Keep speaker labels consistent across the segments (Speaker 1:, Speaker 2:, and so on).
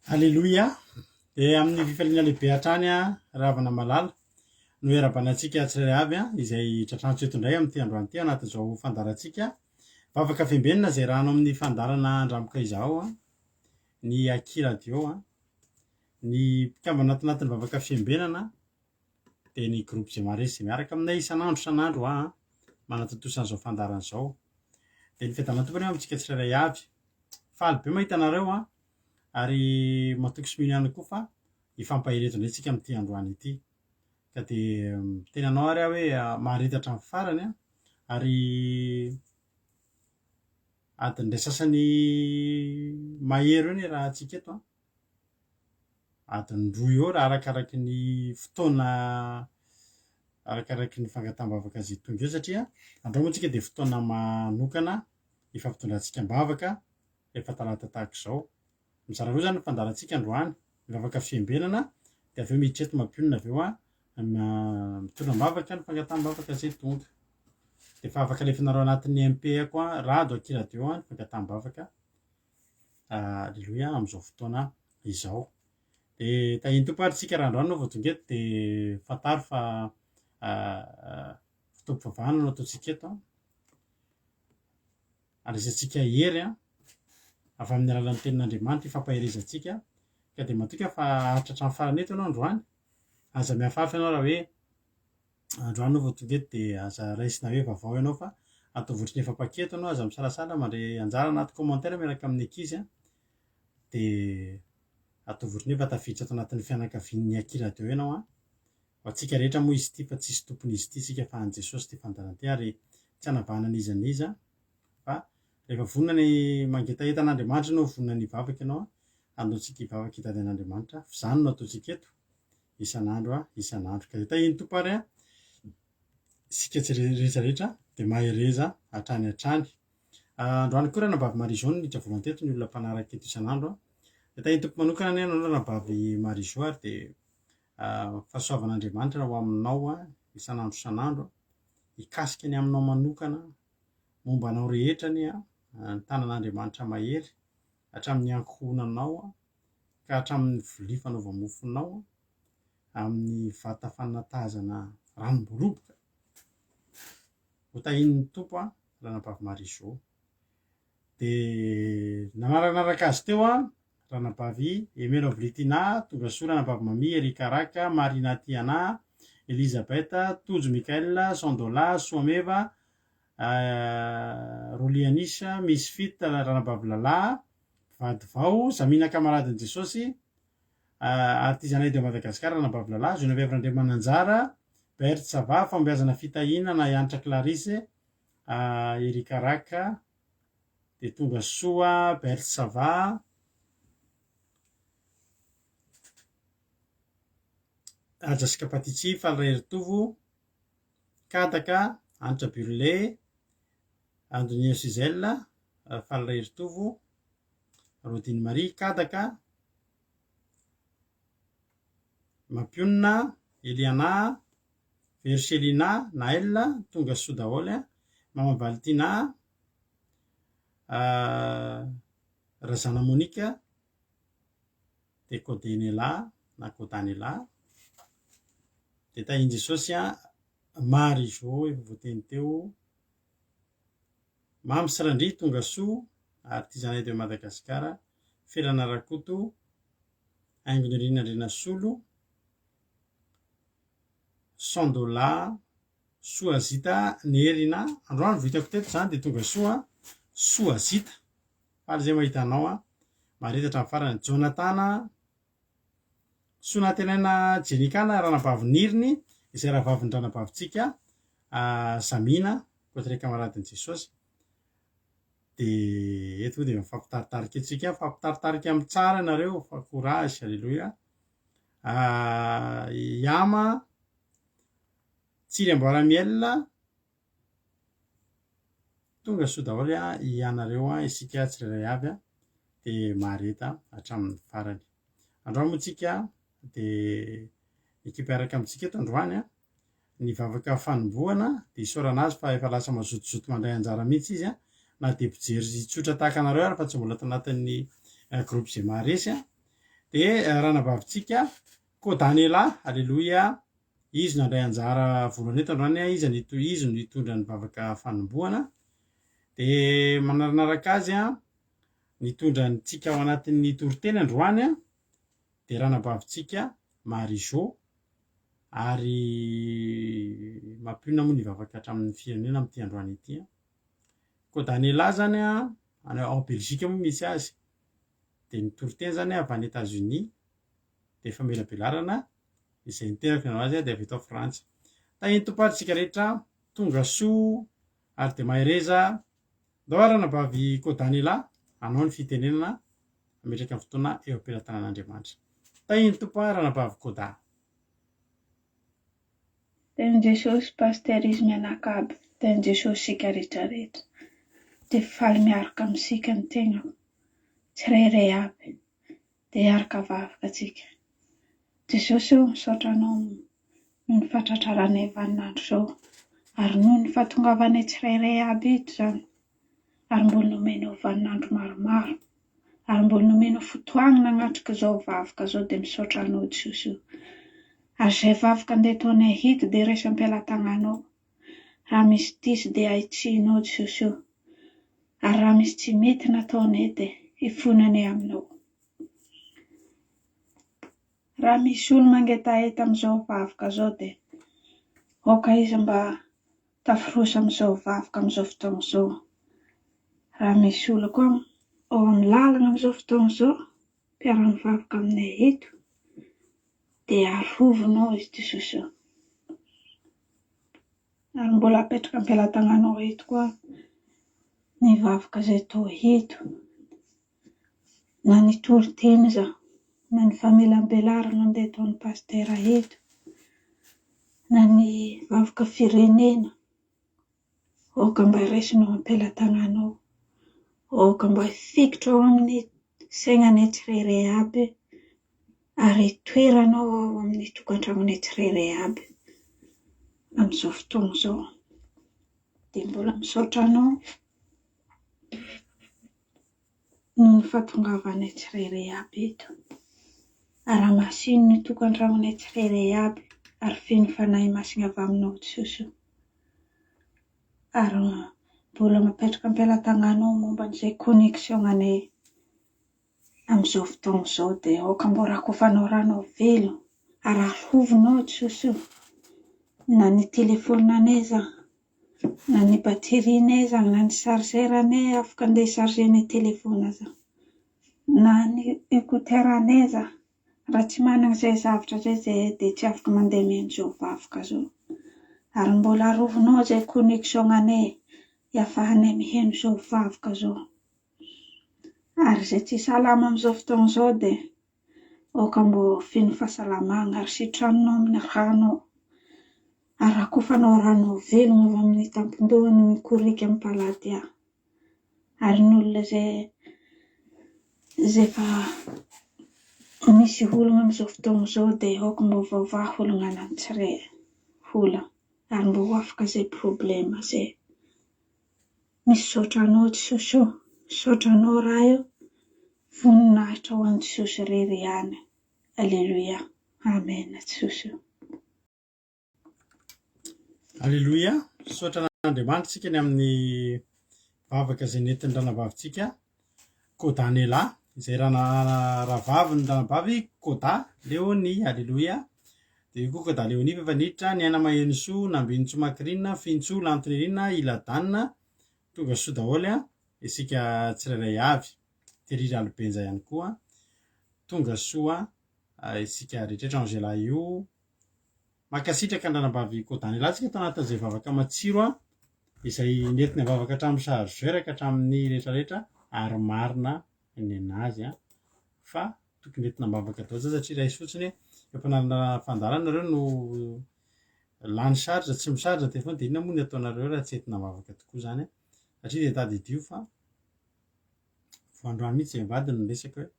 Speaker 1: Alleloia. Amin'ny fifaliana lehibe hatrany a ravana malala no era-banantsika tsirairay avy izay tratrantso eto indray amin'ity androany ity anatin'izao fandarantsika vavaka fiambenana zay rano amin'ny fandarana andramoka izao ny akiradio ny mpikambana anatin'ny vavaka fiambenana dia ny groupe zay maharesy zay miaraka aminay isan'andro manatotosan'izao fandarana izao dia ny fiadanana tompony amintsika tsirairay avy faly be mahita anareo ary matoky sy mino ihany koa fa hifampahireto indray tsika amin'ity androany ity ka dia tena anao ary hoe maharetatra amin'ny farany ary adin'indray sasany mahery eo ny raha antsika eto adiny roa eo raha arakaraky ny fotoana arakaraky ny fangatambavaka zay tonga eo satria andao moa tsika dia fotoana manokana hifampitondrantsika ambavaka rehefa talata tahaka izao mizara roa zany ny fandarantsika androany ny vavaka fiambenana dia avy eo miditra eto mampionona avy eo mitondra ambavaka ny fangatambavaka zay tonga dia fa afaka alefanareo anatin'ny MP-ako rado akiradio ny fangatambavaka alleloia amin'izao fotoana izao dia tahiny tompo ary tsika raha androany no vao tonga eto dia fantaro fa fitaovam-pivavahana no ataontsika eto andraisantsika hery avy amin'ny alalan'ny tenin'Andriamanitra ifampaherezantsika ka dia matoka fa haritra hatramin'ny farany eto ianao androany aza mihafahafa ianao raha hoe androany no vao tonga eto dia aza raisina hoe vaovao ianao fa atao votry ny efa-paketo ianao aza misalasala mandray anjara anaty commentaire miaraka amin'ny ankizy dia atao votry ny hoe tafiditra ato anatin'ny fianakavian'ny akiradio ianao ho antsika rehetra moa izy ity fa tsisy tompony izy ity sika fa an Jesosy ty fandarana ty ary tsy hanavahana n'iza n'iza fa rehefa vonona ny mangetaeta an'Andriamanitra no vonona ny vavaka ianao andaontsika hivavaka hitady an'Andriamanitra zany no ataontsika eto isan'andro ka dia tahiny tompo ary sika tsy rehetrarehetra dia mahereza hatrany androany koa ranabavy Marizao no niditra voalohany ny olona mpanaraka eto isan'andro dia tahiny tompo manokana ny anao ranabavy Marizao ary dia fahasoavan'Andriamanitra ho aminao isan'andro hikasika ny aminao manokana momba anao rehetra ny tanan'Andriamanitra mahery hatramin'ny ankohonanao ka hatramin'ny vilia fanaova-mofonao amin'ny vata fanatazana ranom-boroboka ho tahin'ny tompo ranabavy Marizao dia nanarakaraka azy teo ranabavy Emelo Avilitina tonga soa ranabavy Mami Erika Raka Marina Tiana Elizabeta Tojo Mikaela Sandola Soameva Rolianisa Miss Fit ranabavy Lala Vady Vao Zamina Kamaradin'i Jesosy artisanay de Madagasikara ranabavy Lala Geneviève Randriamananjara Bert Sava fambeazana fitahina na Yantra Clarisse Erika Raka dia tonga soa Bert Sava Ajasika Patitsy Faliray Ritovo Kataka Anitra Burle Andonia Sizella Faliray Ritovo Rodine Marie Kataka Mampionina Eliana Verselina Naella tonga soa daholo Mama Valentina Razana Monika dia Codenela na Codanela dia tahiny Jesosy Marizao efa voateny teo Mamy Sarandry tonga soa artisanay de Madagasikara Felana Rakoto Aingony Rinandrena Solo Sandola Soazita Nerina androany vitako teto zany dia tonga soa Soazita faly zay mahita anao maharetatra amin'ny farany Jonatana Sonatenaina Jenikana ranabavy Niriny izay rahavaviny ranabavitsika Zamina koatrany kamaradin'i Jesosy dia eto dia mifampitaritarika antsika mifampitaritarika amin'ny tsara nareo fa courage alleloia Yama Tsiry Amboaramiel tonga soa daholo ianareo isika tsirairay avy dia mahareta hatramin'ny farany androany moa tsika dia ekipa araka amintsika eto androany ny vavaka fanombohana dia isaorana azy fa efa lasa mazotozoto mandray anjara mihitsy izy na dia mpijery tsotra tahaka anareo ary fa tsy mbola tanatin'ny groupe zay maharesy Ranavavitsika Kodaniela, alleloia, izy nandray anjara voalohany eto androany izy nitondra ny vavaka fanombohana, de manaranaraka azy nitondra nytsika ao anatin'ny toriteny androany de ranavavitsika Marijô, ary mampionona moa ny vavaka hatramin'ny firenena am'ty androany ity. Kodaniela zany ao Belzika moa misy azy, de ny toriteny zany avy any États-Unis, de efa melabelarana izay niterako ny azy de avy eto Frantsa. Tahiny tompatritsika rehetra tonga soa ary de mahay reza, ndao ranavavy Kodaniela, anao ny fitenenana ametraka amin'ny fotoana eo am-pelatanan'Andriamanitra. Tahiny topa ranavavy Koda.
Speaker 2: Teny Jesosy pasterisme anakaby, teny Jesosy sika rehetrarehetra, de faly miaraka amintsika ny tegnako, tsirairay aby, de araka vavaka atsika. Jesosy eo misaotra anao noho ny fahatratraranay vaninandro zao, ary noho ny fahatongavanay tsirairay aby ito zany, ary mbola nomenao vaninandro maromaro, ary mbola nomenao fotoagna nanatrika zao vavaka zao, de misaotra anao Jesosy io. Ary zay vavaka andeha ataonay hito de raisa am-pelatagnanao, raha misy diso de aitsinao Jesosy io, ary raha misy tsy mety nataonay de ifonanay aminao. Raha misy olo mangetaheta am'izao vavaka zao de oka izy mba taforosa am'izao vavaka am'izao fotoagna zao. Raha misy olo koa ao amin'ny lalana am'izao fotoagna zao mpiara mivavaka aminay eto, de arovinao izy Jesosy io. Ary mbola apetraka am-pelatagnanao eto koa ny vavaka zay tô hito, na ny toriteny za, na ny famelambelarana andeha ataon'ny pastera eto, na ny vavaka firenena, oka mba raisinao am-pelatagnanao, oka mba hifikitra ao amin'ny sainanay tsirairay aby, ary toeranao ao amin'ny tokantragnonay tsirairay aby am'izao fotoagna zao. De mbola misaotra anao noho ny fahatongavanay tsirairay aby eto, ary masino ny tokantragnonay tsirairay aby, ary feno fanahy masina avy aminao Jesosy io. Ary mbola mapetraka am-pelatagnanao momba n'izay connexion anay am'izao fotoagna zao, de oka mbo rakofanao ranao velo, ary arovinao Jesosy io, na ny telefonanay za, na ny baterinay za, na ny chargeranay afaka andeha chargenay telefona za, na ny écouteranay za, raha tsy manana zay zavatra zay de tsy afaka mandeha mian'izao vavaka zao. Ary mbola arovinao zay connexion anay iafahanay miheno zao vavaka zao. Ary zay tsy salama am'izao fotoagna zao de oka mbo feno fahasalamagna, ary sitranonao amin'ny rano, ary rakofanao rano velogna avy amin'ny tampon-dohany mikorika amin'ny paladia. Ary n'olona zay fa misy olana am'izao fotoagna zao de oka mbo vaovao olana anany tsiray olana, ary mbo afaka zay problema zay. Misaotra anao Jesosy io, misaotra anao raha io, voninahitra ho an'i Jesosy rery ihany. Alleluia, amen Jesosy io.
Speaker 1: Alleluia, misaotra n'Andriamanitra tsika ny amin'ny vavaka zay nentin'ny ranavavitsika Kodaniela, izay rahavavy ny ranavavy Koda Leonie. Alleluia. De io koa Koda Leonie efa niditra ny aina mahenisoa, nambinitso makrina, fintso, lantinirina, iladanina, tonga soa daholo isika tsirairay avy, terira alobenja ihany koa, tonga soa isika rehetraretra Angela io, makasitraka ny ranavavy Kodaniela tsika tao anatin'izay vavaka matsiro izay nentina vavaka hatramin'ny sahazoeraka hatramin'ny rehetrarehetra, ary marina ny anazy fa tokony entina mavaka atao zay satria raisy fotsiny ampanarina fandarana nareo no lany saritra tsy misaritra telefony, de inona moa ny ataonareo raha tsy entina mavaka tokoa zany, satria de tady dio fa voandroany mihitsy zay mivady ny resaka hoe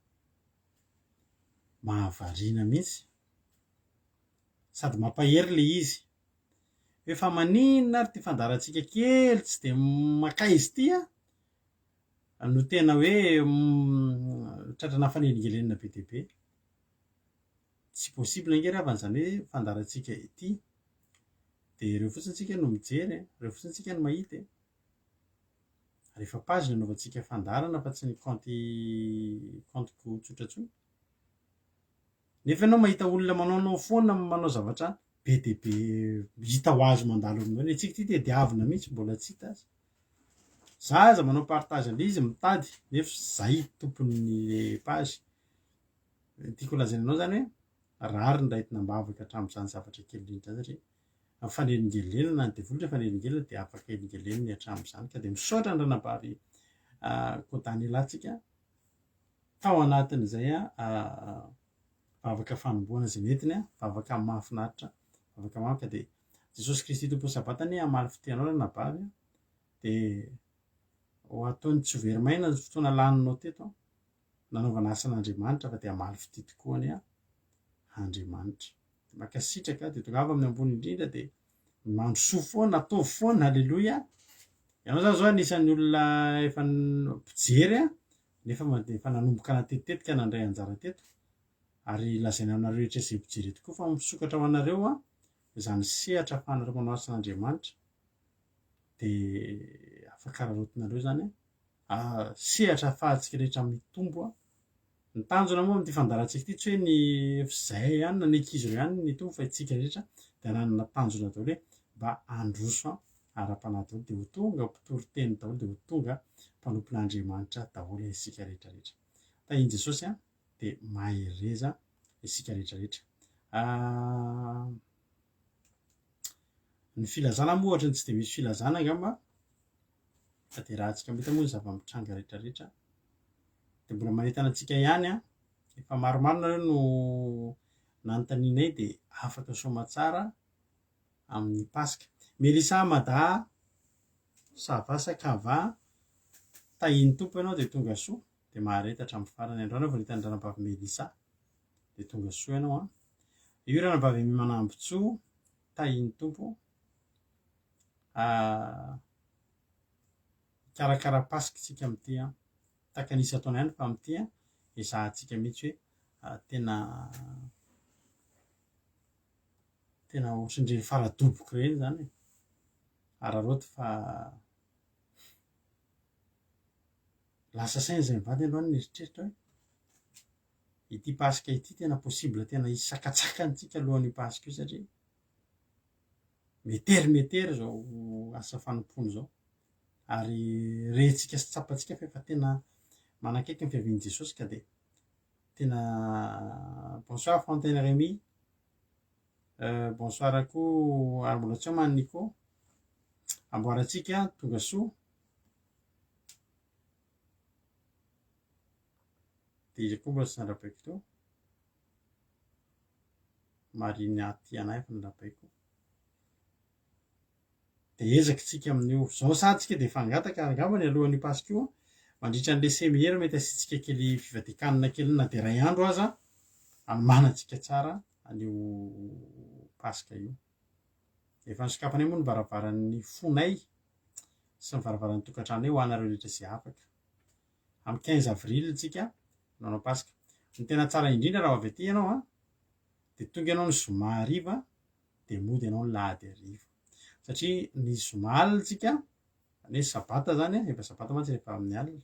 Speaker 1: mahavarina mihitsy sady mampahery le izy hoe fa maninona ary ty fandarantsika kely tsy de maka izy ty no tena hoe tratrana fanelingelenina be dia be. tsy possible ngery avany zany hoe fandarantsika ity de ireo fotsiny tsika no mijery ireo fotsiny tsika no mahita rehefa page nanaovantsika fandarana fa tsy ny compteko tsotratsotra nefa ianao mahita olona manaonao foana manao zavatra be de be hita ho azo mandalo aminao etsika ty tediavina mihitsy mbola tsy hita azy zaza manao partage an'le izy mitady nefa zay tompon'ny page tiako lazaina anao zany hoe rary ny raitinambavaka hatramin'izany zavatra kely indrindra zany satria fanelingelena ny devoly fanelingelena de afaka elingelena hatramin'izany ka de misaotra ny ranabavy Kotanelatsika tao anatin'izay vavaka fanomboana zay netiny vavaka mahafinaritra vavaka mafy ka de Jesosy Kristy tompo sabatany amaly fiteanao ranabavy de ho ataony tsy ho very maina ny fotoana laninao teto nanaovana asan'Andriamanitra fa de amaly fity tokoa ny Andriamanitra makasitraka de tonga avy amin'ny ambony indrindra de mandrosoa foana atao foana halleloia ianao zany zao anisan'ny olona efa mpijery nefa efa nanomboka natetitetika nandray anjara teto ary lazaina aminareo rehetra izay mpijery tokoa fa misokatra ho anareo izany sehatra ahafahanareo manao asan'Andriamanitra de afaka rarotinareo zany sehatra ahafahantsika rehetra mitombo ny tanjona moa amin'ity fandarantsika ity tsy hoe ny fizay ihany na ny ankizy ireo ihany ny tombo fa itsika rehetra de nanana tanjona daholo hoe mba androso ara-panahy daholo de ho tonga mpitoroteny daholo de ho tonga mpanompon'Andriamanitra daholo isika rehetrarehetra tahiny Jesosy de mahereza isika rehetrarehetra ny filazana moa ohatra ny tsy de misy filazana angamba fa de raha antsika mety moa ny zava-mitranga rehetrarehetra de mbola manentana antsika ihany efa maromaro nareo no nanontanianay de afaka soma tsara amin'ny Pasika Melisa Mada Sava Sakava tahiny tompo ianao de tonga soa de mahareta hatramin'ny farany androany vao nahita ny ranabavy Melisa de tonga soa ianao io ranabavy Manambotsoa tahiny tompo karakara Pasika tsika amin'ity takanisa ataona ihany fa amin'ity ezahantsika mihitsy hoe tena ohatrandreny faradoboka ireny zany araroty fa lasa saina zay mivady androany nieritreritra hoe ity Pasika ity tena possible tena hisakatsakantsika alohan'ny Pasika io satria metery zao asa fanompony zao ary rehintsika sy tsapantsika fa tena manakaiky ny fiavian'i Jesosy ka de tena bonsoir Fontaine Rémy bonsoir koa ary mbola tsy homany Nico amboarantsika tonga soa de izy koa mbola tsy nandrapaiko teo Mariny Atiana efa nandrapaiko de ezaka tsika amin'io zao satsika de fangataka angamba ny alohan'ny Pasika io mandritra an'le semiera mety asitsika kely fivadikanina kely na de ray andro aza anomanantsika tsara an'io Pasika io efa nisokafanay moa ny varavaran'ny fonay sy ny varavaran'ny tokantranonay ho anareo rehetra izay afaka amin'ny 15 avril tsika nanao Pasika ny tena tsara indrindra raha avy aty ianao de tonga ianao ny zoma hariva de mody ianao ny lahady hariva satria ny zoma alina ny sabata zany efa sabata mantsy rehefa amin'ny alina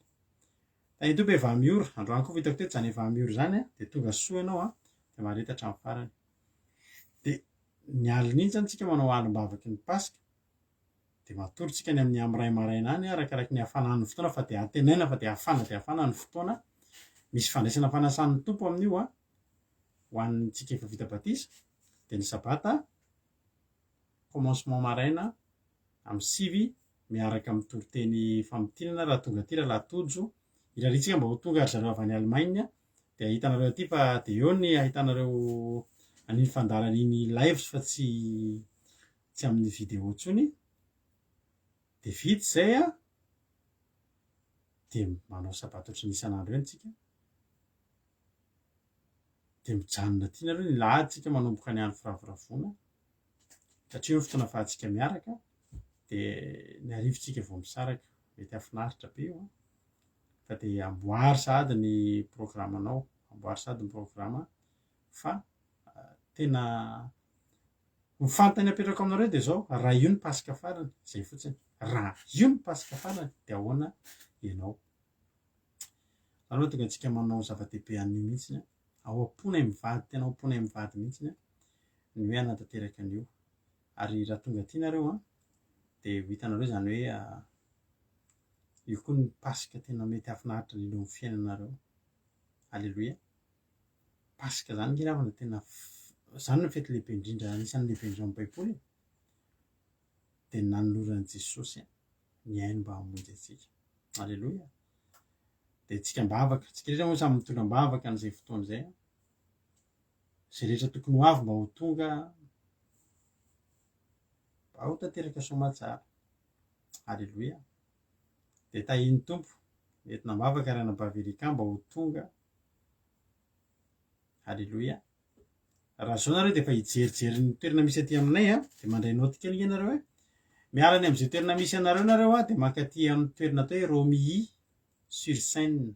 Speaker 1: tahiny tompo evamiora androany koa vitako teto zany evamiora zany de tonga soa ianao de mahareta hatramin'ny farany de ny alina iny zany tsika manao alim-bavaky ny Pasika de matoritsika ny amin'ny amiray maraina any arakaraka ny hafanan'ny fotoana fa de antenaina fa de hafana ny fotoana misy fandraisana fanasan'ny tompo amin'io ho antsika efa vita batisa de ny sabata commencement maraina amin'ny 6 miaraka amin'ny toriteny famitinana raha tonga aty raha tojo iraritsika mba ho tonga ry zareo avy any Allemagne de ahitanareo aty fa de eo ny ahitanareo an'iny fandaran'iny live fa tsy amin'ny vidéo ntsony de vita zay de manao sabata ohatran'ny isan'andro eny tsika de mijanona aty nareo ny lahaditsika manomboka ny andro firavoravoana satria io fotoana ahafahantsika miaraka de ny arivotsika vao misaraka mety hafinaritra be io fa de amboary sady ny programanao amboary sady ny programa fa tena mifantany apetrako aminareo dia zao raha io ny pasika farany zay fotsiny raha io ny pasika farany dia ahoana ianao aloha tonga antsika manao zava-dehibe an'io mihitsiny ao am-ponay mivady tena ao am-ponay mivady mihitsiny ny hoe hanatanteraka an'io ary raha tonga aty nareo dia ho hitanareo zany hoe io koa ny pasika tena mety hafinaritra indrindra amin'ny fiainanareo alleloia pasika zany nge ravana tena zany ny fety lehibe indrindra anisan'ny lehibe indrindra amin'ny baiboly dia nanoloran'i Jesosy ny ainy mba hamonjy antsika alleloia dia tsika mba avaka tsika rehetra moa samy mitondra mba avaka an'izay fotoana izay zay rehetra tokony ho avy mba ho tonga mba ho tanteraka soamantsara alleloia dia tahiny tompo entina mba avaka ary anabavelikan mba ho tonga alleloia raha zao nareo dia efa hijerijery ny toerana misy aty aminay dia mandray naoty kely ianareo hoe miala any amin'izay toerana misy anareo nareo dia mankaty amin'ny toerana atao hoe Romilly sur Seine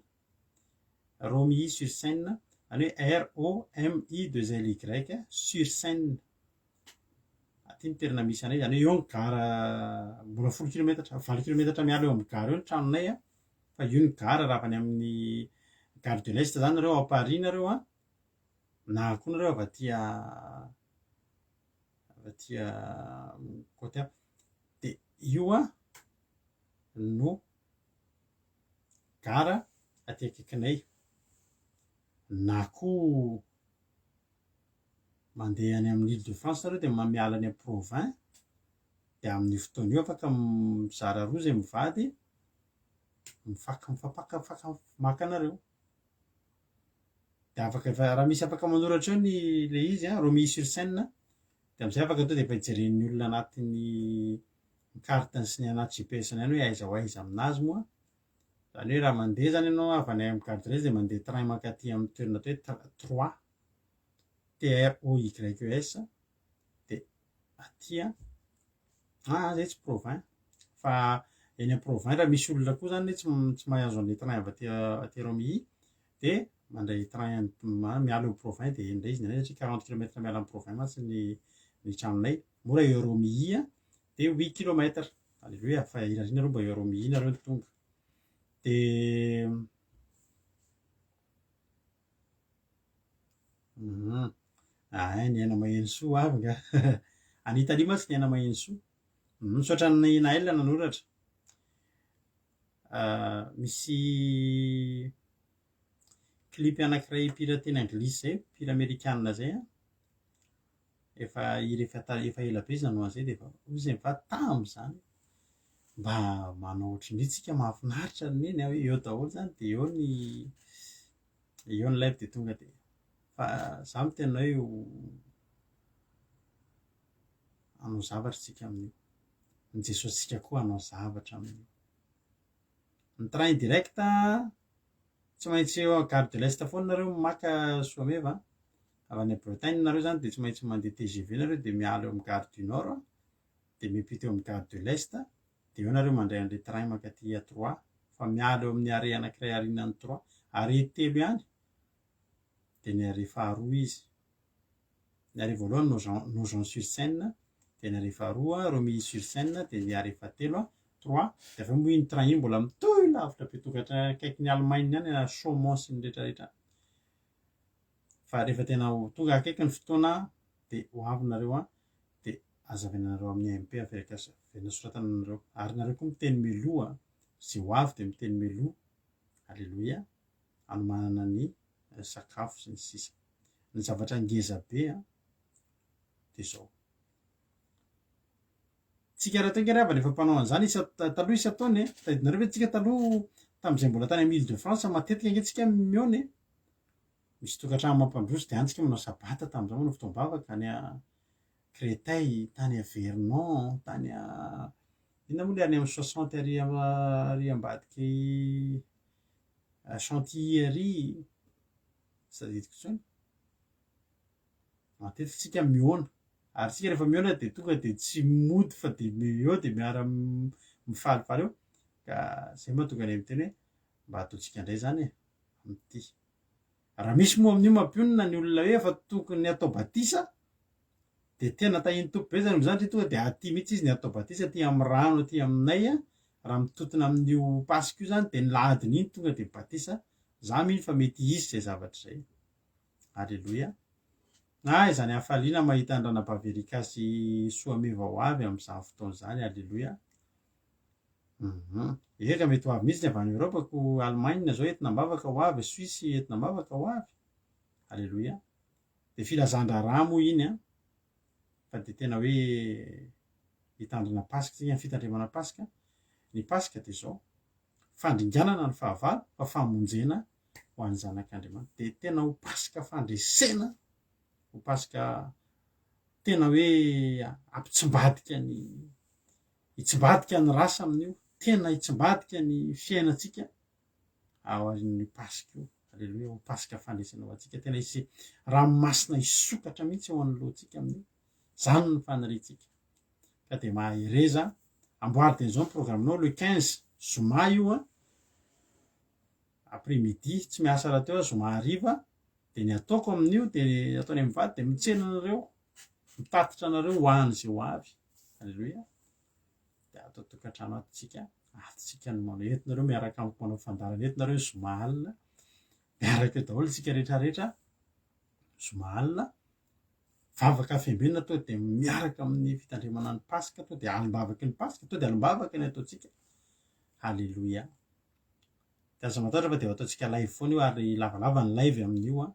Speaker 1: Romilly sur Seine any hoe ROMI2LY sur Seine aty ny toerana misy anay zany hoe eo ny gara mbola 10 kilometatra 20 kilometatra miala eo amin'ny gara eo ny tranonay fa io ny gara raha avy any amin'ny gare de l'Est zany nareo ao Paris nareo na koa nareo avy aty côté dia io no gara aty akaikinay na koa mandeha any amin'ny Ile de France nareo dia miala any amin'ny Provins dia amin'ny fotoana io afaka mizara roa zay mivady mifaka anareo dia afaka raha misy afaka manoratra eo le izy Romilly sur Seine dia amin'izay afaka to dia efa hijeren'ny olona anatin'ny kartany sy ny anaty GPS any hoe aiza ho aiza aminazy moa zany hoe raha mandeha zany ianao avy any amin'ny gare de l'Est dia mandeha train mankaty amin'ny toerana atao hoe 3 TROYES dia aty zay tsy Provins fa eny amin'ny Provins raha misy olona koa zany tsy mahazo an'ilay train avy aty Romilly dia mandray train miala eo Provins dia indray izy nanay satria 40 kilometra miala amin'ny Provins mantsy ny tranonay mora eo Romilly dia 8 kilometra alleloia fa irarina nareo mba eo Romilly nareo ny tonga dia ny aina maheno soa avy nga an'Italie mantsy ny aina maheno soa misaotra ny Naël nanoratra misy clip anankiray mpira teny anglisy zay mpira amerikanina zay efa ela be izy nanao an'izay dia efa izy mivady tam'izany mba manao ohatran'io tsika mahafinaritra ny eny hoe eo daholo zany dia eo ny live dia tonga dia fa za mitena hoe hanao zavatra tsika amin'io ny Jesosy tsika koa hanao zavatra amin'io ny train direct tsy maintsy eo gare de l'Est foana nareo maka Soameva avy any Bretagne nareo zany dia tsy maintsy mandeha TGV nareo dia miala eo amin'ny gare du Nord dia miampita eo amin'ny gare de l'Est dia eo nareo mandray an'ilay train mankaty à 3 fa miala eo amin'ny arrêt anankiray aorianan'ny 3 arrêt telo ihany dia ny arrêt faharoa izy ny arrêt voalohany Nogent-sur-Seine dia ny arrêt faharoa Romilly sur Seine dia ny arrêt fahatelo 3 dia avy moa iny train iny mbola mitohy lavitra be tokatra akaiky ny Allemagne ihany na Chaumont sy ny rehetrarehetra fa rehefa tena tonga akaiky ny fotoana dia ho avy nareo dia azavainareo amin'ny AMP aferika soratana nareo ary nareo koa miteny meloa zay ho avy dia miteny meloa alleloia anomanana ny sakafo sy ny sisa ny zavatra ngeza be dia zao tsika raha tonga rehefa rehefa mpanao an'izany taloha isa-taona tadidinareo ve tsika taloha tamin'izay mbola tany amin'ny Ile de France matetika ange tsika mione misy tokantrano mampandroso dia any tsika manao sabata tamin'izao manao fotoam-bavaka any Créteil tany a Vernon tany inona moa le any amin'ny 60 ary ambadiky Chantilly ary sadidiko intsony matetika tsika miona ary tsika rehefa miona dia tonga dia tsy mody fa dia eo dia miara mifalifaly eo ka izay mahatonga any amin'ny teny hoe mba ataontsika indray zany amin'ity raha misy moa amin'io mampionina ny olona hoe efa tokony atao batisa de tena tahiny tompo be zany zany tonga de aty mihitsy izy ny atao batisa ty amin'ny rano ty aminay raha mitotona amin'io pasika io zany de ny lahadiny iny tonga de batisa za miny fa mety izy zay zavatra zay. Alleloia. Izany hafaliana mahita andranam-pahaverika sy soameva ho avy amin'izany fotoana zany. Alleloia. Eka mety ho avy mihitsy ny avy any Eropa ko Allemagne zao entina mavaka ho avy, Suisse entina mavaka ho avy. Alleloia. De filazan-draharaha moa iny fa de tena hoe hitandrina pasika ny fitandremana pasika. Ny pasika de zao fandringanana ny fahavalo fa famonjena ho an'ny zanak'Andriamanitra. De tena ho pasika fandresena, ho pasika tena hoe ampitsimbadika ny hitsimbadika ny rasa amin'io, tena hitsimbadika ny fiainantsika ao amin'ny pasika io. Alleloia. Ho pasika fandresena ho antsika, tena hisy ranomasina hisokatra mihitsy ao anoloantsika amin'io. Zany ny faniritsika. Ka de mahereza amboary de zao ny programinao le 15 zoma io après-midi, tsy miasa raha teo zoma hariva, de ny ataoko amin'io de ataony amin'ny vady de mitsena anareo, mitatitra anareo ho any zay ho avy. Alleloia. De atao tokantrano atsika no manao entinareo miaraka amiko manao fandarana entinareo zoma alina, miaraka eo daholo tsika rehetrarehetra zoma alina, vavaka fiambenana to de miaraka amin'ny fitandremana ny pasika, to de alimbavaky ny pasika, to de alimbavaky ny ataotsika. Alleloia. De aza matatra fa de ataotsika live foana io ary lavalava ny live amin'io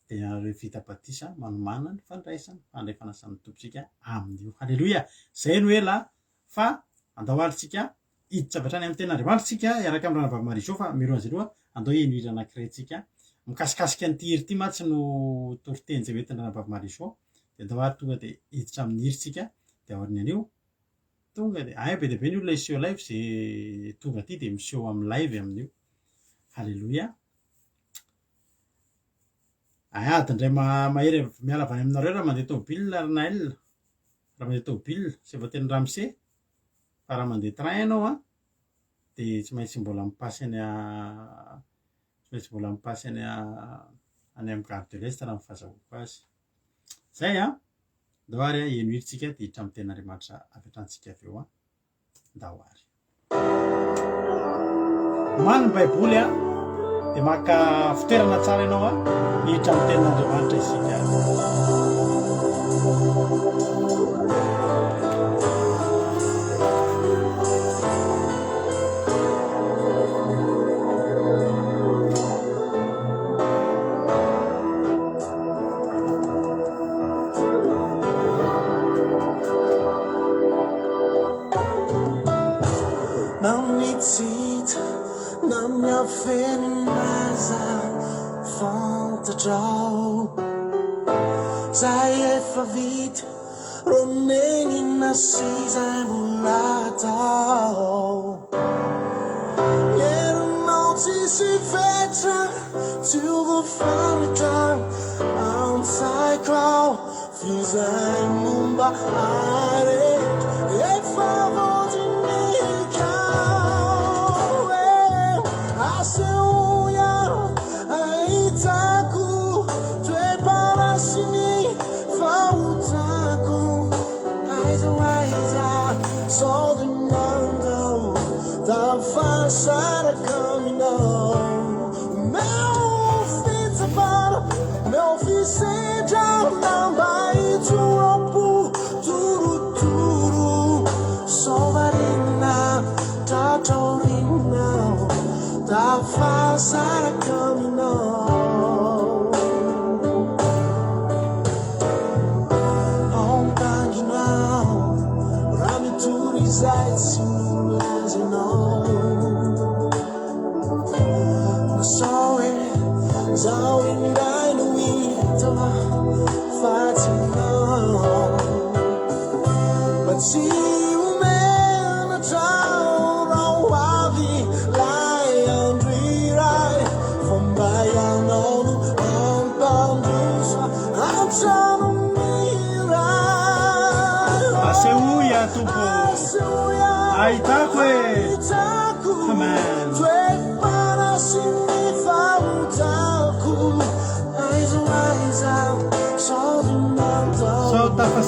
Speaker 1: de nareo vita batisa manomana ny fandraisana, fandray fanasan'ny tompotsika amin'io. Alleloia. Zay no ela fa andahoalitsika hiditra avy hatrany amin'ny ten'Andriamanitra iaraka amin'ny Ranavavy Maria Zao fa miroa an'zay andao hihira anankiray tsika mikasikasika ny hira ty matsy no toriteny zay hoentin'ny Ranavavy Maria Zao. De andao tonga de hiditra amin'ny hira tsika de aoriny an'io tonga de be dia be ny olona iseho live zay tonga aty de miseho amin'ny live amin'io. Alleloia. Adindray mahery miala avy any aminareo raha mandeha tômôbila Rnael, raha mandeha tômôbila sy efa teny Ramsey, fa raha mandeha train ianao de tsy maintsy mbola mipasy any any amin'ny Gare de l'Est raha mifazahoko azy. Zay ndao ary eno hiritsika de hiditra amin'ny ten'Andriamanitra avy hatransika avy eo ndao ary. Omaniny baiboly de maka fitoerana tsara ianao hiditra amin'ny ten'Andriamanitra isika.
Speaker 3: Zay efa vita ronenina sy zay mbola atao. Erinao tsisy vetra to the faritra ansaiko ao fizay momba aretra efa voatinika aseoia ahitako toe-parasiny fahotako aiza sao de mando tafasaraka aminao meu fitsapara meu fisedra namba itoropo turuturu sovarina tatorina tafasaraka aminao Zai simulazi no so it so in dine winter fighting no but see you man a child oh wildly lion right from by on boundaries I'm trying
Speaker 1: Aseuia tupo Aitako Amen.
Speaker 3: Toe parasiny fahotako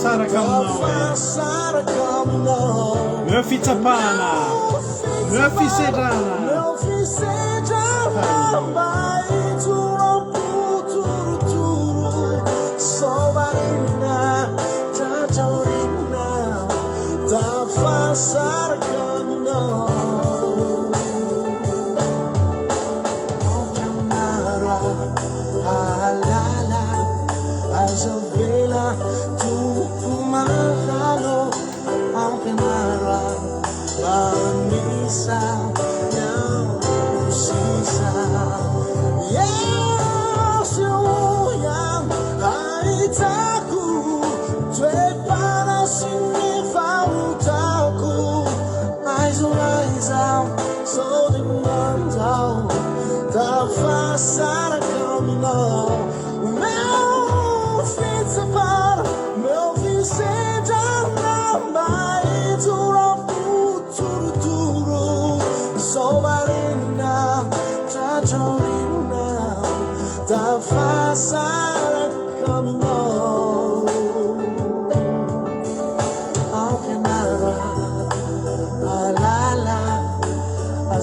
Speaker 1: tafasaraka aminao meo fitsapahana meo fisedrana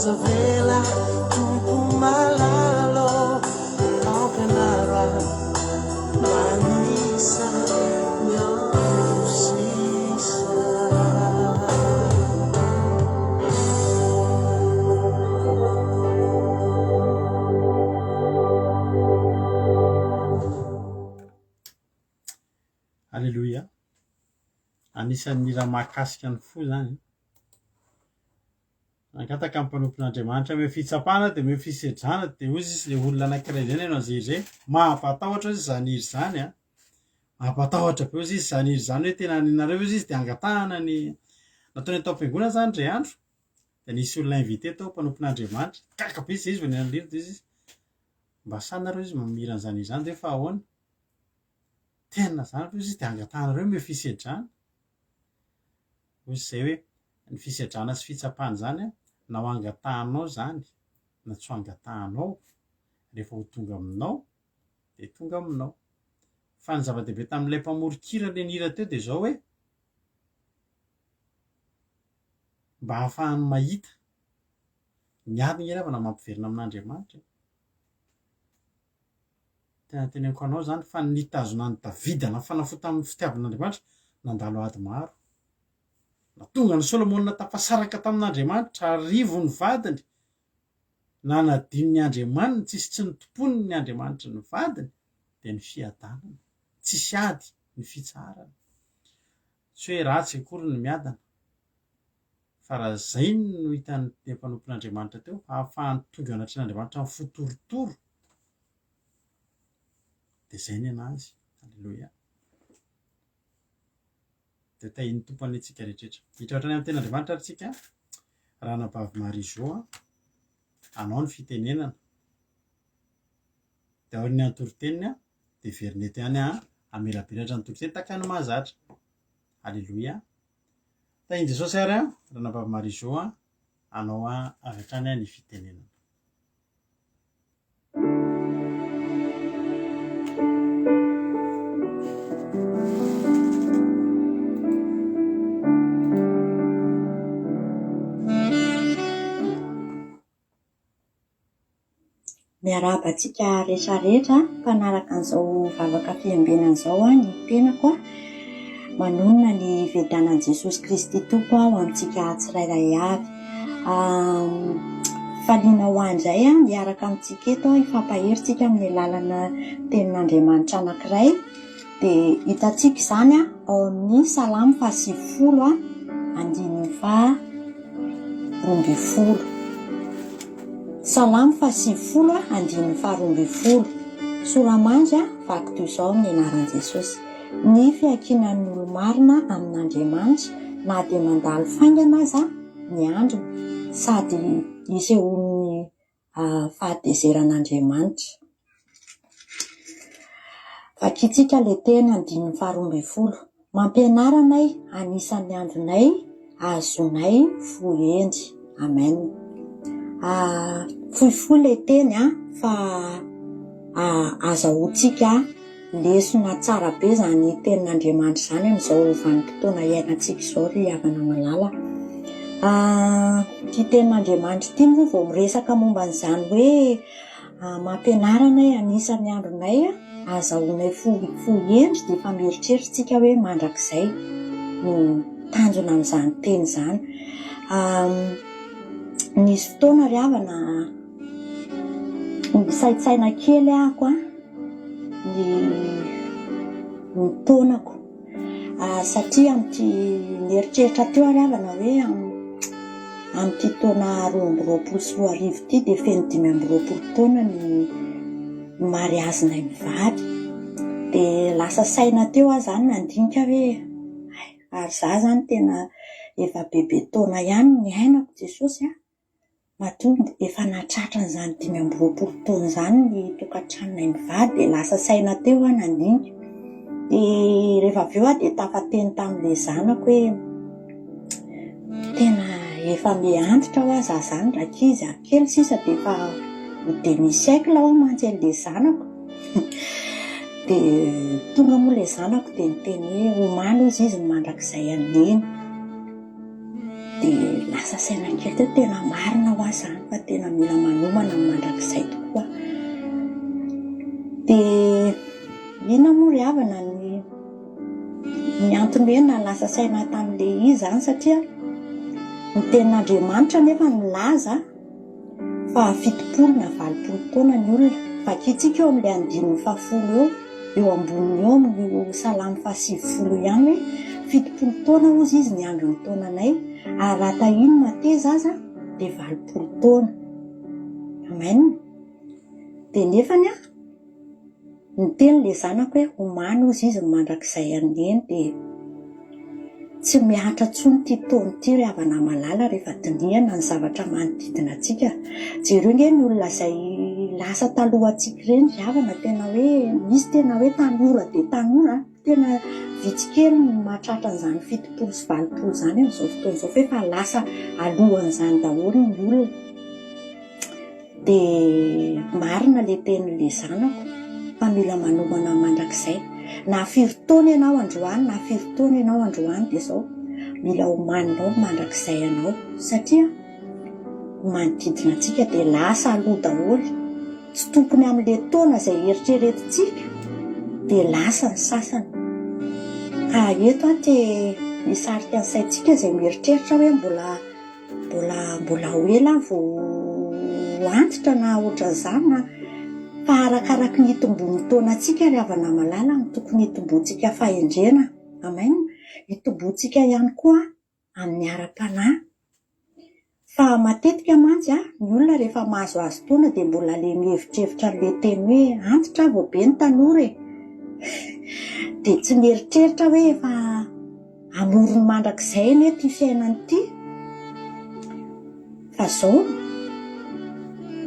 Speaker 3: Vela tumpu malalo ao penara manisa nyosisa
Speaker 1: Alleluia. Anisan'ny raha mahakasika ny fo zany ankataka amin'ny mpanompon'Andriamanitra meo fitsapana dia meo fisedrana dia ozy izy le olona anankiray zany ianao zay mampatahotra izy zaniry zany a mampatahotra be ozy izy zaniry zany hoe tena ninareo izy dia angatahana ny nataony atao am-piangonana zany ndray andro dia nisy olona invité tao mpanompon'Andriamanitra kakabe izay izy vao naniriny dia izy mba sanareo izy mamirana zaniry zany dia fa ahoana tena zany fa izy dia angatahanareo meo fisedrana ozy izay hoe ny fisedrana sy fitsapana zany a na ho angatahanao zany na tsy ho angatahanao rehefa ho tonga aminao dia tonga aminao fa ny zava-dehibe tamin'ilay mpamorikira le nira teo dia zao hoe mba hahafahany mahita ny adiny iravana mampiverina amin'Andriamanitra tena teneniko anao zany fa nitazonany Davida na fanafo tamin'ny fitiavan'Andriamanitra nandalo ady maro na tonga ny Solomona tafasaraka tamin'Andriamanitra arivo ny vadiny na nadiny ny Andriamanitra tsisy tsy nitopony ny Andriamanitra ny vadiny dia ny fiadanana tsisy ady ny fitsarana tsy hoe ratsy akory ny miadana fa raha zay no hitan'ny mpanompon'Andriamanitra teo ahafahany tonga anatrehan'Andriamanitra amin'ny fotorotoro dia zay ny anazy. Alleluia. Dia tahiny tompony antsika rehetrarehetra hitrahatra any amin'ny ten'Andriamanitra ary tsika raha nabavy Marizao anao ny fitenenana dia ao ny antoroteniny dia verinety ihany amelabelatra ny toriteny taka ny mahazatra. Alleluia. Tahiny Jesosy ary raha nabavy Marizao anao avy hatrany ny fitenenana.
Speaker 4: Miaraba antsika rehetrarehetra mpanaraka an'izao vavaka fiambenana izao ny tenako manonona ny vedanan'i Jesosy Kristy Tompo ao amintsika tsirairay avy. Faliana ho andray miaraka amintsika eto hifampaheritsika amin'ny lalana tenin'Andriamanitra anankiray dia hitantsika izany ao amin'ny Salamo 120:12. Salamo 120:12. Soramandry vaky toy izao amin'ny anaran'i Jesosy. Ny fiankinan'ny olo-marina amin'Andriamanitra na dia mandalo faingana aza ny andro sady isehon'ny fahatezeran'Andriamanitra. Vakitsika le teny 1:12. Mampianaranay anisan'ny andronay azonay voendy. Amen. Fohifohy le teny fa azahoantsika lesona tsara be zany tenin'Andriamanitra zany amin'izao vanim-potoana iainantsika izao ry havana malala. Ty tenin'Andriamanitra ity moa vao miresaka momba n'izany hoe mampianarana anisan'ny andronay azahoanay fohendry dia efa mieritreritsika hoe mandrakizay no tanjona amin'izany teny izany. Nisy fotoana ry havana misaitsaina kely ahako ny taonako satria amin'ity nieritreritra teo ry havana hoe amin'ity taona 2024 ity dia feno 20 taona ny mariazinay mivady dia lasa saina teo aho zany nandinika hoe ary za zany tena efa bebe taona ihany ny ainako Jesosy mahatonga efa natratran'izany 20 taona zany ny tokantranonay mivady dia lasa saina teo aho nandinika dia rehefa avy eo dia tafateny tamin'ilay zanako hoe tena efa miantitra ho aza zany rakizy kely sisa dia efa ho demi-siècle aho mantsy an'ilay zanako dia tonga moa ilay zanako dia niteny hoe omaly izy ny mandrakizay an'iny dia lasa saina kely teo tena marina ho azy zany fa tena mila manomana ny mandrakizay tokoa. Dia ina moa ry havana ny antony hoe na lasa saina tamin'ilay izy zany satria ny tenin'Andriamanitra nefa nilaza fa 70 na 80 taona ny olona vakitsika eo amin'ilay 10 eo amboniny eo amin'ny salamy 7 ihany hoe 70 taona ozy izy ny andro ny taonanay ary raha tahiny mateza aza dia 20 taona. Amen. Dia nefany ny tenin'ilay zanako hoe omany ozy izy ny mandrakizay an'iny dia tsy miatra tsony ty taona ty ry havana malala rehefa dinihana ny zavatra manodidina antsika. Jereo nge ny olona izay lasa taloha antsika ireny ry havana tena hoe misy tena hoe tanora dia tanora tena vitsikely ny mahatratra an'izany 70 sy 80 zany amin'izao fotoana izao fa lasa alohan'izany daholo ny olona. Dia marina ilay tenin'ilay zanako fa mila manomana mandrakizay. Na 5 taona ianao androany na 5 taona ianao androany dia izao mila homaninao mandrakizay ianao satria manodidina antsika dia lasa aloha daholo tsy tompony amin'ilay taona izay eritreretintsika dia lasa ny sasany. Ka eto misarika ny saintsika izay mieritreritra hoe mbola hoela vao antitra na ohatran'izany na fa arakaraka ny itombon'ny taonantsika ry havana malala ny tokony itombontsika fahendrena. Amen. Itombontsika ihany koa amin'ny ara-panahy fa matetika mantsy ny olona rehefa mahazoazo taona dia mbola ilay mihevitrevitra n'ilay teny hoe antitra vao be ny tanora dia tsy mieritreritra hoe efa amorony mandrakizay ny ty fiainany ity fa zao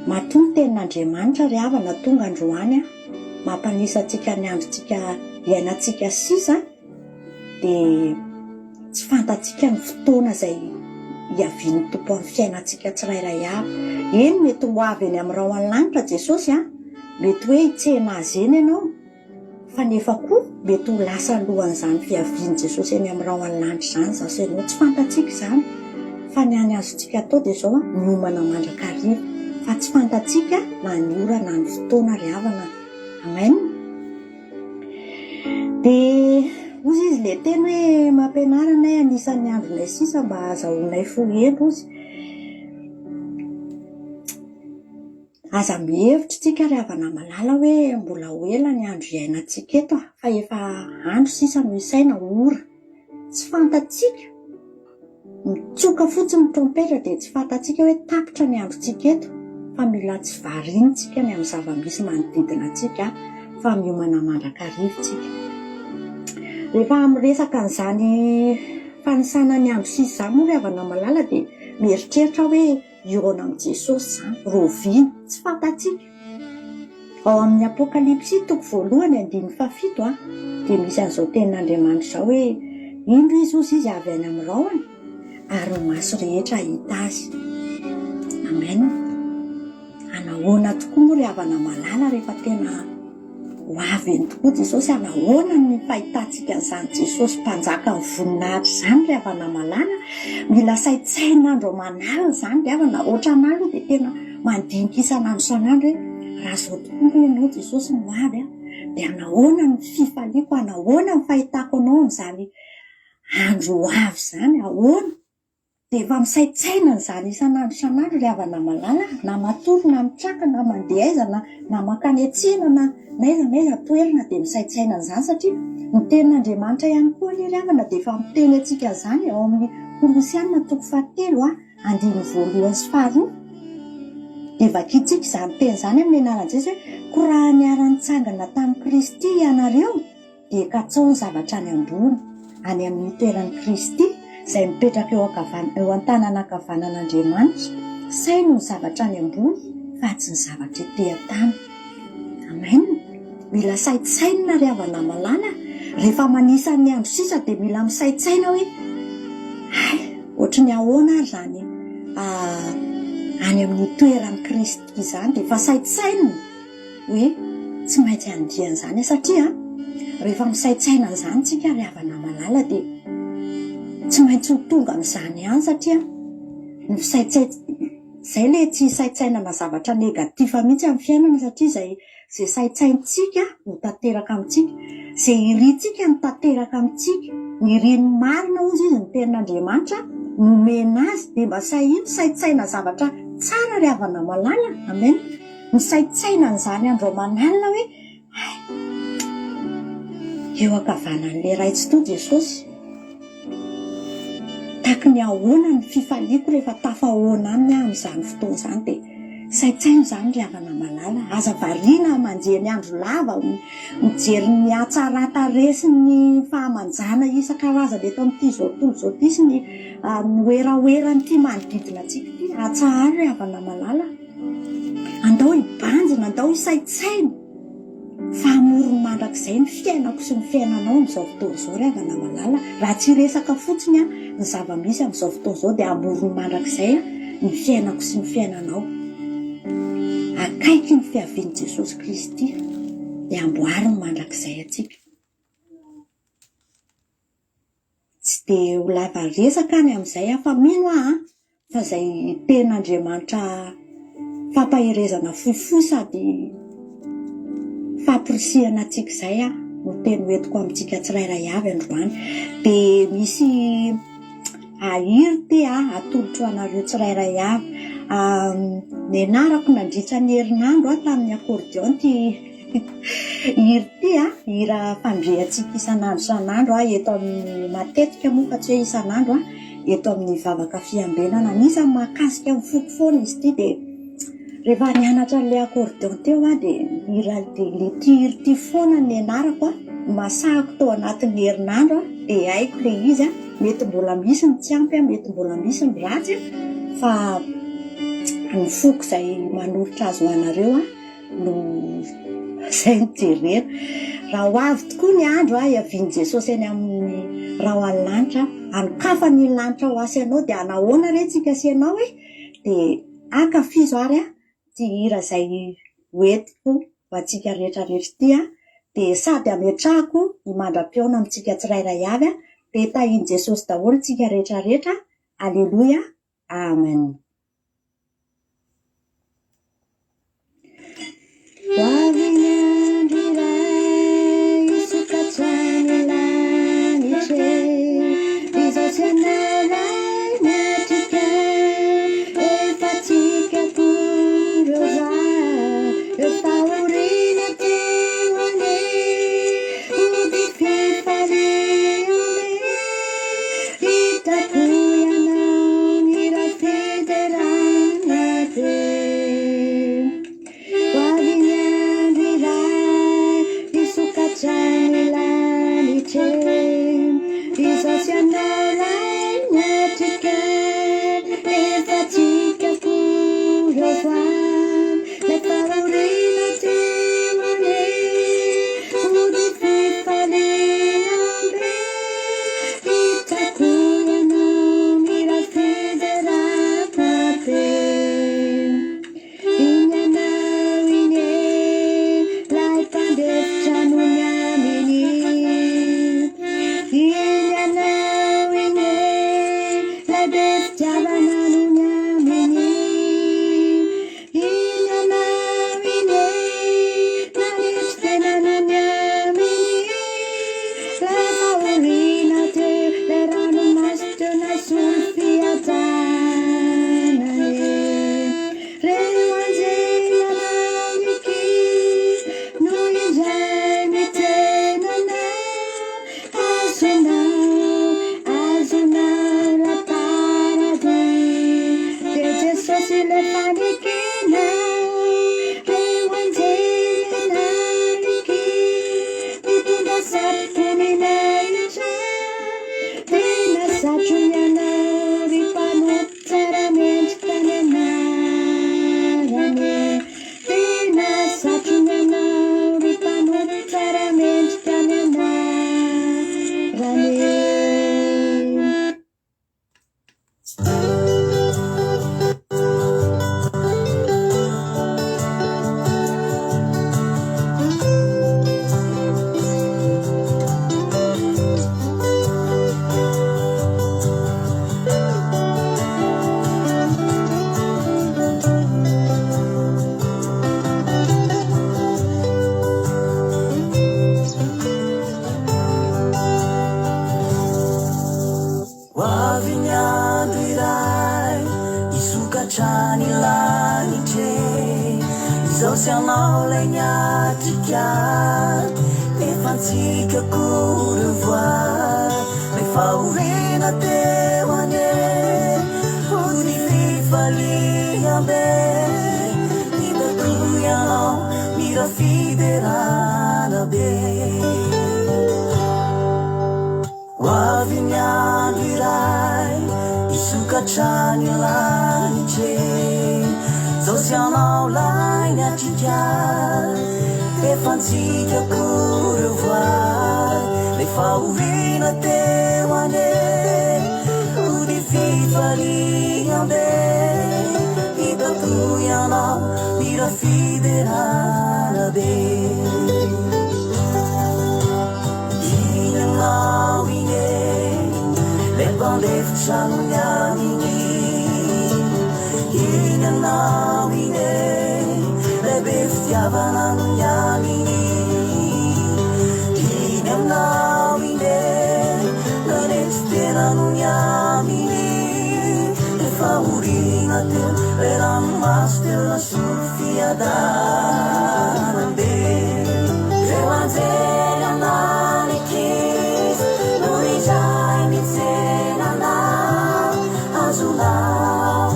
Speaker 4: matonga tenin'Andriamanitra ry havana tonga androany mampanisa antsika ny androntsika iainantsika sisa dia tsy fantatsika ny fotoana izay hiavian'ny tompo amin'ny fiainantsika tsirairay avy. Eny mety ho avy eny amin'ny rao an-lanitra Jesosy mety hoe hitsena azy eny ianao fa nefa koa mety ho lasa alohan'izany fiavian'i Jesosy eny amin'ny rao an-lanitra zany zasy ianao tsy fantatsika izany fa ny any azontsika atao dia izao miomana mandrakariva fa tsy fantatsika na ny ora na ny fotoana ry havana. Amen. Dia ozy izy le teny hoe mampianarana anisan'ny andronay sisa mba azahoanay fohendro ozy. Aza mihevitra tsika ry havana malala hoe mbola ho ela ny andro iainantsika eto fa efa andro sisa no isaina ora tsy fantatsika mitsoka fotsiny ny trompetra dia tsy fantatsika hoe tapitra ny androntsika eto fa mila tsy varinitsika ny amin'ny zava-misy manodidina antsika fa miomana mandrakarivantsika. Rehefa miresaka n'izany fanisana ny andro sisa izany moa ry havana malala dia mieritreritra hoe iona amin'i Jesosy izany roviny tsy fantatsika. Ao amin'ny Apokalipsy 1:7 dia misy an'izao tenin'Andriamanitra izao hoe indro izy ozy izy avy any amin'ny raony ary ny maso rehetra hita azy. Amen. Anahoana tokoa moa ry havana malala rehefa tena ho avy eny tokoa Jesosy anahoana ny fahitantsika an'izany Jesosy mpanjaka ny voninahitra izany ry havana malala, mila saitsain'andro manalina izany ry havana, ohatra an'andro dia tena mandinika isan'andro isan'andro hoe raha zao tokoa ianao Jesosy no avy dia anahoana ny fifaliako, anahoana ny fahitako anao amin'izany andro ho avy izany, ahoana dia efa misaitsaina n'izany isan'andro ry havana malala, na matory na mitraka na mandeha aiza na makany atsena na aiza toerana dia misaitsaina n'izany satria ny tenin'Andriamanitra ihany koa ry havana dia efa miteny antsika izany ao amin'ny Kolosiana 3:2-5 dia vakiantsika izany teny izany amin'ny anaran'i Jesosy hoe koa raha niara-nitsangana tamin'i Kristy ianareo dia katsao ny zavatra any ambony, any amin'ny toeran'i Kristy izay mipetraka eo an-tanana ankavanan'Andriamanitra, saino ny zavatra any ambony fa tsy ny zavatra ety an-tany. Amen. Mila saitsaina ry havana malala, rehefa manisa ny andro sisa dia mila misaitsaina hoe ohatra ny ahoana ary zany any amin'ny toeran'i Kristy izany dia efa saitsaina hoe tsy maintsy andrian'izany satria rehefa misaitsaina an'izany tsika ry havana malala dia tsy maintsy ho tonga amin'izany ihany satria izay le tsy saitsainana zavatra negativa mihitsy amin'ny fiainana satria zay saitsaintsika no tanteraka amintsika, izay irintsika no tanteraka amintsika, ny iriny marina ozy izy ny tenin'Andriamanitra nomena azy dia mba saitsaina zavatra tsara ry havana malala. Amen. Misaitsaina n'izany andro manalina hoe eo ankavanan'ilay raitsy to Jesosy taky ny ahoana ny fifaliako rehefa tafahoana aminy amin'izany fotoana izany dia saitsaina izany ry havana malala. Aza variana manjery ny andro lava, mijery ny atsarata resy ny fahamanjana isan-karazany eto amin'ity zao tontolo zao ity sy ny oeraoeranyity manodidina antsika ity, atsahary ry havana malala. Andao hibanjina, andao hisaitsaina fa hamoron'ny mandrakizay ny fiainako sy ny fiainanao amin'izao fotoana izao ry havana malala. Raha tsy resaka fotsiny ny zava-misy amin'izao fotoana izao dia hamoron'ny mandrakizay ny fiainako sy ny fiainanao. Akaiky ny fiavian'i Jesosy Kristy dia amboary ny mandrakizay atsika. Tsy dia ho lava resaka any amin'izay fa mino fa izay tenin'Andriamanitra fampaherezana fohifohy sady fampirisihana antsika izay no teny hoentiko amintsika tsirairay avy androany. Dia misy ahiry ty atolotro anareo tsirairay avy. Nianarako nandritra ny herinandro tamin'ny accordion ty hiry ty hira fandrehantsika isan'andro eto amin'ny matetika moa fa tsy hoe isan'andro eto amin'ny vavaka fiambenana. Anisany mahakasika mifoky foana izy ty dia rehefa nianatra n'ilay accordion teo dia hira le ty hiry ty foana nianarako masahako tao anatin'ny herinandro dia haiko le izy mety mbola misy ny tsy ampy mety mbola misy ny ratsy fa ny foko izay manolotra azy ho anareo no izay nijerena. Raha ho avy tokoa ny andro iavian'i Jesosy eny amin'ny raha ho any lanitra, anokafa ny lanitra ho asy anao dia anahoana re tsika sy ianao dia ankafizo ary ty hira izay hoentiko ho antsika rehetrarehetra ty dia sady ametrahako ny mandram-piaona amintsika tsirairay avy dia tahiny Jesosy daholo tsika rehetrarehetra. Aleloia. Amen.
Speaker 3: miatrika efantsika korevoir refaorena teo ane ody fifaliambe itakoianao mira fiderana be hoavy miandro iray isokatrany lanitse zao sy anao lainy atrika efantsika korevoir refa orina teo ane ody fifaliambe itatoianao mira fiderana be inanao ine le bandefitsano miaminy inanao ine le be fitiavanano miaminy inanao ine nanetsy tenano miaminy efa orina teo le ranomaso teo lasolo fiadarambe reo anjely ananikizy no izay mitsenana azonao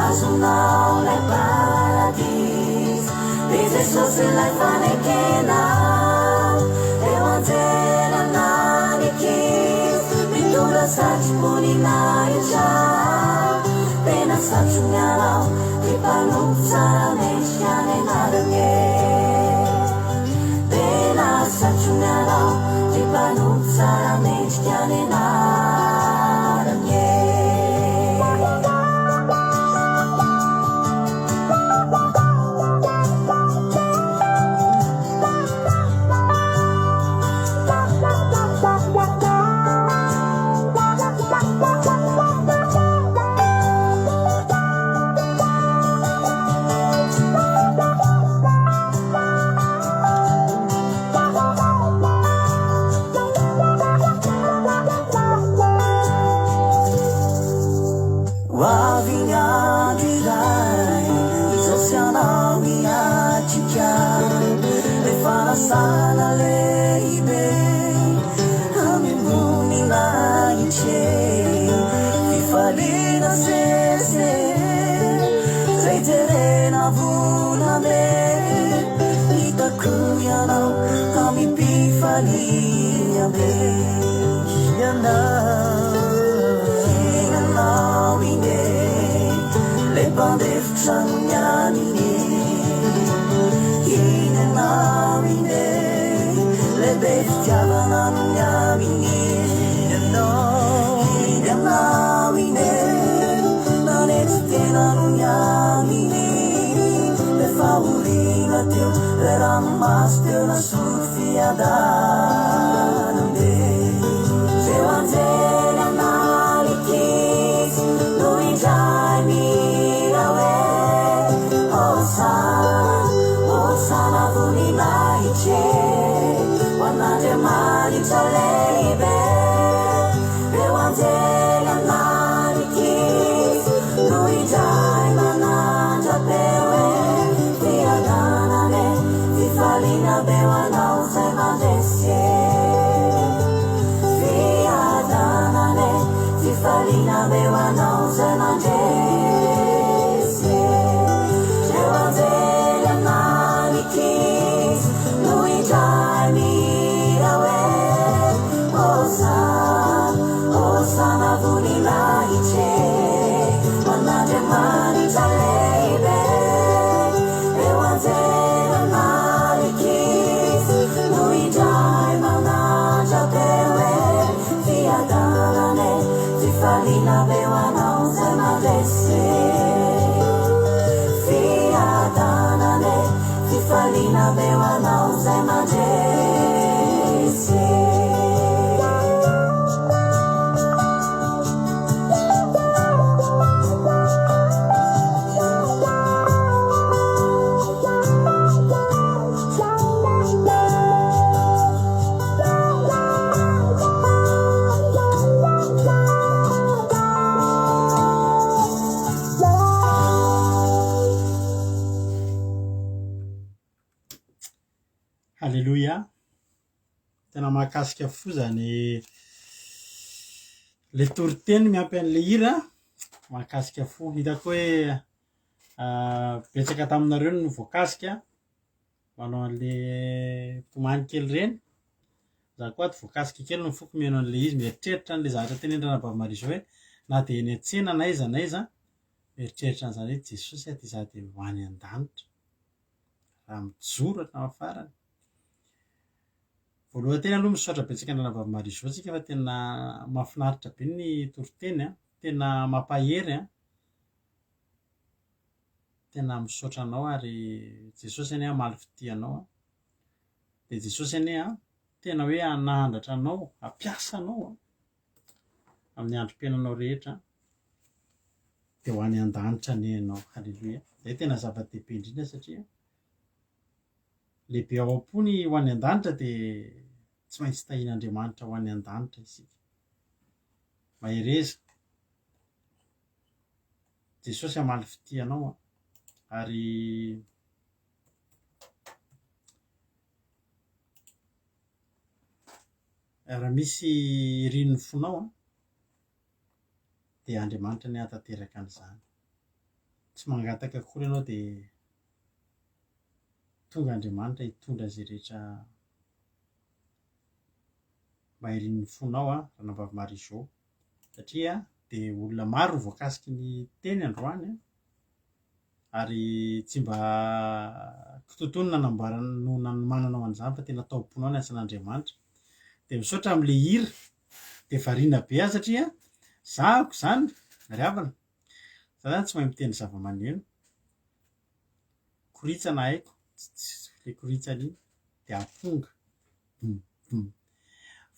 Speaker 3: azonao lay paradis de jesosy lay fanekena reo anjely ananikizy mitondra satrymponina izao tena satronianao impanompo tsara mendrika any anarane tena satronianao impanompo tsara mendrika any anarane sana leibe amimuni naiche fifalina sese zeiterena vulame itakuyanao amipifaliabe inanao ine le bandefitsano miamine inanao ine le be fitiavanano miaminy inanao ine nanetsy tenano miaminy lefa orina teo le ranomaso teo lasolo fiadarambe zeo anjely ananikizy no indray mira hoe osana voninahitry hoan'andriamanitra lehibe reo anjely ananikizy no indray manandra beo e fiadanane fifaliana beo anao zay mandresy fiadanane fifaliana beo anao zay mandresy reo anjely ananikizy no indray mira hoe osana voninahitry hoan'andriamanitra lehibe reo anjely ananikizy no indray manandra beo e fiadanane fifaliana beo anao zay mandresy fiadanane fifaliana beo anao zay mandresy
Speaker 1: Alleloia. Tena mahakasika fo zany le toriteny miampy an'le hira, mahakasika fo. Hitako hoe betsaka taminareo no voakasika manao an'le tomany kely reny. Za koa ty voakasika kely no foko miheno an'le izy, mieritreritra an'le zavatra tenendrana Bavamarizo hoe na de eny an-tsena na aiza mieritreritra an'izany hoe Jesosy ty za de ho any an-danitra raha mijoro hatramin'ny farany. Voalohantena aloha misaotra betsaka an'rana Bavamarizo tsika fa tena mahafinaritra be ny toriteny tena mampahery tena misaotra anao ary Jesosy anie hamaly fity anao de Jesosy anie tena hoe hanandratra anao, hampiasa anao amin'ny androm-piainanao rehetra de ho any an-danitra anie ianao. Halleloia. Zay tena zava-dehibe indrindra satria lehibe ao am-pony ho any an-danitra de tsy maintsy tahian'Andriamanitra ho any an-danitra isika. Mahereza Jesosy hamaly fity anao ary raha misy rin'ny fonao de Andriamanitra ny hatateraka an'izany. Tsy mangataka akory ianao de tonga Andriamanitra hitondra zay rehetra mahirin'ny fonao rana Bavamarizo satria de olona maro voakasiky ny teny androany ary tsy mba kitotony nanamboarana no mananao an'izany fa tena taom-ponao ny asan'Andriamanitra. De misaotra am'le hira de variana be satria zahako zany ry havana za zany tsy mahay mitendry zava-maneno, koritsy na haiko le koritsany de amponga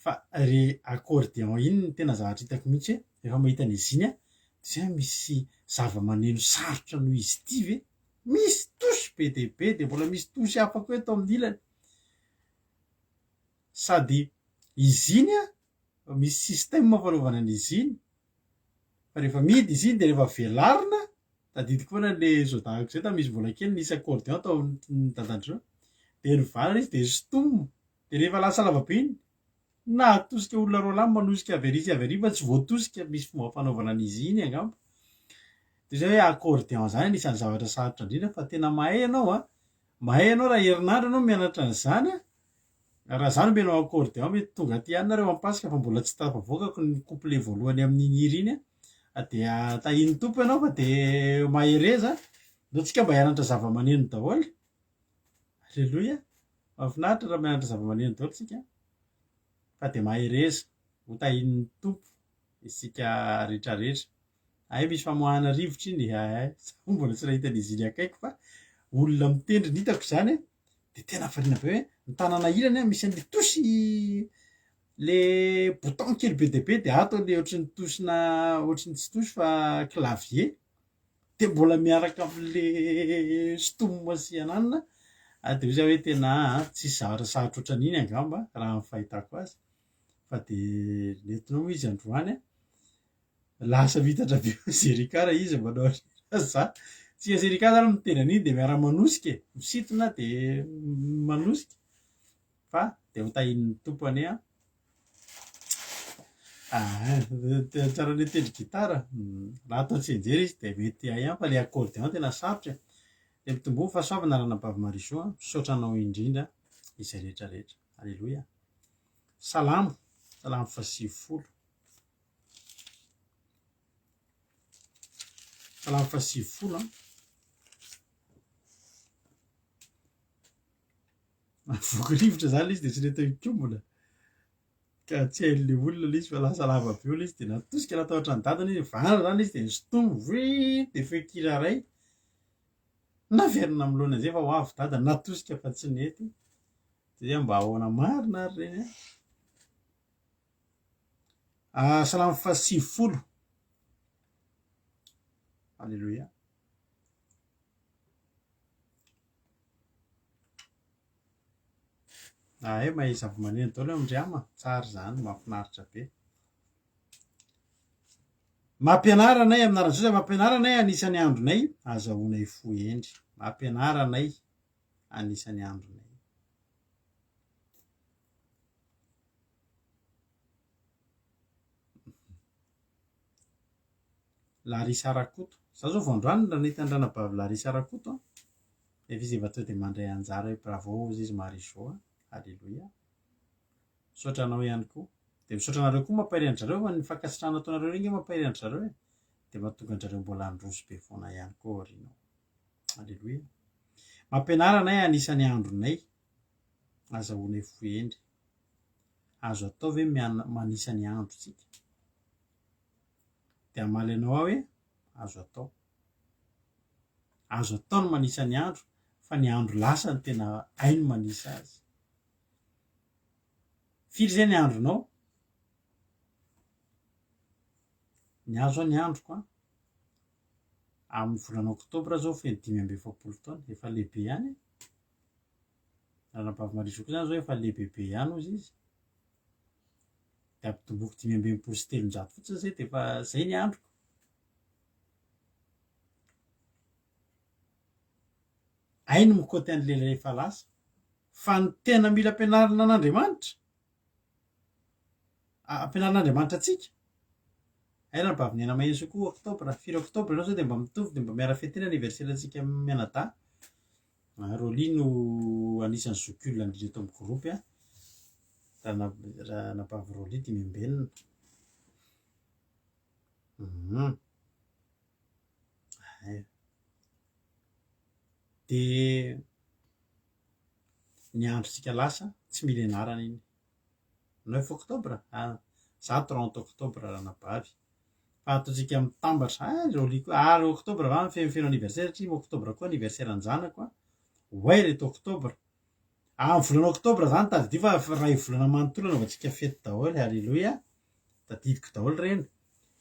Speaker 1: fa re accordéon iny ny tena zavatra hitako mihitsy hoe rehefa mahita an'izy iny de misy zava-maneno sarotra noho izy ity ve, misy tosy be de be de mbola misy tosy hafa koa eto amin'ny ilany sady izy iny misy système fanaovana an'izy iny fa rehefa midy izy iny de rehefa velarina tadidiko foana le zodahako zay misy vola kely nisy accordéon tao ny dadandreo de nyvalana izy de stomina de rehefa lasa lavabe iny na atosika olona roa lahy manosika avery fa tsy voatosika, misy fomba fanaovana an'izy iny angamba. De zay hoe accordéon zany anisan'ny zavatra sarotra indrindra fa tena mahay anao mahay anao raha herinandro anao mianatra an'izany raha zany menao accordéon mety tonga aty ihany nareo ampasika fa mbola tsy tafavoakako ny couplet voalohany amin'ny hira iny de tahiny tompo ianao fa de mahereza ndao tsika mba hianatra zava-maneno daholo. Alleloia. Mahafinaritra raha mianatra zava-maneno daholo tsika fa de mahereza ho tahin'ny tompo isika rehetrarehetra. Misy famoahana rivotra iny mbola tsy nahita an'izy iny akaiky fa olona mitendry ny hitako zany de tena variana be hoe ny tanana ilany misy an'le tosy le bouton kely be de be de ato le ohatrin'ny tosina ohatrin'ny tsy tosy fa clavier de mbola miaraka amin'le stomma sy ananina de ozy hoe tena tsisy zavatra sarotra ohatran'iny angamba raha ny fahitako azy fa de nentinao izy androany lasa vitatra be zerika raha izy manao za tsika zerika zany miteny an'iny de miara manosika misintona de manosika fa de ho tahin'ny tompony tsara le tendry gitara raha atao tsy enjery izy de mety ihany fa le accordéon tena sarotra de mitomboa fahasoavana rana Bavamarizo misaotra anao indrindra izay rehetrarehetra. Alleloia. Salamo 120 Salamo 120 voky-rivotra zany izy de tsy nety mikombona ka tsy hain'le olona le izy fa lasa lava be olo izy de natosika natahotra ny dadany izy vana zany izy de nistomy de fekiray naverina amin'ny loana zay fa ho avy dadany natosika fa tsy nety de mba ahoana marina ary reny Salamo 120. Alleloia. Mahay zava-maneno daholo amindry ama tsara zany mahafinaritra be. Mampianaranay amin'narany Jesosy mampianaranay anisan'ny andronay azahoanay fo endry. Mampianaranay anisan'ny andronay. Larisa Rakoto. Za zao voandroany raha nahita andranabavy Larisa Rakoto a. Efa izy efa tonga dia mandray anjara hoe bravo izy Marie-Jo a. Alléluia. Misaotra anao ihany koa. Dia misaotra anareo koa mampahay zareo fa ny fankasitrahana ataonareo reny mampahay zareo e. Dia mahatonga anjareo mbola androso be foana ihany koa aoriana. Alléluia. Mampianarana anisan'ny andronay. Azahoanay fohendry. Azo atao ve manisa ny androntsika? Dia amaly anao aho hoe azo atao. Azo atao ny manisa ny andro, fa ny andro lasa ny tena hainy manisa azy. Firy izay ny andronao? Ny azo ny androko a. Amin'ny volana oktobra zao feno 5 taona, efa lehibe ihany. Ranabavy Marie-Jo koa zany zao efa lehibebe ihany ozy izy. Dia ampitomboky 583 fotsiny zay dia efa zay ny androko. Hainy mikoty an'ilay rehefa lasa. Fa ny tena mila ampianarana an'Andriamanitra. Ampianaran'Andriamanitra atsika. Ay ranabavy Nena Maheso koa oktobra, 4 oktobra ianao zao dia mba mitovy dia mba miara fetena anniversaire antsika mianadahy. Roly no anisan'ny zokolona indrindra eto amin'ny groupe a. Ranabavy Roly Dimembenina. Dia ny androntsika lasa tsy mila ianarana iny. 9 oktobra, za 30 oktobra ranabavy. Fa ataontsika mitambatra, Roly koa, oktobra va feno anniversaire satria oktobra koa anniversaire an-janako a. Way reto oktobra. Amin'ny volana oktobra zany tadidio fa ray volana manontolo anaovantsika fety daholo. Alléluia. Tadidiko daholo reny.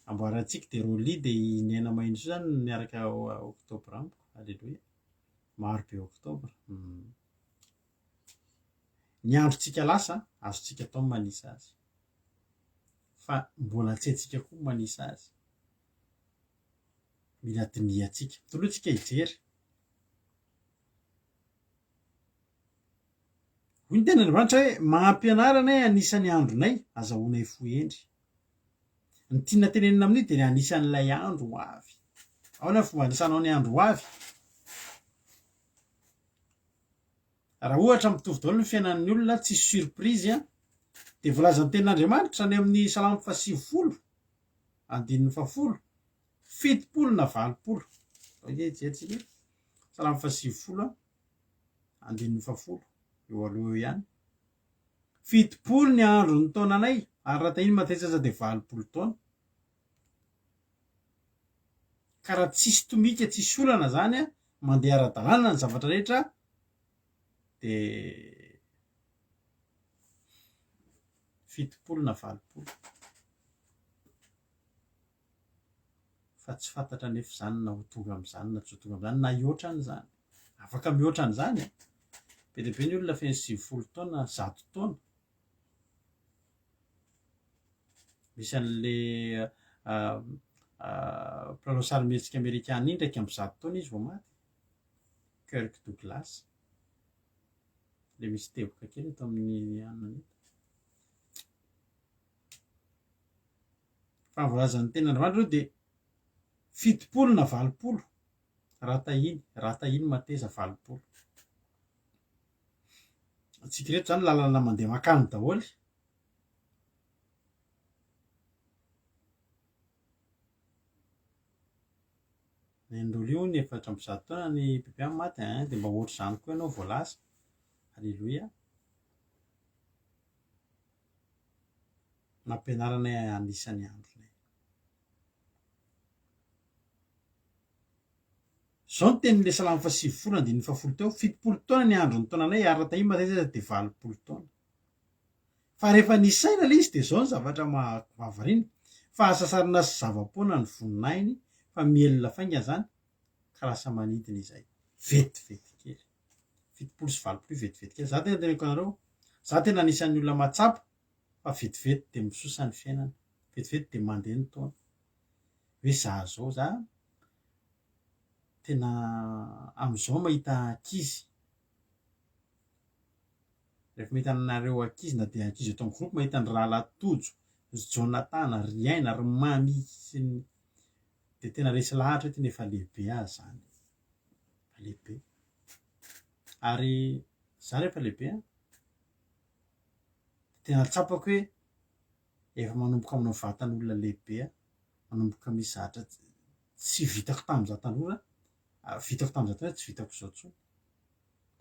Speaker 1: Amboarantsika dia Roly dia Nena Maheso zany miaraka oktobra amiko. Alléluia. Maro be oktobra. Ny androntsika lasa, azontsika atao manisa azy. Fa mbola tsy haintsika koa manisa azy. Mila dinihantsika. Tolohantsika hijery. Hoy ny tenan'Andriamanitra hoe mampianarana anisan'ny andronay, azahoanay fohendry. Ny tiana tenenina amin'io dia anisan'ilay andro ho avy. Ao na fomba anisanao ny andro ho avy. Raha ohatra mitovy daholo ny fiainan'ny olona, tsy surprise a, dia voalazan'ny tenan'Andriamanitra ny amin'ny Salamo 110, 110, 70 na 20. Jery Salamo 110, 110, eo aloha eo ihany. 70 ny andro ny taonanay, ary raha tahiny matetika aza dia 20 taona. Ka raha tsisy tomika, tsisy olana zany a, mandeha ara-dalàna ny zavatra rehetra, dia 70 na 20. Fa tsy fantatra nefa izany na ho tonga amin'izany na tsy ho tonga amin'izany na hihoatra an'izany. Afaka mihoatra an'izany a. Be dia be ny olona feno 70 taona, 100 taona. Misy an'ilay mpanao sarimihetsika Amerikana iny ndraiky amin'ny 100 taona izy vao maty. Kirk Douglas. Ilay misy teboka kely eto amin'ny anona eto. Fa voalazan'ny tenan'Andriamanitra dia 70 na 20. Raha tahiny mateza 20. Tsika reto zany lalana mandeha makany daholo. Ny andolo io ny 400 taona ny bebe maty, dia mba ohatr' izany koa ianao voalasa. Alléluia. Nampianarana anisan'ny andronay. Zao ny tenin'ilay Salamo 110, 110 teo, 70 taona ny andro ny taonanay, ary raha tahiny matetika dia 20 taona. Fa rehefa nisaina ilay izy dia zao ny zavatra mahavariana. Fa asasarina sy zava-poana ny voninahiny, fa mielona faingana zany, ka lasa manidina izay. Vetivety kely. 70 sy 20 vetivety kely. Za tena teneniko anareo, za tena anisan'ny olona matsapa, fa vetivety dia misosa ny fiainana. Vetivety dia mandeha ny taona. Hoe za zao za tena amin'izao mahita ankizy. Rehefa mahita anareo ankizy na dia ankizy eto amin'ny groupe mahita ny Rahalatojo, ry Jonathan, ry Aina, ry Mami, dia de tena resy lahatra hoe tena efa lehibe azy zany, fa lehibe. Ary za rehefa lehibe tena tsapako hoe efa manomboka aminao vatan'olona lehibe manomboka misy zatra tsy vitako tamin'izaho tanora, vitako tamin'izaho tanora tsy vitako zao tsony,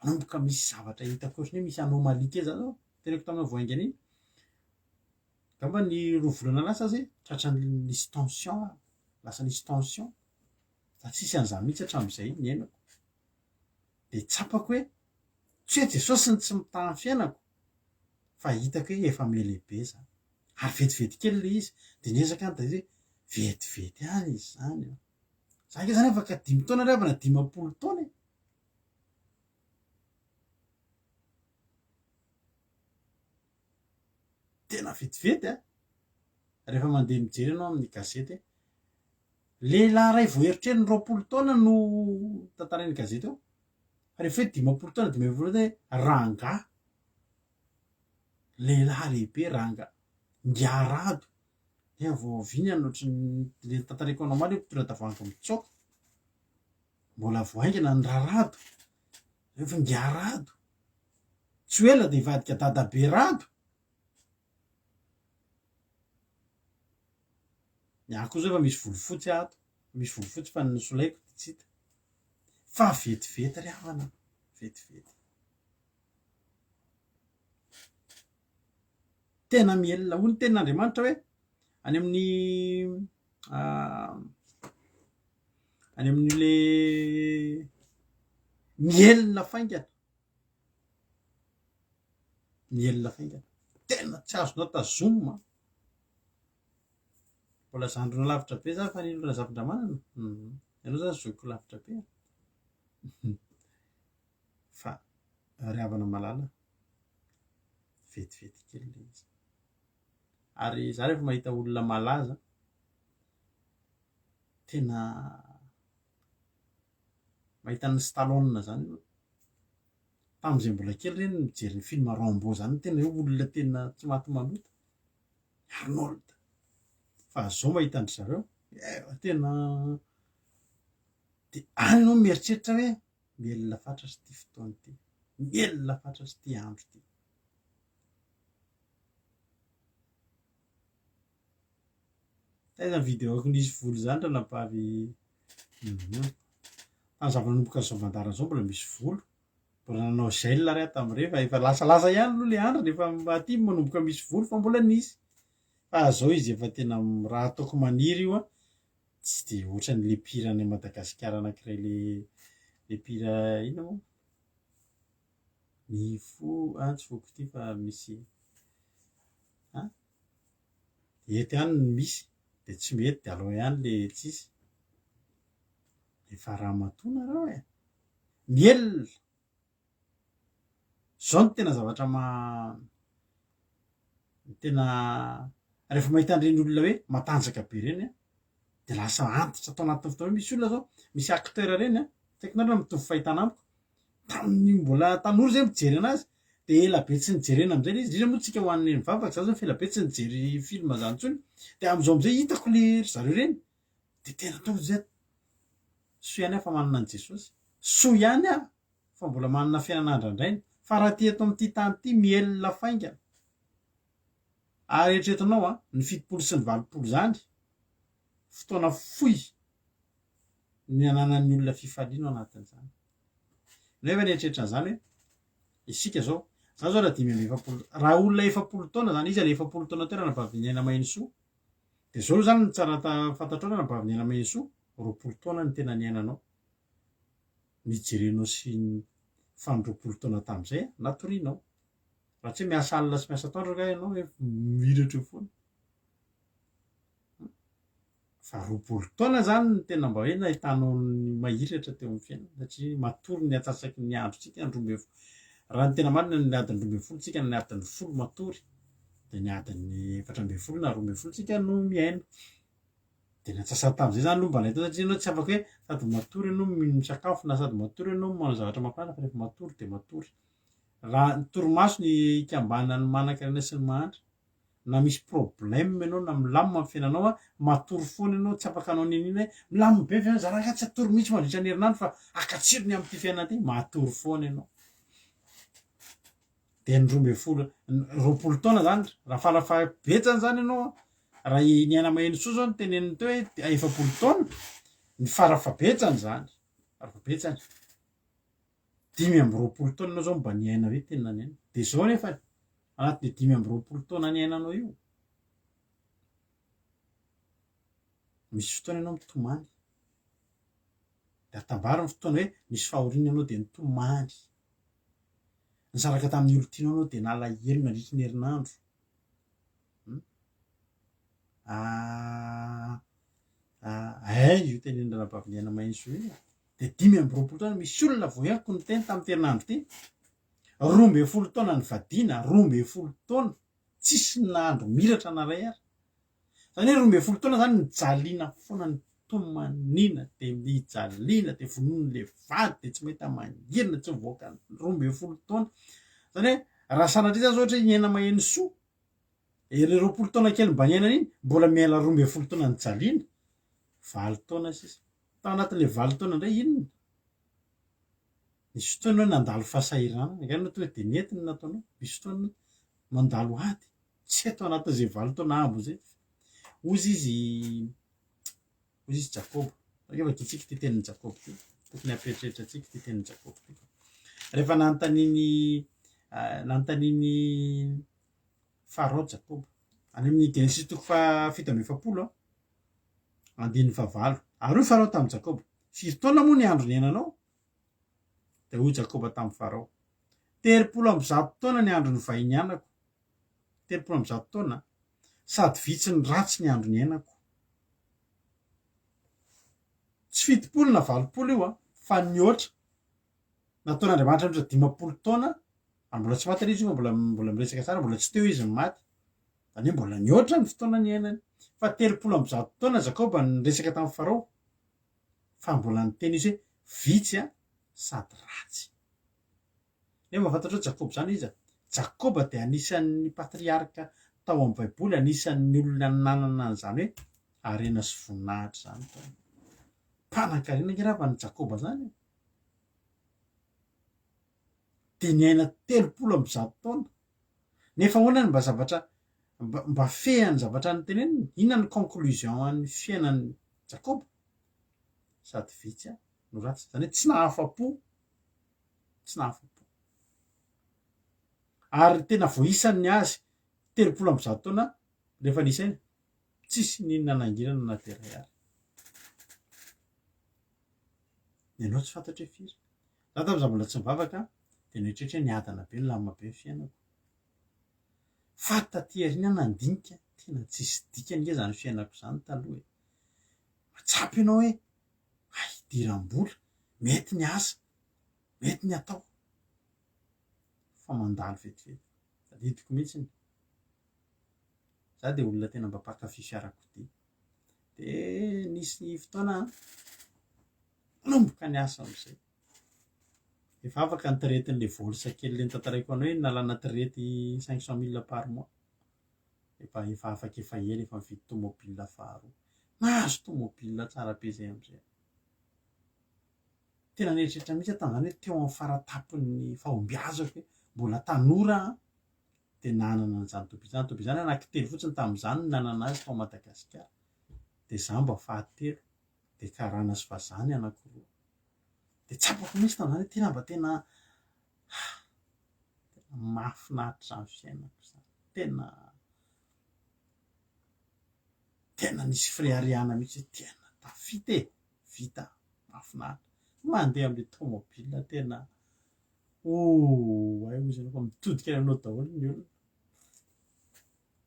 Speaker 1: manomboka misy zavatra hitako ohatrany hoe misy anomalie kely zany zao teneko taminao voaingany iny. Ngamba ny roa volana lasa zay tratra nisy tension, lasa nisy tension, fa tsisy an'izany mihitsy hatramin'izay ny ainako. De tsapako hoe tsy hoe Jesosy ny tsy mitaha ny fiainako, fa hitako hoe efa mihalehibe zany, ary vetivety kely le izy. De niezaka any de vetivety any izy zany. Za ke zany afaka 5 taona rehefa na 50 taona e. Tena vetivety rehefa mandeha mijery ianao amin'ny gazety lehilahy ray vao eritreriny 20 taona no tantarainy gazety ao, fa rehefa hoe 50 taona 50 taona rangahy, lehilahy lehibe rangahy ngiarado, nefa vao aviny le tantarako anao maly mpitondra tavoahangy mitsoaka, mbola voaingana ny rarado, rehefa ngiarado tsy ho ela de hivadika dadabe rado. Ny ahy koa zao efa misy volofotsy ato, misy volofotsy fa ny solaiko tsy hita, fa vetivety ry havana, vetivety. Tena mielona hoy ny tenin'Andriamanitra hoe any amin'ile mielona faingana, mielona faingana tena tsy azonao tazomina. Mbola zandrona lavitra be za fa ny olona zavin-dramanana, ianao zany zoky lavitra be fa ry havana malala vetivety kely le izy. Ary za rehefa mahita olona malaza tena mahita ny Stallone zany, tamin'izay mbola kely reny mijery ny film Rambo zany, tena hoe olona tena tsy maty maloto, Arnold. Fa zao mahita andry zareo tena de any ianao mieritreritra hoe mielona fatratra ty fotoana ity, mielona fatratra ty andro ty. Taiza ny videoko nisy volo zany raha nampavy tany zava-nanomboka zao vandarana zao mbola misy volo, mbola nanao gel ary tamin'ireo efa lasalasa ihany aloha le andro rehefa aty manomboka misy volo fa mbola nisy. Fa zao izy efa tena raha ataoko maniry io tsy de ohatran'ny le pira any Madagasikara anankiray le pira ina moa ny tsy foko ty fa misy eto ihany ny misy de tsy mety de aleo ihany le tsisy. Efa raha matona rao mielona zao ny tena zavatra tena rehefa mahita an'ireny olona hoe matanjaka be reny de lasa antitra atao anatin'ny fotoana. Misy olona zao, misy acteur reny tsy haiko na mitovy fahitana amiko, tamin'ny mbola tanora zay mijery anazy de ela be tsy nijerena amin'izay izy, indrindra moa tsika ho an'ny mivavaka za zao fa ela be tsy nijery film zany intsony, de amin'izao amin'izay hitako le zareo reny de tena tonga zay soa ihany aho fa manana an' Jesosy, soa ihany aho fa mbola manana fiainana andrandraina, fa raha ty eto amin'ity tany ity mielona faingana. Ary eritreretinao ny 70 sy ny 80 zany fotoana fohy ny ananan'ny olona fifaliana ao anatin'izany. Nefa ny eritreretin'izany hoe isika zao, za zao raha 570, raha olona 70 taona zany izy, le 70 taona teo raha nabavy Niaina Mahitsy, de zao zany ny tsara fantatrao raha nabavy Niaina Mahitsy 20 taona ny tena niainanao, nijerenao sy fa ny 20 taona tamin'izay natorianao. Raha tsy hoe miasa alina sy miasa atoandro ka ianao hoe miratra eo foana, fa 20 taona zany ny tena mba hoe nahitanao ny mahiratra teo amin'ny fiainana, satria matory ny atsasaky ny androtsika ny 12, raha ny tena marina ny adiny 12 tsika ny adiny 10 matory, de ny adiny 14 na 12 tsika no miaina. De ny atsasany tamin'izay zany aloha mba nahitao, satria ianao tsy afaka hoe sady matory ianao misakafo na sady matory ianao manao zavatra mahafinaritra, fa rehefa matory de matory. Raha ny torimaso ny ikambana ny manan-karena sy ny mahantra, na misy problème ianao na milamina amin'ny fiainanao a matory foana ianao tsy afaka anao ninina hoe milamina be fiainana zara ka tsy atory mihitsy mandritra ny herinandro fa akatsirony amin'ity fiainana ty matory foana ianao de ny 12 taona zany raha falafabetsany zany ianao raha ny aina maheno soa zao ny teneniny teo hoe 70 taona ny farafabetsany zany farafabetsany 5 taona ianao zao mba niaina hoe tena niaina de zao nefa anaty 5 taona niainanao io misy fotoana ianao mitomany de atambara ny fotoana hoe misy fahoriana ianao de nitomany nisaraka tamin'ny olo tianao anao de nalahelo nandritry ny herinandro io tenenina rabavy niaina mahitsy io de 5 taona misy olona voiako ny teny tamin'ny herinandro ty 12 taona ny vadiana 12 taona tsisy nandro miratra naray ary zany hoe 12 taona zany nijaliana foana ny tomanina de mijaliana de vonono le vady de tsy mahita mangirina tsy mivoaka 12 taona zany hoe raha sanatria zany zao ohatra niaina maheno soa le 20 taona kely mba niaina iny mbola miaina 12 taona ny jaliana 20 taona sisa tao anatin'le 20 taona indray inona misy fotoana hoe nandalo fasahirana angano to hoe de netiny nataonao misy fotoana mandalo ady tsy atao anatin'izay 20 taona ambo zay ozy izy Jakoba rehefa kitsika ty tenin'ny Jakoba ty tokony apetrehitra atsika ty tenin'ny Jakoba ty rehefa nantaniny Farao Jakoba any amin'ny Genesis toko 7 andiny 9 ary io Farao tamin'ny Jakoba 5 taona moa ny andro niainanao de hoy Jakoba tamin'ny Farao 30 taona ny andro ny vahiny anako 30 taona sady vitsy ny ratsy ny andro niainako tsy 70 na 80 io fa nioatra nataon'Andriamanitra mihatra 50 taona mbola tsy maty izy io mbola miresaka tsara mbola tsy teo izy ny maty zany hoe mbola nioatra ny fotoana niainany fa 30 taona Jakoba niresaka tamin'ny Farao fa mbola niteny izy hoe vitsy sady ratsy nefa fantatra hoe Jakoba zany izy Jakoba de anisan'ny patriarka tao amin'ny baiboly anisan'ny olona nanana an'izany hoe harena sy voninahitra zany mpanan-karena ngerava ny Jakoba zany de niaina 30 taona nefa hoanany mba zavatra mba fehany zavatra ny teneniny inona ny conclusion an'ny fiainan'ny Jakoba sady vitsy no ratsy zany hoe tsy nahafapo ary tena voisan'ny azy 30 taona rehefa nisainy tsisy ninona nangirana na teray ary ianao tsy fantatra hoe firy za tamin'izany mbola tsy mivavaka de noetrehitra hoe niadana be lamina be ny fiainako fa taty aoriana nandinika tena tsisy dikany nge zany fiainako zany taloha matsapy ianao hoe idiram-bola mety ny asa mety ny atao fa mandalo vetivety tadidiko mihitsiny za de olona tena mba mpakafy fiarakodia de nisy fotoana nomboka ny asa am'izay efa afaka ny tiretin'le volsa kely le nitantaraiko anao hoe nalana tirety 500 000 par mois efa afaka efa ela efa mividy tomobile faharoa nahazo tomobile tsara be zay am'izay tena nieritreritra mihitsy tam'izany hoe teo amin'ny faratapin'ny fahombiazako hoe mbola tanora de nanana an'izany toby zany anankitelo fotsiny tamin'izany nanana azy tao Madagasikara de za mba fahatelo de karana sy vazany anankiroa de tsapako mihitsy tamin'izany hoe tena mba tena mahafinaritra zany fiainako zany tena nisy firiariana mihitsy tena tafita vita mahafinaritra mandeha am'le tomobile tena ay ozy anao fa mitodika anao daholo ny olona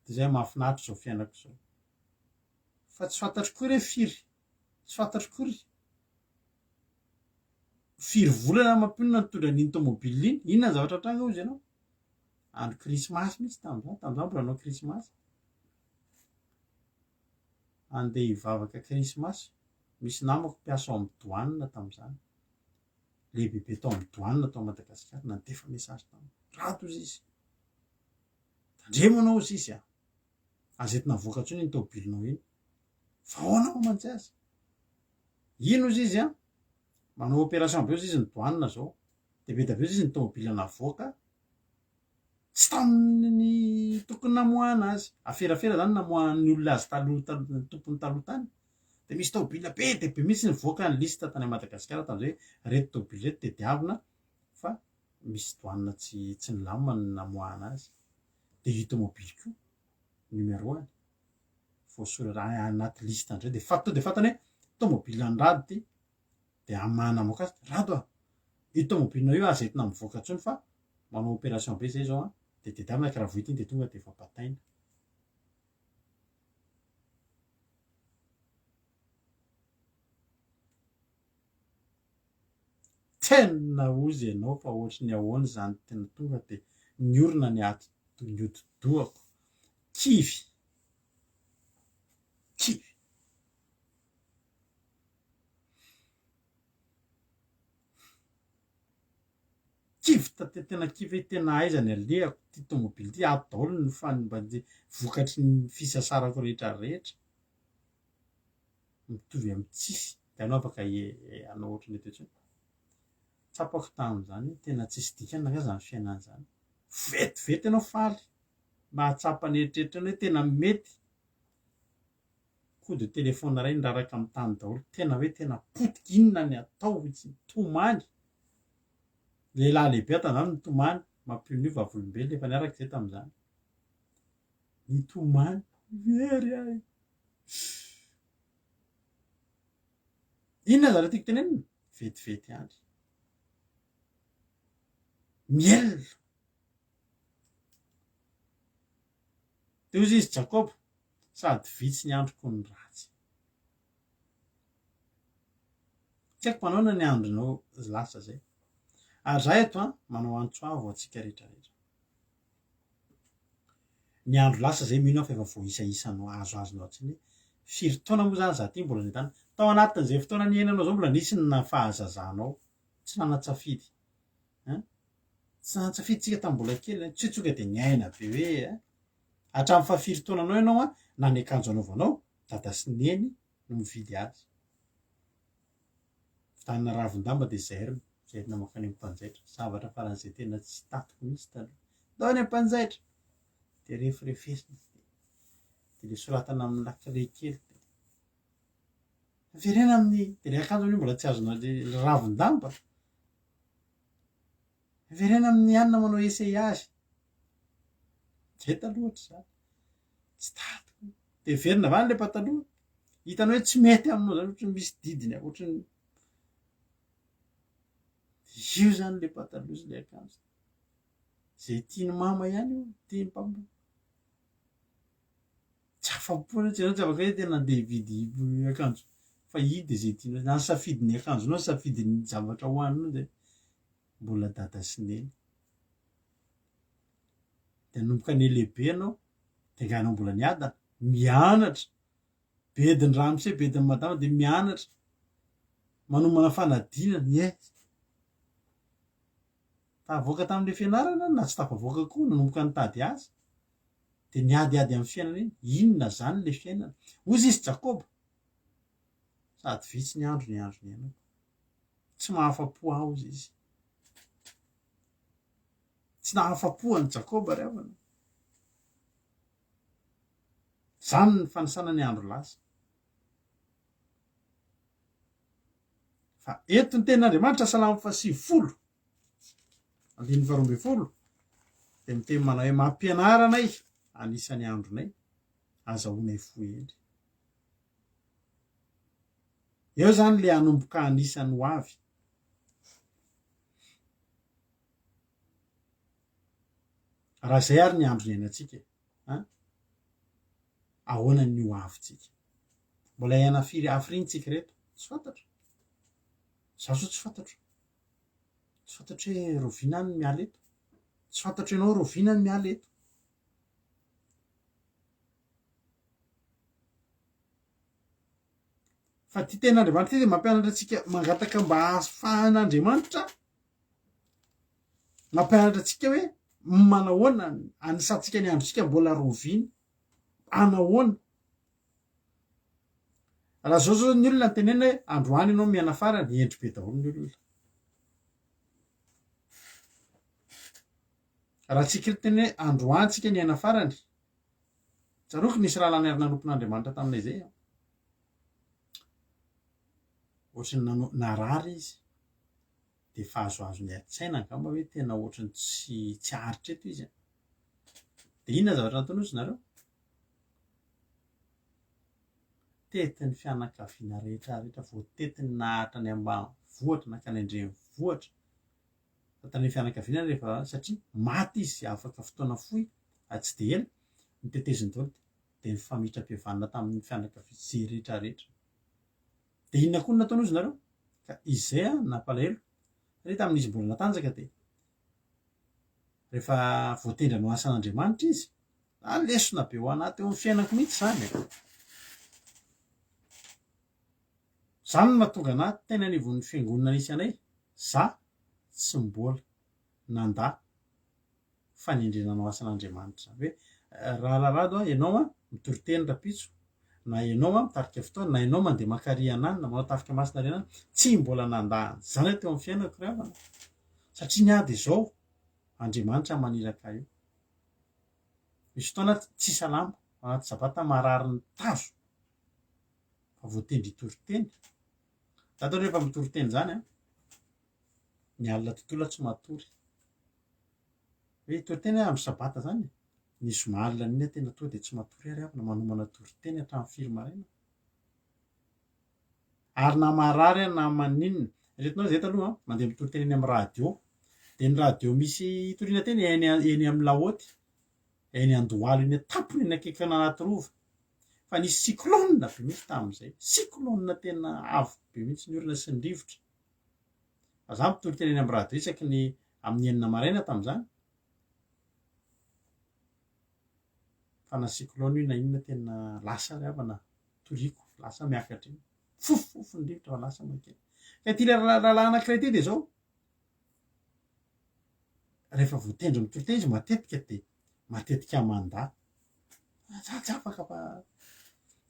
Speaker 1: de zay mahafinaritra zao fiainako zao fa tsy fantatro kory hoe tsy fantatro kory firy volana mampinona nitondra an'iny tomobile iny inona ny zavatra tranga ozy ianao andro krismasy mihitsy tamin'izany mbola anao krismasy andeha hivavaka krismasy misy namako mpiasa ao amin'ny douane tamin'izany lehibehibe tao amin'ny douane tao Madagasikara nandefa mesazy taminy rato izy tandremonao izy azetina vokatry ny tomobilinao iny fa ahoana mamantsy azy ino izy izy a manao opération be izy ny douane zao de be daveo izy ny tomobily navoaka tsy taminy tokony namoahana azy aferafera zany namoahan'ny olona azy taloha tompony taloha tany de misy tomobily be de be misy nivoaka ny lista tany Madagasikara tam'izay reto tomobily reto tediavina fa misy douane tsy nilamina ny namoahana azy de io tomobily ko numéro 1 fosora raha anaty lista andray de de fatany hoe tomobily andrady ty de amana moka azy rado io tomobilinao io azetina mivoaka tsony fa manao opération be zay zao de tediavina ka raha vohity iny de tonga de efa bataina tena ozy ianao fa ohatry ny ahoany zany tena tonga de ny orona ny ato ny odidohako kivy tena kivy tena aizany aleako ty tomobily ty ato daholo ny mba vokatry ny fisasarako rehetrarehetra mitovy amy tsisy de anao afaka anao ohatry ny toetrany tsapako tam'zany tena tsisy dikany ka zany fiainana zany vetivety anao faly mahatsapa ny eritreritranao hoe tena mety kody telefona ray niraraka amy tany daholo tena hoe tena potiky inona ny atao itsy tomany lehilahy lehibe atan'izany ny tomany mampionio vavolombelo efa niaraka zay tam'izany ny tomany very ahy inona zara tiako tenenina vetivety andry mielona de ozy izy Jakob sady vitsy ny androko ny ratsy tsy haiko manaona ny andronao lasa zay ary raha eto manao antsoavo atsika rehetrarehetra ny andro lasa zay mino aho fa efa voaisaisanao azonao atsiny firy taona moa zany za ty mbola ny tany tao anatin'izay fotoana ny iainanao zao mbola nisy ny fahazazanao tsy nanatsafidy tsy nanatsafidy tsika tambola kely tsy tonga de ny aina be hoe hatramin'ny fahafiry taonanao ianao na ny akanjo anaovanao dada sy neny no mividy azy fitanina ravin-damba de zairina zay namakany amy mpanjaitra zavatra faran'izay tena tsy tatiko mihitsy taloha dao any ampanjaitra de refirefesina de le soratana amin'ny lakile kely verena amin'ny de le akanjo mbola tsy azona le ravin-damba verena amin'ny anina manao essayage zay taloha ohatry zany tsy tatiko de verina avany le pataloha hitanao hoe tsy mety aminao zany ohatry misy didiny ohatry io zany le pataloha sy le akanjo zay tiany mama ihany io tiany mpambo tsy afapoana tsy afaka hoe tena andeha hividy akanjo fa i de zay tianao na safidy ny akanjonao safidy ny zavatra hoaninao de mbola dada sy neny de nomboka ny lehibe anao de ganao mbola niadana mianatra bediny ramose bediny madama de mianatra manomana fanadinana tavoaka tamin'le fianarana na tsy tafavoaka koa nanomboka nitady azy de niadiady amin'ny fiainana iny inona zany le fiainana ozy izy Jakob sady vitsy ny andro ny ainao tsy mahafapo aho ozy izy tsy nahafapo any Jakob ary avana zany ny fanisana ny andro lasa fa eto ny tenin'Andriamanitra salamy fa 90 andiny 12 de miteny manao hoe mampianaranay anisany andronay azahoanay fohendry eo zany le anomboka anisany ho avy raha zay ary ny andro ny ainatsika ahoana ny ho avitsika mbola iana firy afrintsika reto tsy fantatro zaho so tsy fantatro hoe rovina ny miala eto tsy fantatro ianao rovina ny miala eto fa ty ten'Andriamanitra ty de mampianatra atsika mangataka mba ahafahan'Andriamanitra mampianatra atsika hoe manahoana anisantsika ny androtsika mbola rovina anahoana raha zao ny olona tenena hoe androany ianao miaina farany endry be daholo ny olona raha tsika teny hoe androantsika ny aina farany tsaroako nisy raha lany ary nanompon'Andriamanitra taminay zay ohatrany narary izy de fahazoazo ny atsaina angamba hoe tena ohatrany tsy aritra eto izy de inona zavatra nataony izy nareo tetiny fianakaviana rehetra voatetiny nahatra ny ambanivohitra nakany andrenivohitra fatany fianakaviana rehefa satria maty izy afaka fotoana fohy tsy de ela niteteziny daholo de ny famitram-pihavanana tamin'ny fianakaviana ze rehetrarehetra de inona koa nataony izy nareo ka izay nampalahelo re tamin'izy mbola natanjaka de rehefa voatendra no asan'Andriamanitra izy lesona be ho anaty eo amin'ny fiainako mihitsy zany zany no mahatonga anahy tena anivon'ny fiangonana nisy anay za tsy mbola nanda fanendrena no asan'Andriamanitra hoe raha larado ianao mitoriteny rapitso na ianao mitarika fotoana na ianao mandeha makarianany na manao tafika masina renany tsy mbola nandany zany teo amin'ny fiainako ravana satria niady izao Andriamanitra maniraka io misy fotoana tsy salama anaty sabata marary ny tazo fa voatendry hitoriteny datao rehefa mitoriteny zany ny alina tontolo tsy matory hoe hitoriteny amin'ny sabata zany nisy maalina nina tena to de tsy matory ary avy na manomana toriteny hatramin'ny firy maraina ary na marary na maninona retinao zay taloha mandeha mitoriteny eny amin'ny radio de ny radio misy toriana teny eny amin'ny laoty eny Andohalo eny tampony eny akaiky anaty rova fa nisy cyclone be mihitsy tamin'izay cyclone tena avo be mihitsy ny orina sy ny rivotra fa za mitoriteny eny amin'ny radio isaky ny amin'ny enina maraina tamin'izany fa na cyclone io na inona tena lasa ry avana toriko lasa miakatra iny fofofo ny rivotra fa lasa makeny ka ty raha anankiray ty de zao rehefa voatendry mitoriteny izy matetika de matetika manda tsy afaka fa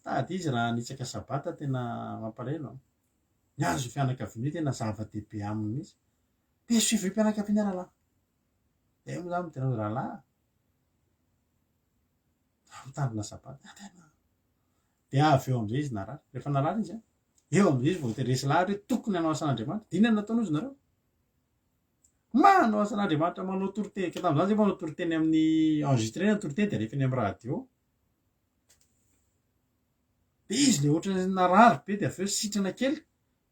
Speaker 1: tady izy raha nitsaka sabata tena mampalahelo ny azo fianakaviana tena zava-dehibe aminy mihitsy be suivi mpianakaviana rahalahy de moa zany tena hoe rahalahy mitandrina sabata tena de avy eo amizay izy narary rehefa narary izy eo amizay izy voateresy lahatra hoe tokony hanao asan'Andriamanitra de inona nataony izy nareo manao asan'Andriamanitra manao toriteny ka tamin'izany zay manao toriteny amin'ny enregistrena toriteny de rehefa eny amin'ny radio de izy le ohatra narary be de avy eo sitrana kely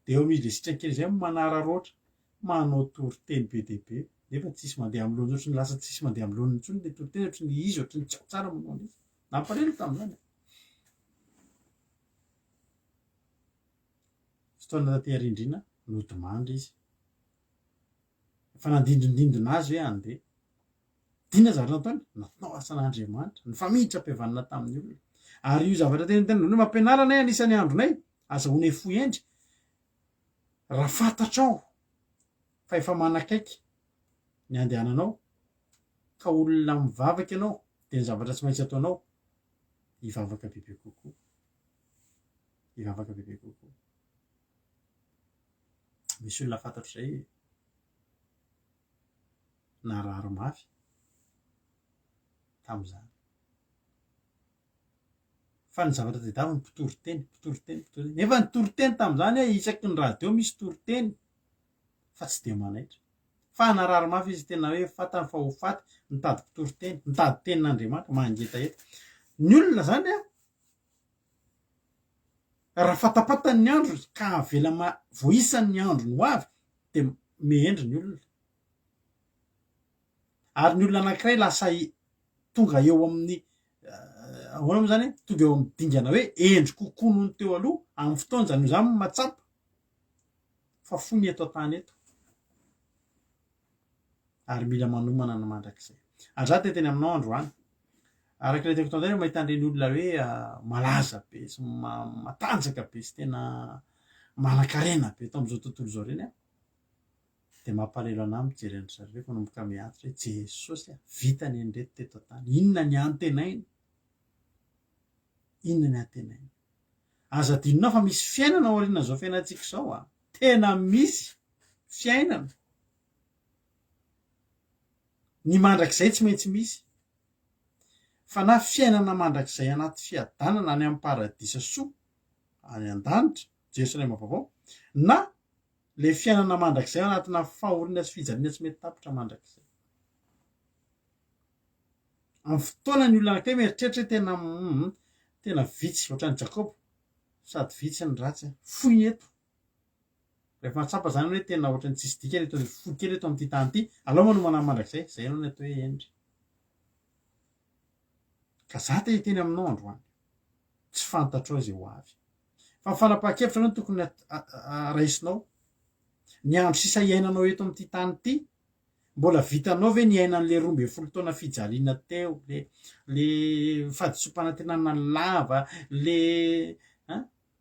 Speaker 1: de eo amizy le sitrana kely zay manararoatra manao toriteny be de be nefa tsisy mandeha amin'ny lohan'ny ohatrany lasa tsisy mandeha amin'ny lohan'ny intsony le toriteny ohatrany izy ohatrany tsy tsara manao an'izy nampalahelo tamin'izany fotoana taty arindrina nodimandry izy fa nandindondindona azy hoe andeha dina zavatra nataony natao asan'Andriamanitra ny famitram-pihavanana tamin'ny olona ary io zavatra tena mampianarana anisan'ny andronay azahoanay fohy endry raha fantatrao fa efa manakaiky ny andehananao ka olona mivavaka ianao de ny zavatra tsy maintsy ataonao hivavaka bebe kokoa hivavaka bebe kokoa misy olona fantatro zay narary mafy tamin'izany fa ny zavatra tedavy ny mpitoroteny nefa ny toriteny tamin'izany isaky ny radio misy toriteny fa tsy de manaitra fa narary mafy izy tena hoe fatany fa ho faty mitady mpitoroteny mitady tenin'Andriamanitra mangetaheta ny olona zany raha fatapatany ny andro ka avela voisan'ny andro no avy de mehendry ny olona ary ny olona anankiray lasa tonga eo amin'ny ahoana moa zany tonga eo amin'ny dingana hoe endry kokoa noho ny teo aloha amin'ny fotoana zany io zany matsapa fa fony eto an-tany eto ary mila manomana ny mandrakizay andraty teny aminao androany araka ilay teko tao zany mahita an'ireny olona hoe malaza be sy matanjaka be sy tena manan-karena be eto amin'izao tontolo zao reny de mampalahelo anahy mijery andry zareo manomboka miantitra hoe Jesosy vitany an'ireto teto an-tany inona ny antenainy inona ny antenainy. Aza dinonao fa misy fiainana ao aoriana zao fiainantsika zao a, tena misy fiainana. Ny mandrakizay tsy maintsy misy, fa na fiainana mandrakizay anaty fiadanana any amin'ny paradisa soa any an-danitra Jerosalema vaovao, na le fiainana mandrakizay anatina fahoriana sy fijaliana tsy mety tapitra mandrakizay. Amin'ny fotoana ny olona anakay mieritreritra tena vitsy ohatran'ny Jakobo, sady vitsy ny ratsy, foy eto. Rehefa mahatsapa zany hoe tena ohatran'ny tsisy dika reto, foy kely eto amin'ity tany ity, alao manomana mandrakizay, zay ianao ny atao hoe endry. Ka za te hiteny aminao androany, tsy fantatrao izay ho avy. Fa ny fanapahan-kevitra no tokony raisinao. Ny andro sisa iainanao eto amin'ity tany ity, mbola vitanao ve ny iainan'le 12 taona fijaliana teo, le fahadisom-panantenana lava, le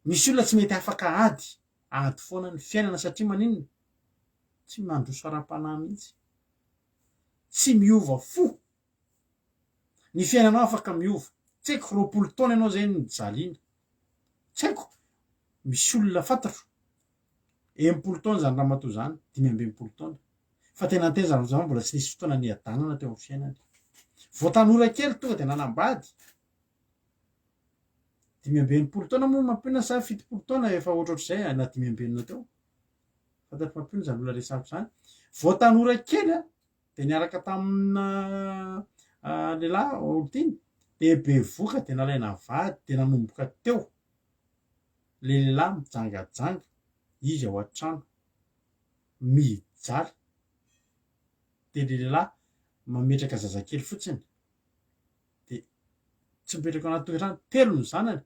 Speaker 1: misy olona tsy mety afaka ady foana ny fiainana satria maninona? Tsy mandroso ara-panahy mihitsy. Tsy miova fo. Ny fiainanao afaka miova. Tsy haiko 20 taona ianao zay ny jaliana. Tsy haiko. Misy olona fantatro 80 taona zany ramatoa zany, 520 taona. Fa tena tena zany mbola tsy nisy fotoana niadanana teo amin'ny fiainany. Vao tanora kely tonga dia nanambady. 520 taona moa mampinona sa 70 taona efa ohatrohatr'izay na 520 teo. Fantatro mampinona zany olona resako zany. Vao tanora kely dia niaraka tamina lehilahy olon-tiny, dia be voka dia nalaina vady dia nanomboka teo. Le lehilahy mijangajanga, izy ao an-trano mijaly. Dia le lehilahy mametraka zazakely fotsiny. Dia tsy mipetraka anaty tokantrano, telo ny zanany.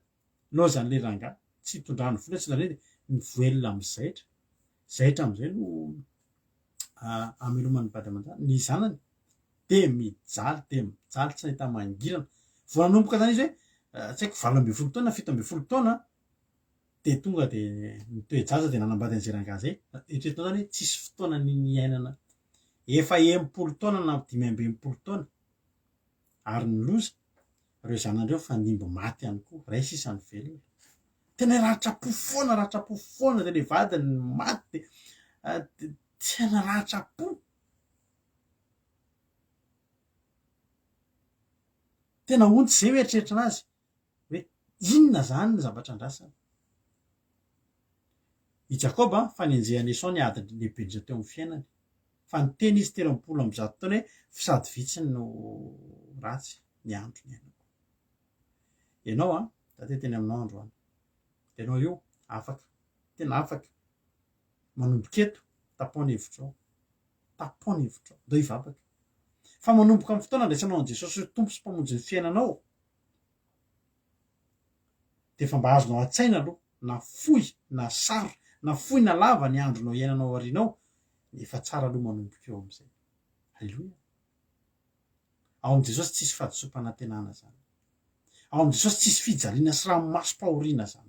Speaker 1: Lozan'le rangahy, tsy hitondrany vola, tsy zany hoe mivoelona mizaitra. Zaitra amin'izay no amelomany bady aman-janany. Ny zanany dia mijaly, tsy nahita mangirana. Vao nanomboka zany izy hoe tsy haiko 18 taona, 17 taona, dia tonga dia nitoejaza dia nanambady an'izay rangahy zay. Eritreretinao zany hoe tsisy fotoana ny iainana. Efa 80 taona na 520 taona. Ary ny loza, ireo zanandreo fa nimby maty ihany koa, ray sisa ny velona. Tena ratra-po foana, dia le vadiny maty, tena ratra-po. Tena ontsy izay mieritreritra anazy hoe inona zany ny zavatra andrasana. I Jakoba fa nienjehany Esau ny ady lehibe indrindra teo amin'ny fiainany. Fa niteny izy 30 taona hoe fisady vitsy no ratsy ny andro ny iainako. Ianao da teny aminao androany. Ianao io afaka, tena afaka manomboka eto, tapaony hevitrao. Ndao hivavaka. Fa manomboka amin'ny fotoana andraisanao an Jesosy tompo sy mpamonjy ny fiainanao, dia efa mba azonao an-tsaina aloha, na fohy na sara, na fohy na lava ny andronao iainanao aorianao, efa tsara aloha manomboka eo amin'izay. Halleloja. Ao amin'i Jesosy tsisy fahadisom-panantenana zany. Ao amin'i Jesosy tsisy fijaliana sy ranomasom-pahoriana zany.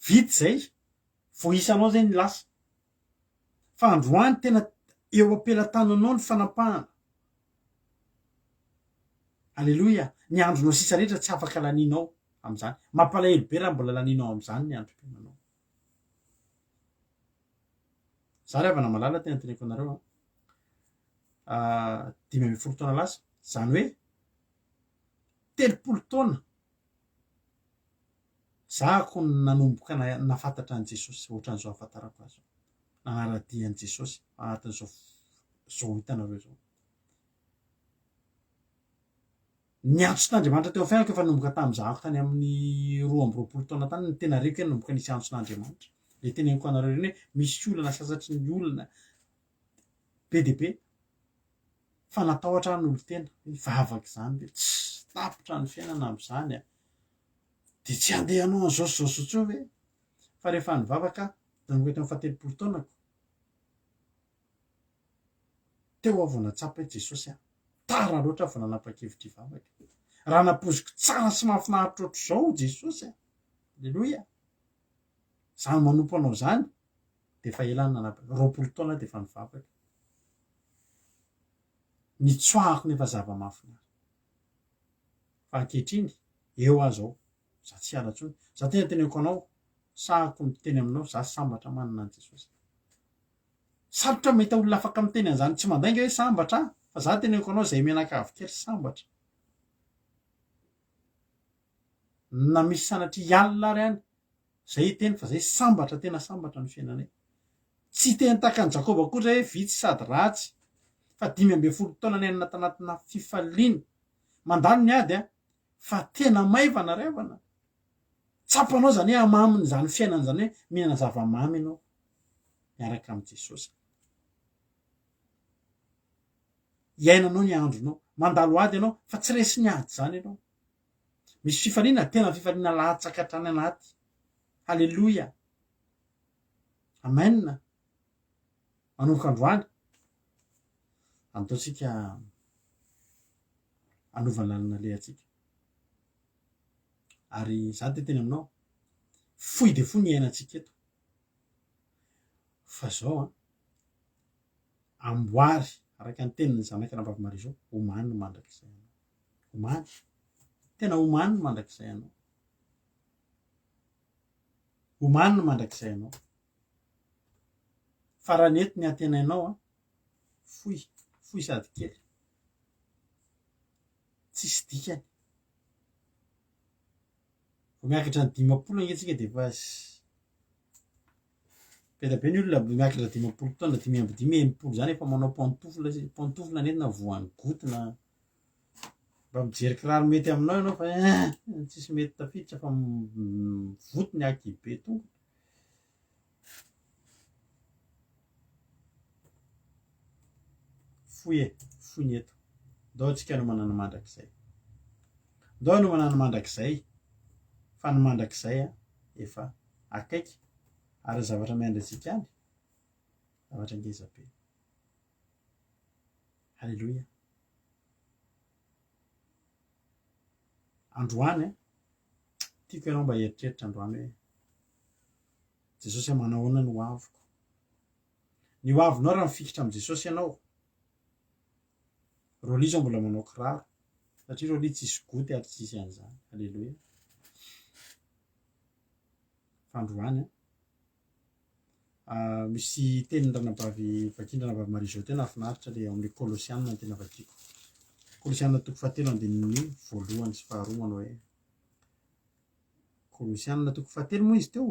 Speaker 1: Vita zay, vao isanao zay ny lasa. Fa androany tena eo am-pelatananao ny fanapahana. Halleloja. Ny andronao sisa rehetra tsy afaka lanianao amin'izany. Mampalahelo be raha mbola lanianao amin'izany ny androm-piainanao. Za rehefa namalala tena teneko anareo 5 taona lasa, zany hoe 30 taona zahako nanomboka nafantatra an' Jesosy ohatran'izao ahafantarako azy. Nanara-dian'i Jesosy anatin'izao hitanareo zao. Ny andro sy n'Andriamanitra teo amin'ny fiainako efa nanomboka tamin'izahako tany amin'ny 12 taona tany, ny tena reko hoe nanomboka nisy andro sy n'Andriamanitra. Le teneniko anareo reny hoe misy olana sasatry ny olona be dia be fa natahotra n'olo tena hivavaka izany, dia tsy tapitra ny fiainana amin'izany dia tsy andehanao an'izao sy izao sotsio ve? Fa rehefa nivavaka nanomboka teo amin'ny 17 taonako, teo aho vao natsapa hoe Jesosy tara loatra vao nanapa-kevitra hivavaka. Raha napoziko tsara sy mahafinaritra ohatr'izao Jesosy. Alleloja. Zany manompo anao zany dia efa elany nanapa 20 taona dia efa nivavaka. ny tsoahako nefa zava-mafinary fa ankehitriny eo azao za tsy alatsony za tena teneko anao sahako miteny aminao za sambatra manana an Jesosy sarotra mahita olona afaka miteny an'izany tsy mandainga hoe sambatra fa za teneko anao zay menakavy kely sambatra na misy sanatry hialina ary any zay teny fa zay sambatra tena sambatra ny fiainanay tsy teny takan'i Jakoba koa hoe vitsy sady ratsy fa 5 taona ny anatina fifaliana mandany ny ady fa tena maivana revana tsapanao zany hoe amaminy zany fiainana zany hoe mihinana zava-mamy ianao miaraka amin'i Jesosy iainanao ny andronao mandalo ady ianao fa tsy resy ny ady zany ianao misy fifaliana tena fifaliana latsaka hatrany anaty halleloia amen manomboka androany antaotsika anova lalina le atsika ary za te teny aminao fohy de fohy ny iainantsika eto fa zao amboary araka ny teniny zanaka anabavy Maria zao omany no mandrakizay anao omany tena omany no mandrakizay anao omany no mandrakizay anao fa raha ny ety ny antenainao fohy sady kely tsisy dikany vo miakatra ny 50 angesika de fa pelabe ny olona miakatra 50 taona 5 zany efa manao pantofla nentina voan'ny gotina mba mijery kiraro mety aminao ianao fa tsisy mety tafiditra fa voto ny aky be tonga fohy ny eto ndao tsika no manana mandrakizay ndao no manana mandrakizay fa ny mandrakizay efa akaiky ary zavatra miandratsika any zavatra ngeza be halleloia androany tiako ianao mba eritreritra androany hoe Jesosy manahoana ny hoaviko ny hoavinao raha mifikitra amin'i Jesosy ianao rolia zao mbola manao kiraro satria rolia tsisy goty ary tsisy an'izany halleloia fandroany misy tenin-dranabavy vakin-dranabavy Maria zao tena afinaritra le amin'ny Kolosianina tena vakiako Kolosianina 3:1 sy 2 manao hoe Kolosianina 3 moa izy teo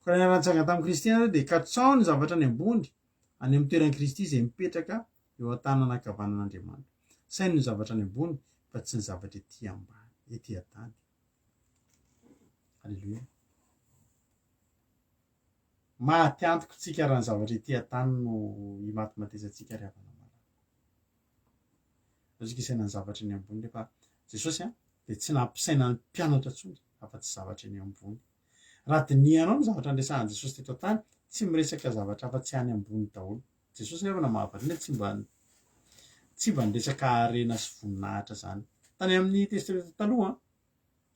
Speaker 1: koa raha niara-nitsanga tamin'i Kristy de katsao ny zavatra ny ambony any amin'ny toeran'i Kristy zay mipetraka eo an-tanana ankavanan'Andriamanitra sainy ny zavatra ny ambony fa tsy ny zavatra ety ambany ety an-tany halleloia maty antoko tsika raha ny zavatra ety an-tany no imatimatesantsika ry havana mara azika isaina ny zavatra ny ambony rehefa Jesosy de tsy nampisaina ny mpianatra tsony afa-tsy zavatra ny ambony raha dinihanao ny zavatra andresahan'i Jesosy teto an-tany tsy miresaka zavatra afa-tsy any ambony daholo Jesosy rehefa namahavariana tsy mba niresaka harena sy voninahitra zany tany amin'ny testamenta taloha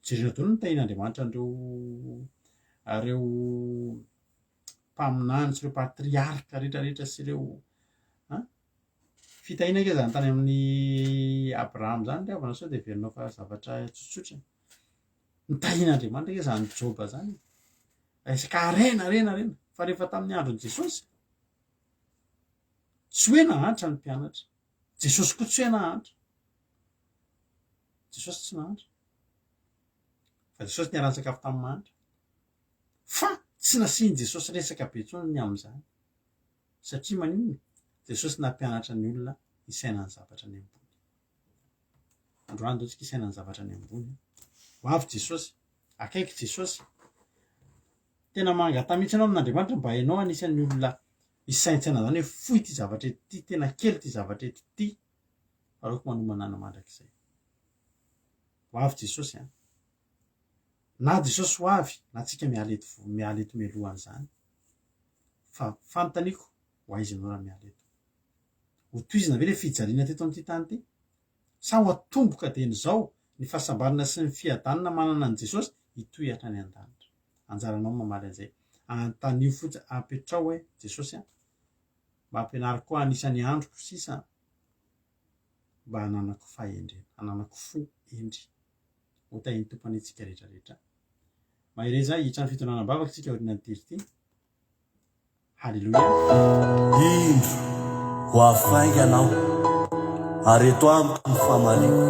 Speaker 1: jerena daholo ny tahin'Andriamanitra ireo mpaminany sy ireo patriarika rehetrarehetra sy ireo fitahina ke zany tany amin'ny Abraham zany ry havana sao de verinao fa zavatra tsotsotra nitahin'Andriamanitra ke zany Joba zany resaka harena fa rehefa tamin'ny andron'i Jesosy tsy hoe nahantra ny mpianatra Jesosy koa tsy hoe nahantra Jesosy tsy nahantra fa Jesosy niara-tsakafo tamin'ny mahantra fa tsy nasiany Jesosy resaka be tsony ny amin'izany satria maninona Jesosy nampianatra ny olona isaina ny zavatra ny ambony androany dao tsika isaina ny zavatra ny ambony ho avy Jesosy akaiky Jesosy tena mangatamisy anao amin'Andriamanitra mba hainao anisan'ny olona isaintsaina zany hoe fohy ty zavatra ety tena kely ty zavatra ety aleoko manomana ny mandrakizay ho avy Jesosy na Jesosy ho avy na tsika miala eto mialohan'izany fa fanontaniako ho aiza ianao raha miala eto ho toizina ve le fijaliana teto amin'ity tany ty sa ho atomboka de n'izao ny fahasambarana sy ny fiadanana manana an' Jesosy hitohy hatrany an-danitra. Anjaranao mamaly an'izay. Antanio fotsiny ampetrao hoe Jesosy mba ampianary koa anisan'ny androko sisa mba hananako fahendrena hananako fo endry ho tahin'ny tompany itsika rehetrarehetra mahire zay hitrany fitonanam-bavaka tsika ohatrany antely ty halleloia
Speaker 5: indro ho afainga anao ary eto amiko ny famaliko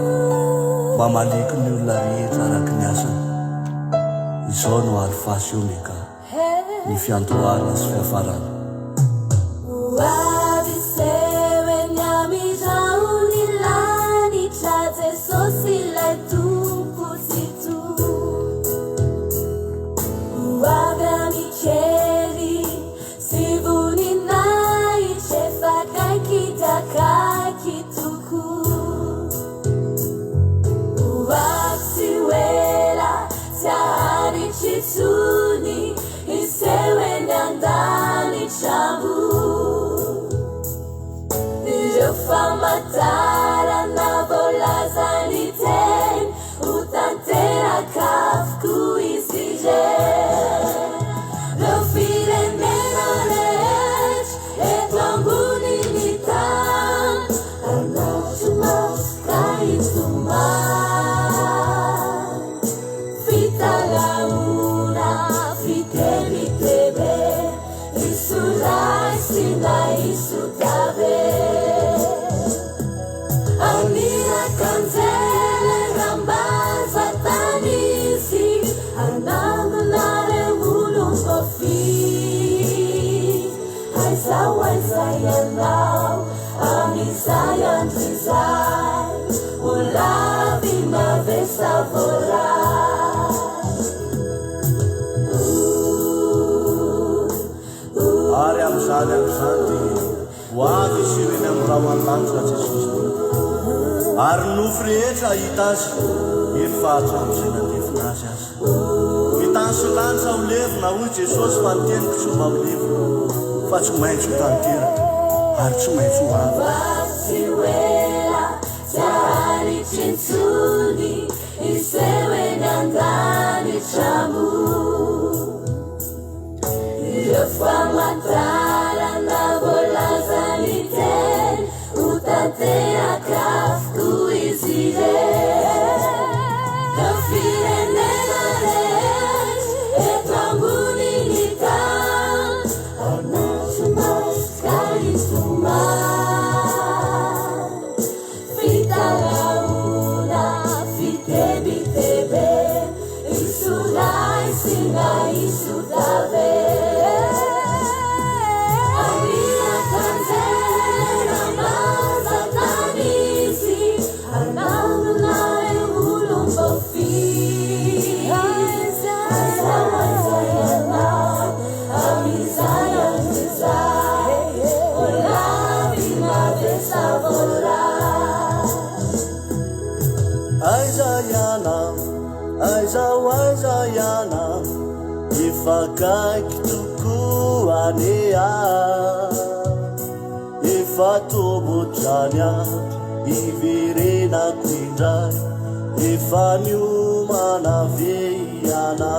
Speaker 5: mba maliko ny olona rehetra araky ny asany izao no alifasy omega ny fiantohana sy fiafarana
Speaker 3: Suni isewe nyandani chambu Io famatara na bolaza ni ten Utantera kafku isije Lo file menarech Et lambuni nitan Anachuma kaituma Amira kanzele rambaza tanisi Ananare ulum kofi Aizayanau Amisayan tizai Ulavi mavesa vorai
Speaker 5: ary am'zany am'zany ho avy sireny amin'ny raha manlanitra Jesosy ary nofo rehetra hita azy efa hatramin'izay nandefina azy azy mitany sy lanitra ho levona hoy Jesosy fa ny teniko tsy mba ho levona fa tsy maintsy ho tanteraka ary tsy maintsy ho avy
Speaker 3: Wasiwela tayari chinsuni isewe nyandani chamu Yofamatara na bolaza liten Utatea kafku izire Kafire nenaret Etlambuni nitan Anashumas kaisuman Fita launa fitebitebe Isulai singa isutave
Speaker 5: Aizayana ifakaiky toko anea efa tobotrany andro iverenako indray efa niomana veiana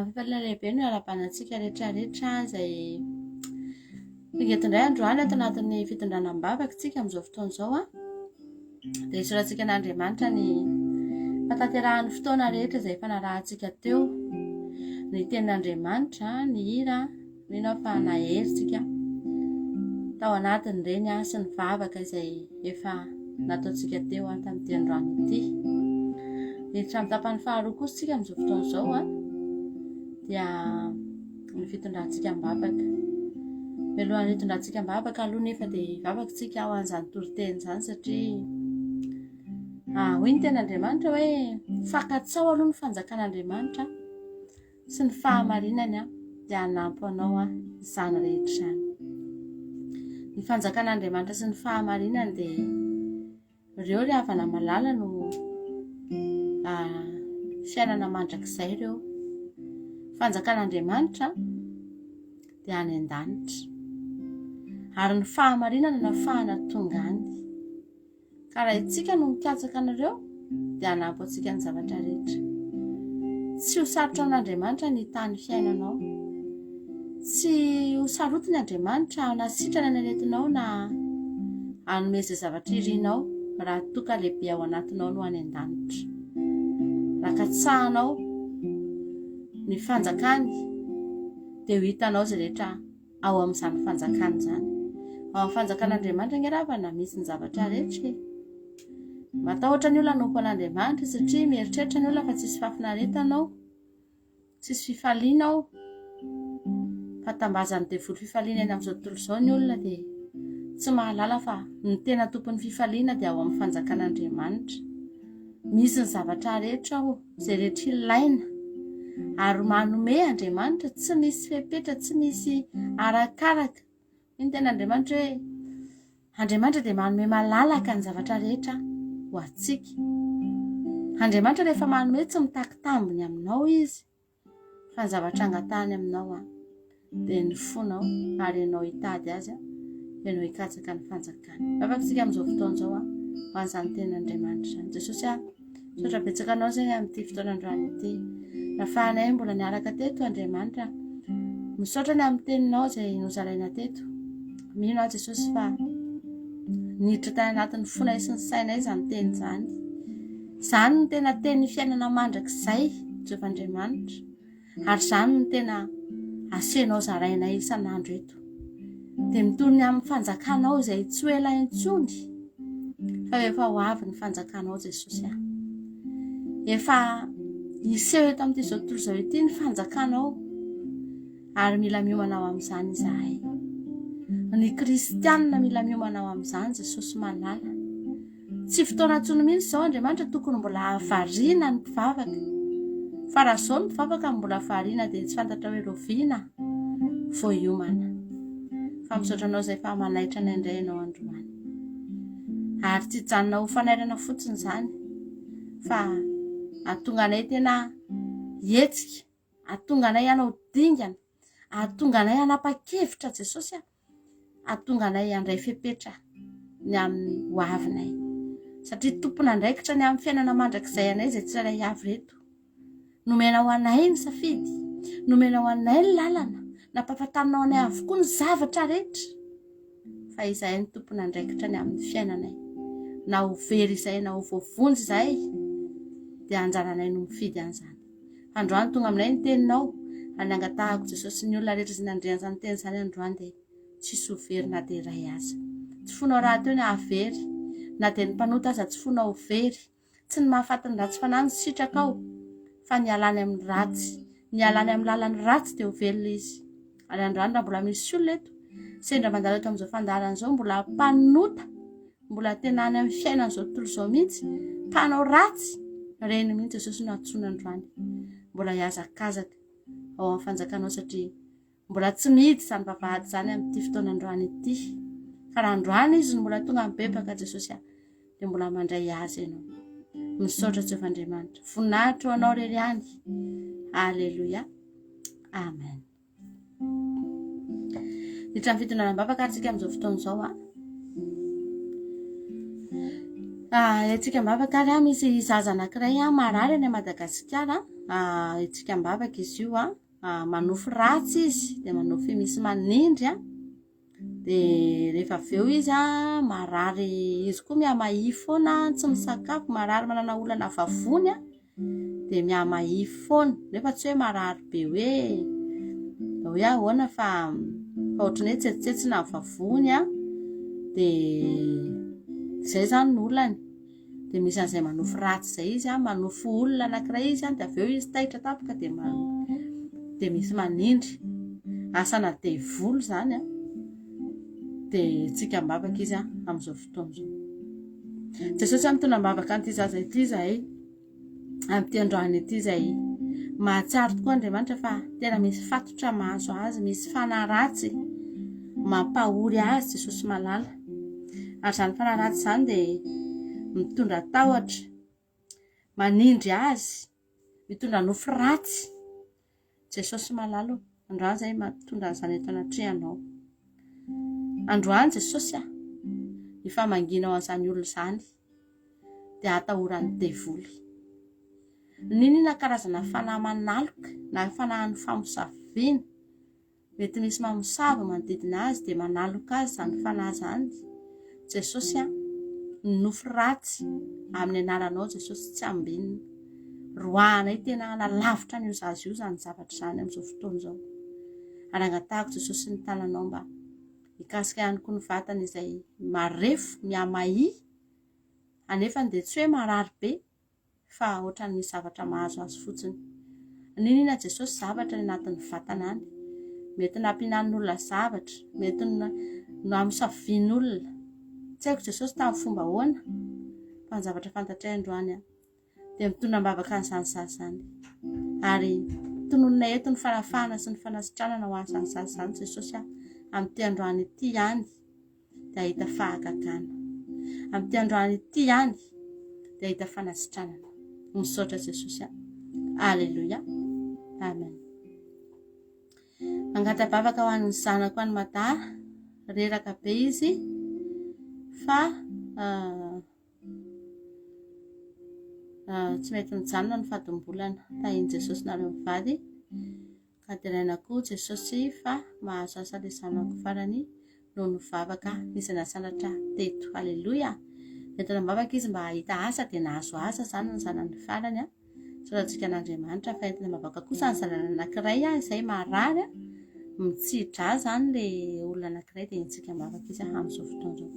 Speaker 6: Fifaliana lehibe no alabanantsika rehetrarehetra izay figetindray androany ato anatin'ny fitondranam-bavaka tsika amin'izao fotoana izao a. Dia isorantsika n'Andriamanitra ny fahatanterahany fotoana rehetra izay fanarahantsika teo. Ny tenin'Andriamanitra, ny hira, mino aho fa naherintsika tao anatin'ireny sy ny vavaka izay efa nataontsika teo tamin'ity androany ity. Miditra amin'ny tapany faharoa kosa tsika amin'izao fotoana izao a, dia ny fitondrantsika am-bavaka. Mialohan'ny hitondrantsika am-bavaka aloha nefa dia vavakantsika ao an'izany toriteny izany satria hoy ny ten'Andriamanitra hoe fankatsaho aloha ny fanjakan'Andriamanitra sy ny fahamarinany dia hanampy anao izany rehetra izany. Ny fanjakan'Andriamanitra sy ny fahamarinany dia ireo ry havana malala no fiainana mandrakizay ireo. Fanjakan'Andriamanitra dia any an-danitra ary ny fahamarinana na fahantonga any. Ka raha itsika no mikatsaka an'ireo dia hanampy antsika ny zavatra rehetra. Tsy ho sarotra an'Andriamanitra ny tany fiainanao, tsy ho sarotiny Andriamanitra hanasitrana ny aretinao na hanome izay zavatra irianao raha toka lehibe ao anatinao no any an-danitra. Raha katsahanao ny fanjakany dia ho hitanao izay rehetra ao amin'izany fanjakany izany. Ao amin'ny fanjakan'Andriamanitra ny ravana misy ny zavatra rehetra. Matahotra ny olona hanompo an'Andriamanitra satria mieritreritra ny olona fa tsisy fahafinaretanao, tsisy fifalianao. Fatambazany devoly fifaliana eny amin'izao tontolo izao ny olona dia tsy mahalala fa ny tena tompon'ny fifaliana dia ao amin'ny fanjakan'Andriamanitra. Misy ny zavatra rehetra izay rehetra ilaina ary manome Andriamanitra, tsy misy fepetra, tsy misy arakaraka. Ny ten'Andriamanitra hoe Andriamanitra dia manome malalaka ny zavatra rehetra ho antsika. Andriamanitra rehefa manome tsy mitakitambiny aminao izy, fa ny zavatra angatahany aminao dia ny fonao ary ianao hitady azy, ianao hikatsaka ny fanjakany. Vavakantsika amin'izao fotoana izao ho an'izany tenin'Andriamanitra izany. Jesosy misaotra betsaka anao izay amin'ity fotoana androany ity. Rahafahanay mbola niaraka teto Andriamanitra, misaotra ny amin'ny teninao izay nozaraina teto. Mino aho Jesosy fa niditra tany anatin'ny fonay sy ny sainay izany teny izany. Izany no tena teny fiainana mandrakizay Jehovah Andriamanitra, ary izany no tena asenao zarainay isan'andro eto. Dia mitony amin'ny fanjakanao izay tsy ho ela intsony, fa efa ho avy ny fanjakanao Jesosy. Efa hiseho eto amin'ity izao tontolo izao ity ny fanjakanao, ary mila miomana ao amin'izany izahay. Ny kristianina mila miomana ao amin'izany Jesosy malala. Tsy fotoana intsony mihitsy izao Andriamanitra tokony mbola havariana ny mpivavaka, fa raha izao ny mpivavaka mbola havariana dia tsy fantatra hoe roviana vao hiomana. Fa misaotra anao izay fa manaitra ny indray ianao androany, ary tsy hijanona ho fanairana fotsiny izany, fa ahatonga anay tena hetsika, ahatonga anay hanao dingana, ahatonga anay hanapa-kevitra Jesosy, ahatonga anay handray fepetra ny amin'ny hoavinay, satria tompona andraikitra ny amin'ny fiainana mandrakizay anay izay tsirairay avy reto. Nomena ho anay ny safidy, nomena ho anay ny lalana, nampahafantarinao anay avokoa ny zavatra rehetra, fa izahay ny tompona andraikitra ny amin'ny fiainanay. Na ho very izay, na ho voavonjy izay, dia anjaranay no mifidy an'izany. Androany tonga aminay ny teninao, ary angatahako Jesosy ny olona rehetra izay nandrian'izany teny izany androany dia tsisy ho very na dia iray aza. Tsy fonao raha teo ny havery, na dia ny mpanota aza tsy fonao very. Tsy ny mahafaty ny ratsy fanahy ny sitrakao, fa ny alany amin'ny ratsy, ny alany amin'ny lalany ratsy dia ho velona izy. Ary androany raha mbola misy olona eto, sendra mandalo eto amin'izao fandaharana izao, mbola mpanota, mbola tena any amin'ny fiainan'izao tontolo izao mihitsy, mpanao ratsy, reny mihitsy Jesosy no antsoina androany. Mbola hiazakazaka ao amin'ny fanjakanao satria mbola tsy mihidy izany vavahady izany amin'ity fotoana androany ity. Ka raha androany izy no mbola tonga mibebaka Jesosy dia mbola mandray azy ianao. Misaotra Jehovah Andriamanitra, voninahitra ho anao rery any. Aleluia, amen. Hiditra amin'ny fitondranam-bavaka antsika amin'izao fotoana izao antsika mivavaka ary misy zaza anankiray marary any Madagasikara, itsika mbavaka izy io manofy ratsy izy de manofy misy manindry de rehefa avy eo izy marary izy koa miamahia foana tsy misakafo marary manana olana vavony de miamahia foana nefa tsy hoe marary be hoe ahoana fa ohatrany hoe tsetsitsetsina ny vavony de zay zany ny olany de misy an'izay manofy ratsy zay izy manofy olona anankiray izy de avy eo izy taitra tapaka de misy manindry asana de volo zany de tsika mbavaka izy am'izao fotoana zao. Jesosy mitondra mbavaka an'ity zaza ity zay am'ty androany ity zay mahatsiaro tokoa Andriamanitra fa tena misy fatotra mahazo azy, misy fanaratsy mampahory azy Jesosy malala ary zany fanaratsy zany de mitondra tahotra manindry azy mitondra nofy ratsy Jesosy malala androany zay matondra an'izany eto anatrihanao. Androany Jesosy ifamanginao an'izany olona zany de atahorany devoly. Ninina karazana fanahy manaloka na fanahy famosaviana mety misy mamosavy manodidina azy de manaloka azy zany fanahy zany Jesosy nofy ratsy amin'ny anaranao Jesosy tsy ambinina roanay tena nalavitra n'io zaza io zany zavatra zany am'izao fotoana zao ary angatahako Jesosy ny tananao mba ikasika ihany koa ny vatany izay marefo miamahia anefa de tsy hoe marary be fa ohatrany misy zavatra mahazo azy fotsiny. Ninina Jesosy zavatra ny anatin'ny vatana any mety nampinanin'olona zavatra mety namosavian'olona tsy haiko Jesosy tamin'ny fomba ahoana fa ny zavatra fantatray androany de mitondra mbavaka an'izany zaza zany ary tononona eto ny farafahana sy ny fanasitranana ho azany zaza zany Jesosy am'ty androany ity ihany de ahita fahagagana am'ty androany ity ihany de ahita fanasitranana. Misaotra Jesosy Alleluia amen. Angata-bavaka ho an'ny zanako any Madà reraka be izy fa tsy mety mijanona ny fahatombolana tahiny Jesosy nareo mivady ka terainako Jesosy fa mahazo asa le zanako farany noho ny vavaka izy nasandratra teto. Alleluia. Entana mbavaka izy mba ahita asa de nahazo asa zany ny zanany farany soratsika an'Andriamanitra fa entana mbavaka kosa ny zanany anankiray izay marary mitsidra zany le olona anankiray de itsika mbavaka izy am'izao fotoana zao.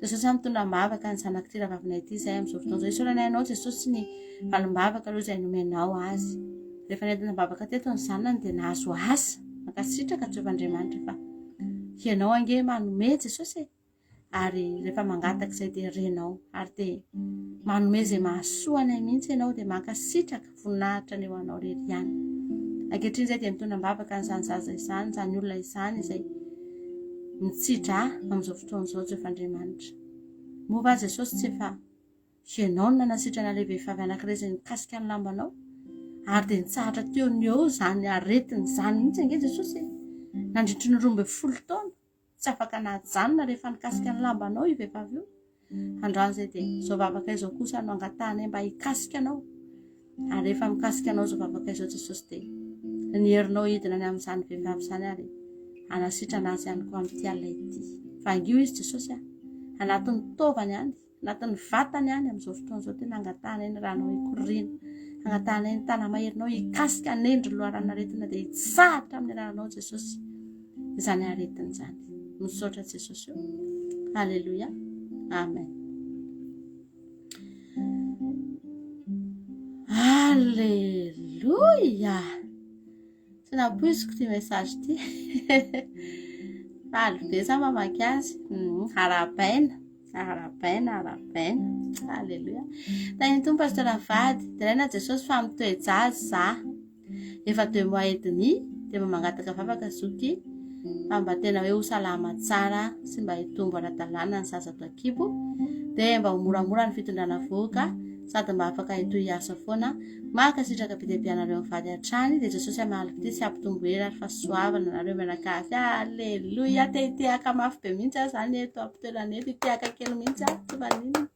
Speaker 6: Jesosy mitondra mbavaka ny zanak'ity rahavavina ity izay am'izao fotoana zao isorana ianao Jesosy ny valim-bavaka aloha izay nomenao azy rehefa nentina mbavaka teto ny zanany de nahazo asa mankasitraka Jehovahandriamanitra fa ianao ange manome Jesosy ary rehefa mangataka izay de renao ary de manome zay mahasoany mihitsy ianao de mankasitraka voninahitra ny eo anao rery ihany. Ankehitriny zay de mitondra mbavaka n'izany zaza izany zany olona izany izay mitsidra am'izao fotoana zao Jehovahandriamanitra. Mova Jesosy tsy efa ianao no nanasitrana le vehivavy anankiray izay nikasika ny lambanao ary de nitsahatra teo ny eo zany aretiny zany mihitsy ange Jesosy nandritry ny 12 taona tsy afaka nahajanona rehefa nikasika ny lambanao io vehivavy io. Androany zay de zao vavaka izao kosa no angatahana mba hikasika anao ary rehefa mikasika anao zao vavaka izao Jesosy de ny herinao hidina any amin'izany vehivavy zany ary anasitrana azy ihany koa amin'ity alina ity fa angio izy Jesosy anatin'ny taovany ihany anatin'ny vatany ihany am'izao fotoana zao tena angatahana ny ranao hikorina angatahana ny tana maherinao hikasika nendry loharana aretina de hitsahatra amin'ny ranao Jesosy izany aretina zany. Misaotra Jesosy. Alleluia amen. Alleluia. Tsy napoiziko ty message ty faly be za mamaky azy arabaina. Alleluia. Tahiny tompo pasteur Vady teraina Jesosy fa mitoejazy za efa 2 mois et demi de mangataka vavaka zoky mba tena hoe ho salama tsara sy mba hitombo ara-dalàna ny zazato akibo de mba ho moramora ny fitondrana voaka sady mba afaka hitohy asa foana makasitraka be-dia-bianareo mivady hatrany de Jesosy amahalivity sy ampitombo hery ary fa soavana nareo mianakavy. Alleluia. Tehaka mafy be mihitsy zany eto ampitoerana eto tehaka kely mihitsy tsy vaniny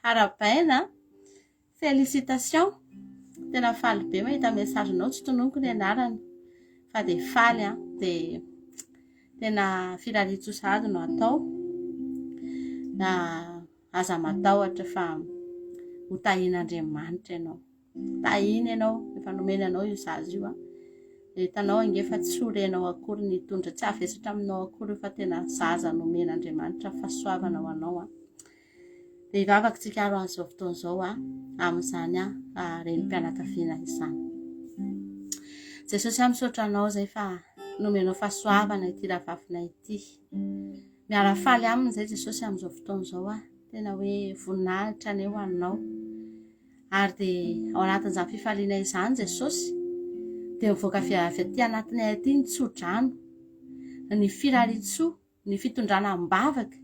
Speaker 6: arabaina. Félicitations tena faly be mahita mesazinao tsy tononoko ny anarany fa de faly de tena firarian-tsosady no atao na aza matahotra fa ho tahin'Andriamanitra ianao. Tahiny ianao efa nomena anao io zaza io de hitanao ange fa tsy horenao akory ny tondra, tsy avesatra aminao akory fa tena zaza nomen'Andriamanitra fahasoavana ho anao de hivavaka tsika aro an'izao fotoan'izao amin'izany renim-pianakaviana izany. Jesosy misaotra anao zay fa nomenao fahasoavana ity rahavavina ity. Miara faly aminy zay Jesosy amin'izao fotoan'izao tena hoe voninahitra ny ho anao ary de ao anatin'izany fifaliana izany Jesosy de mivoaka avy aty anatinay aty ny tsodrano, ny firarian-tsoa, ny fitondrana am-bavaka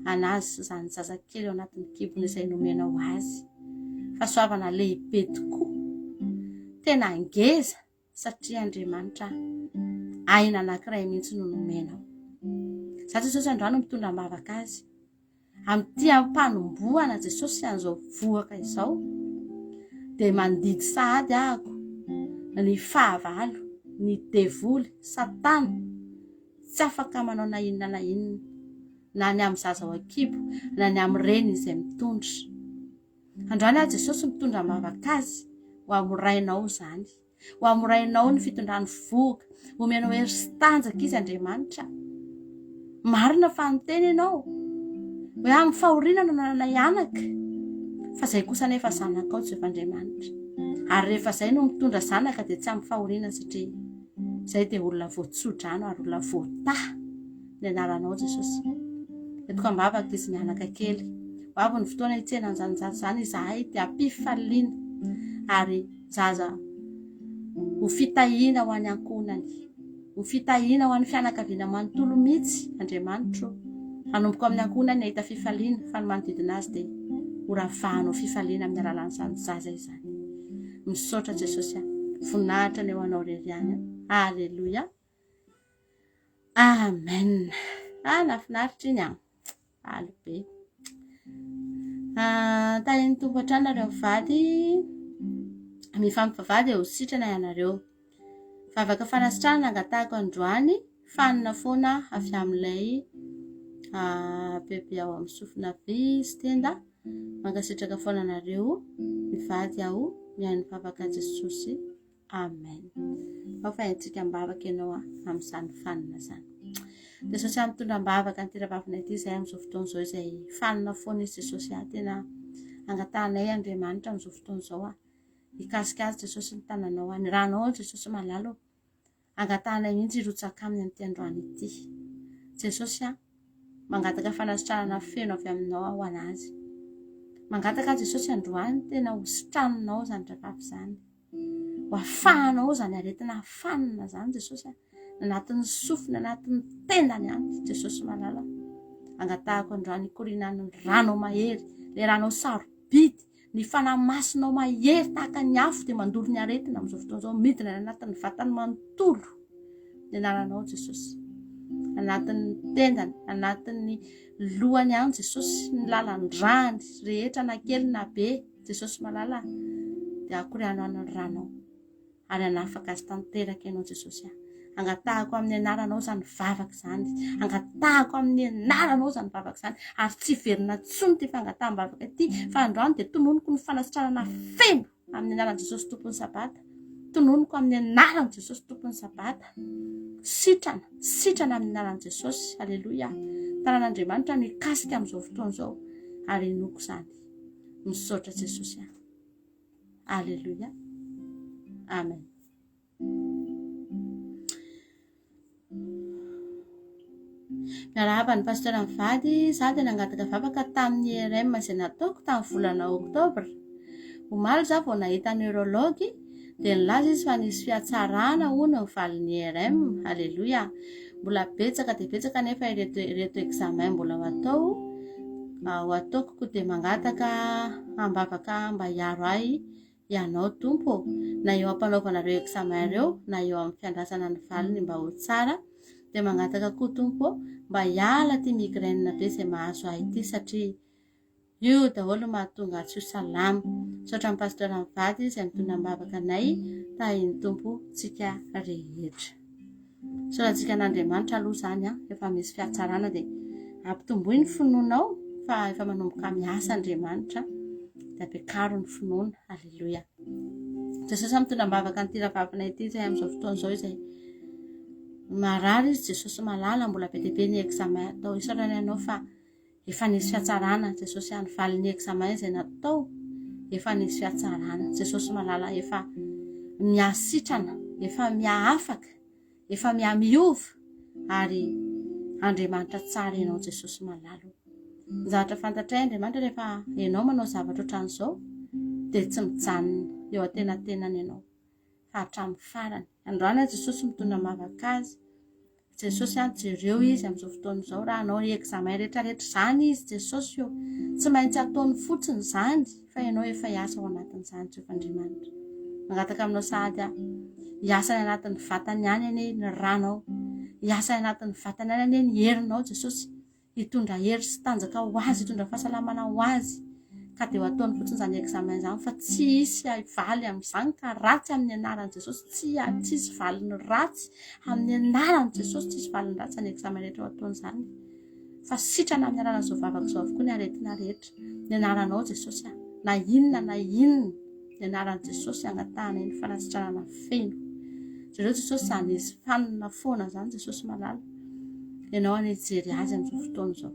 Speaker 6: anazy zany zazakely ao anatin'ny kibony izay nomenao azy. Fahasoavana lehibe tokoa, tena ngeza satria Andriamanitra aina anankiray mihitsy no nomenao. Za Jesosy androany mitondra am-bavaka azy amin'ity ampanomboana Jesosy an'izao voaka izao de mandidy sahady ahako ny fahavalo, ny devoly, Satana tsy afaka manao na inona na inona na ny amin'ny zaza ao an-kibo na ny amin'ny reny izay mitondra. Androany Jesosy mitondra am-bavaka azy ho amorainao zany, ho amorainao ny fitondrany voaka, omenao hery sy tanjaka izy Andriamanitra. Marina fa niteny ianao hoe amin'ny fahoriana no nanana anaka fa zay kosa nefa zanakao Jehovah'Andriamanitra, ary rehefa zay no mitondra zanaka de tsy amin'ny fahoriana satria zay de olona voatsodrano ary olona voataha ny anaranao Jesosy. Etoko am-bavaka izy mianaka kely ho avy ny fotoana hitsenany zany zaza zany izahay de ampifaliana ary zaza ho fitahiana ho any ankonany, ho fitahiana ho any fianakaviana manontolo mihitsy Andriamanitra. Anomboka amin'ny ankonany ahita fifaliana fa ny manodidina azy de ho ravahanao fifaliana amin'ny alalan'izany zaza izany. Misaotra Jesosy voninahitra ny eo anao reriany. Alleluia, amen. Nafinaritra iny alobe. Tahiny tompo hatrany nareo mivady, mifampivavady eo sitrana ianareo. Vavaka fanasitrana nangatahako androany fanina foana avy amin'ilay bebe ao amin'ny sofina vy sy tenda. Mankasitraka foana nareo mivady aho mihaino vavaka Jesosy. Amen. Fahafahintsika mbavaka ianao amin'izany fanina zany. Jesosy mitondra mbavaka ny tiravavina ity zay amin'izao fotoan'izao izay fanina foana izy Jesosy tena angatahanay Andriamanitra amin'izao fotoan'izao hikasika azy Jesosy ny tananao, ny ranao Jesosy malalo angatahanay mihitsy hirotsaka aminy amin'ity androany ity. Jesosy mangataka fanasitrahana feno avy aminao ho anazy. Mangataka Jesosy androany tena ho sitranonao zany ravavy zany, ho afahanao zany aretina fanina zany Jesosy anatin'ny sofina, anatin'ny tendany any Jesosy malala. Angatahako androany hikorinan'ny ranao mahery, le ranao sarobidy, ny fanamasinao mahery tahaka ny afo de mandoro ny aretina amin'izao fotoan'izao midina ny anatin'ny vatany manontolo ny anaranao Jesosy, anatin'ny tendany, anatin'ny lohany any Jesosy, ny lalan-drany rehetra na kely na be Jesosy malala de akorianao ny ranao ary anafaka azy tanteraka ianao Jesosy. Angatahako amin'ny anaranao zany vavaka zany, angatahako amin'ny anaranao zany vavaka zany ary tsy verina tsony ty fangataham-bavaka ity fa androany de tononoko ny fanasitrarana feno amin'ny anaran'i Jesosy tompon'ny sabata, tononoko amin'ny anaran'i Jesosy tompon'ny sabata. Sitrana amin'ny anaran'i Jesosy. Alleluia. Tanan'Andriamanitra mikasika amin'izao fotoan'izao ary inoko zany. Misaotra Jesosy. Alleluia, amen. Miarahaba ny pasteur mivady, za de nangataka vavaka tamin'ny IRM izay nataoko tamin'ny volana Oktobra. Omaly za vao nahita neurology de nilaza izy fa nisy fiatsarana hono ny valin'ny IRM. Alleluia. Mbola betsaka de betsaka nefa ireto examen mbola ho ataoko de mangataka ambavaka mba hiaro ahy ianao tompo, na eo ampanaovana reo examen reo na eo amin'ny fiandrasana ny valiny mba ho tsara. De mangataka koa tompo mba hiala ty migraine be izay mahazo ahy ity satria io daholo mahatonga tsy ho salama. misaotra amin'ny pasteur mivady izay mitondra mivavaka anay tahiny tompo tsika rehetra. Sorantsika an'Andriamanitra aloha zany efa misy fiatsarana dia ampitomboy ny finoanao fa efa manomboka miasa Andriamanitra dia ampiakaro ny finoana. Alleluia. Jesosy mitondra mivavaka ny tivavavina ity izay amin'izao fotoana izao izay marary izy. Jesosy malala, mbola be dia be ny examen atao. Isaorana ianao fa efa nisy fiatsarana. Jesosy any valin'ny examen izay natao efa nisy fiatsarana. Jesosy malala, efa miasitrana, efa miafaka, efa miamiova ary Andriamanitra tsara ianao. Jesosy malala. Ny zavatra fantatray Andriamanitra rehefa ianao manao zavatra ohatran'izao dia tsy mijanona eo atenatenany ianao fa hatramin'ny farany. Androana Jesosy mitondra mivavaka azy. Jesosy jereo izy amin'izao fotoana izao. Raha anao ny examen rehetrarehetra izany izy Jesosy io tsy maintsy ataony fotsiny izany fa ianao efa hiasa ao anatin'izany. Jehovandriamanitra mangataka aminao sahady hiasa ny anatin'ny vatany ihany ane ny ranao, hiasa ny anatin'ny vatany ihany ane ny herinao. Jesosy hitondra hery sy tanjaka ho azy, hitondra fahasalamana ho azy ka dia ho ataony fotsiny izany examen izany fa tsy hisy valy amin'izany ka ratsy amin'ny anaran'i Jesosy. Tsy hisy valiny ratsy amin'ny anaran'i Jesosy, tsy hisy valiny ratsy ny examen rehetra ho ataony izany fa sitrana amin'ny anaran'izao vavaka izao avokoa ny aretina rehetra. Ny anaranao Jesosy na inona ny anaran'i Jesosy angatahana ny fanasitranana feno. Jereo Jesosy izany izy fanina foana izany. Jesosy malala, ianao any hijery azy amin'izao fotoana izao,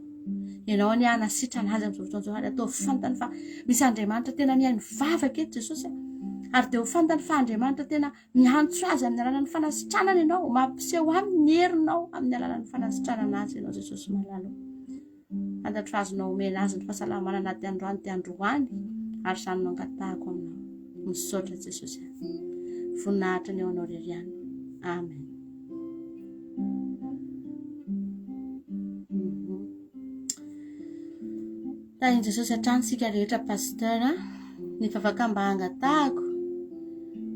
Speaker 6: ianao any hanasitrana azy amin'izao fotoana izao ary atao fantany fa misy Andriamanitra tena mihaino vavaka eto Jesosy ary dia ho fantany fa Andriamanitra tena miantso azy amin'ny alalan'ny fanasitranana ianao, mampiseho aminy ny herinao amin'ny alalan'ny fanasitranana azy ianao. Jesosy malala, fantatro azonao omena azy ny fahasalamana na dia androany dia androany ary izany no angatahako aminao. Misaotra Jesosy, voninahitra ny eo anao reriany. Amen. Tahiny Jesosy hatrany sika rehetra pasteur ny vavaka mba angatahako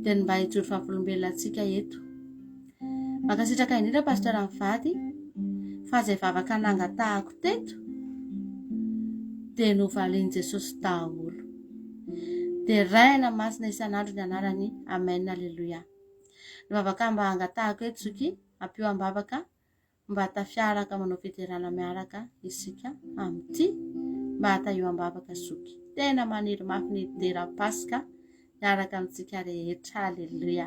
Speaker 6: dia ny mba hijoro fahavolom-belona antsika eto. Mankasitraka indrindra pasteur mivady fa izay vavaka nangatahako teto dia novalian'i Jesosy daholo. Dia raina masina isan'andro ny anarany. Amen. Alleluia. Ny vavaka mba angatahako eto zoky ampiom-bavaka mba hatafiaraka manao fiterana miaraka isika amin'ity mba hatahiom-bavaka zoky. Tena maniry mafy ny dera Pasika miaraka amintsika rehetra. Alleluia.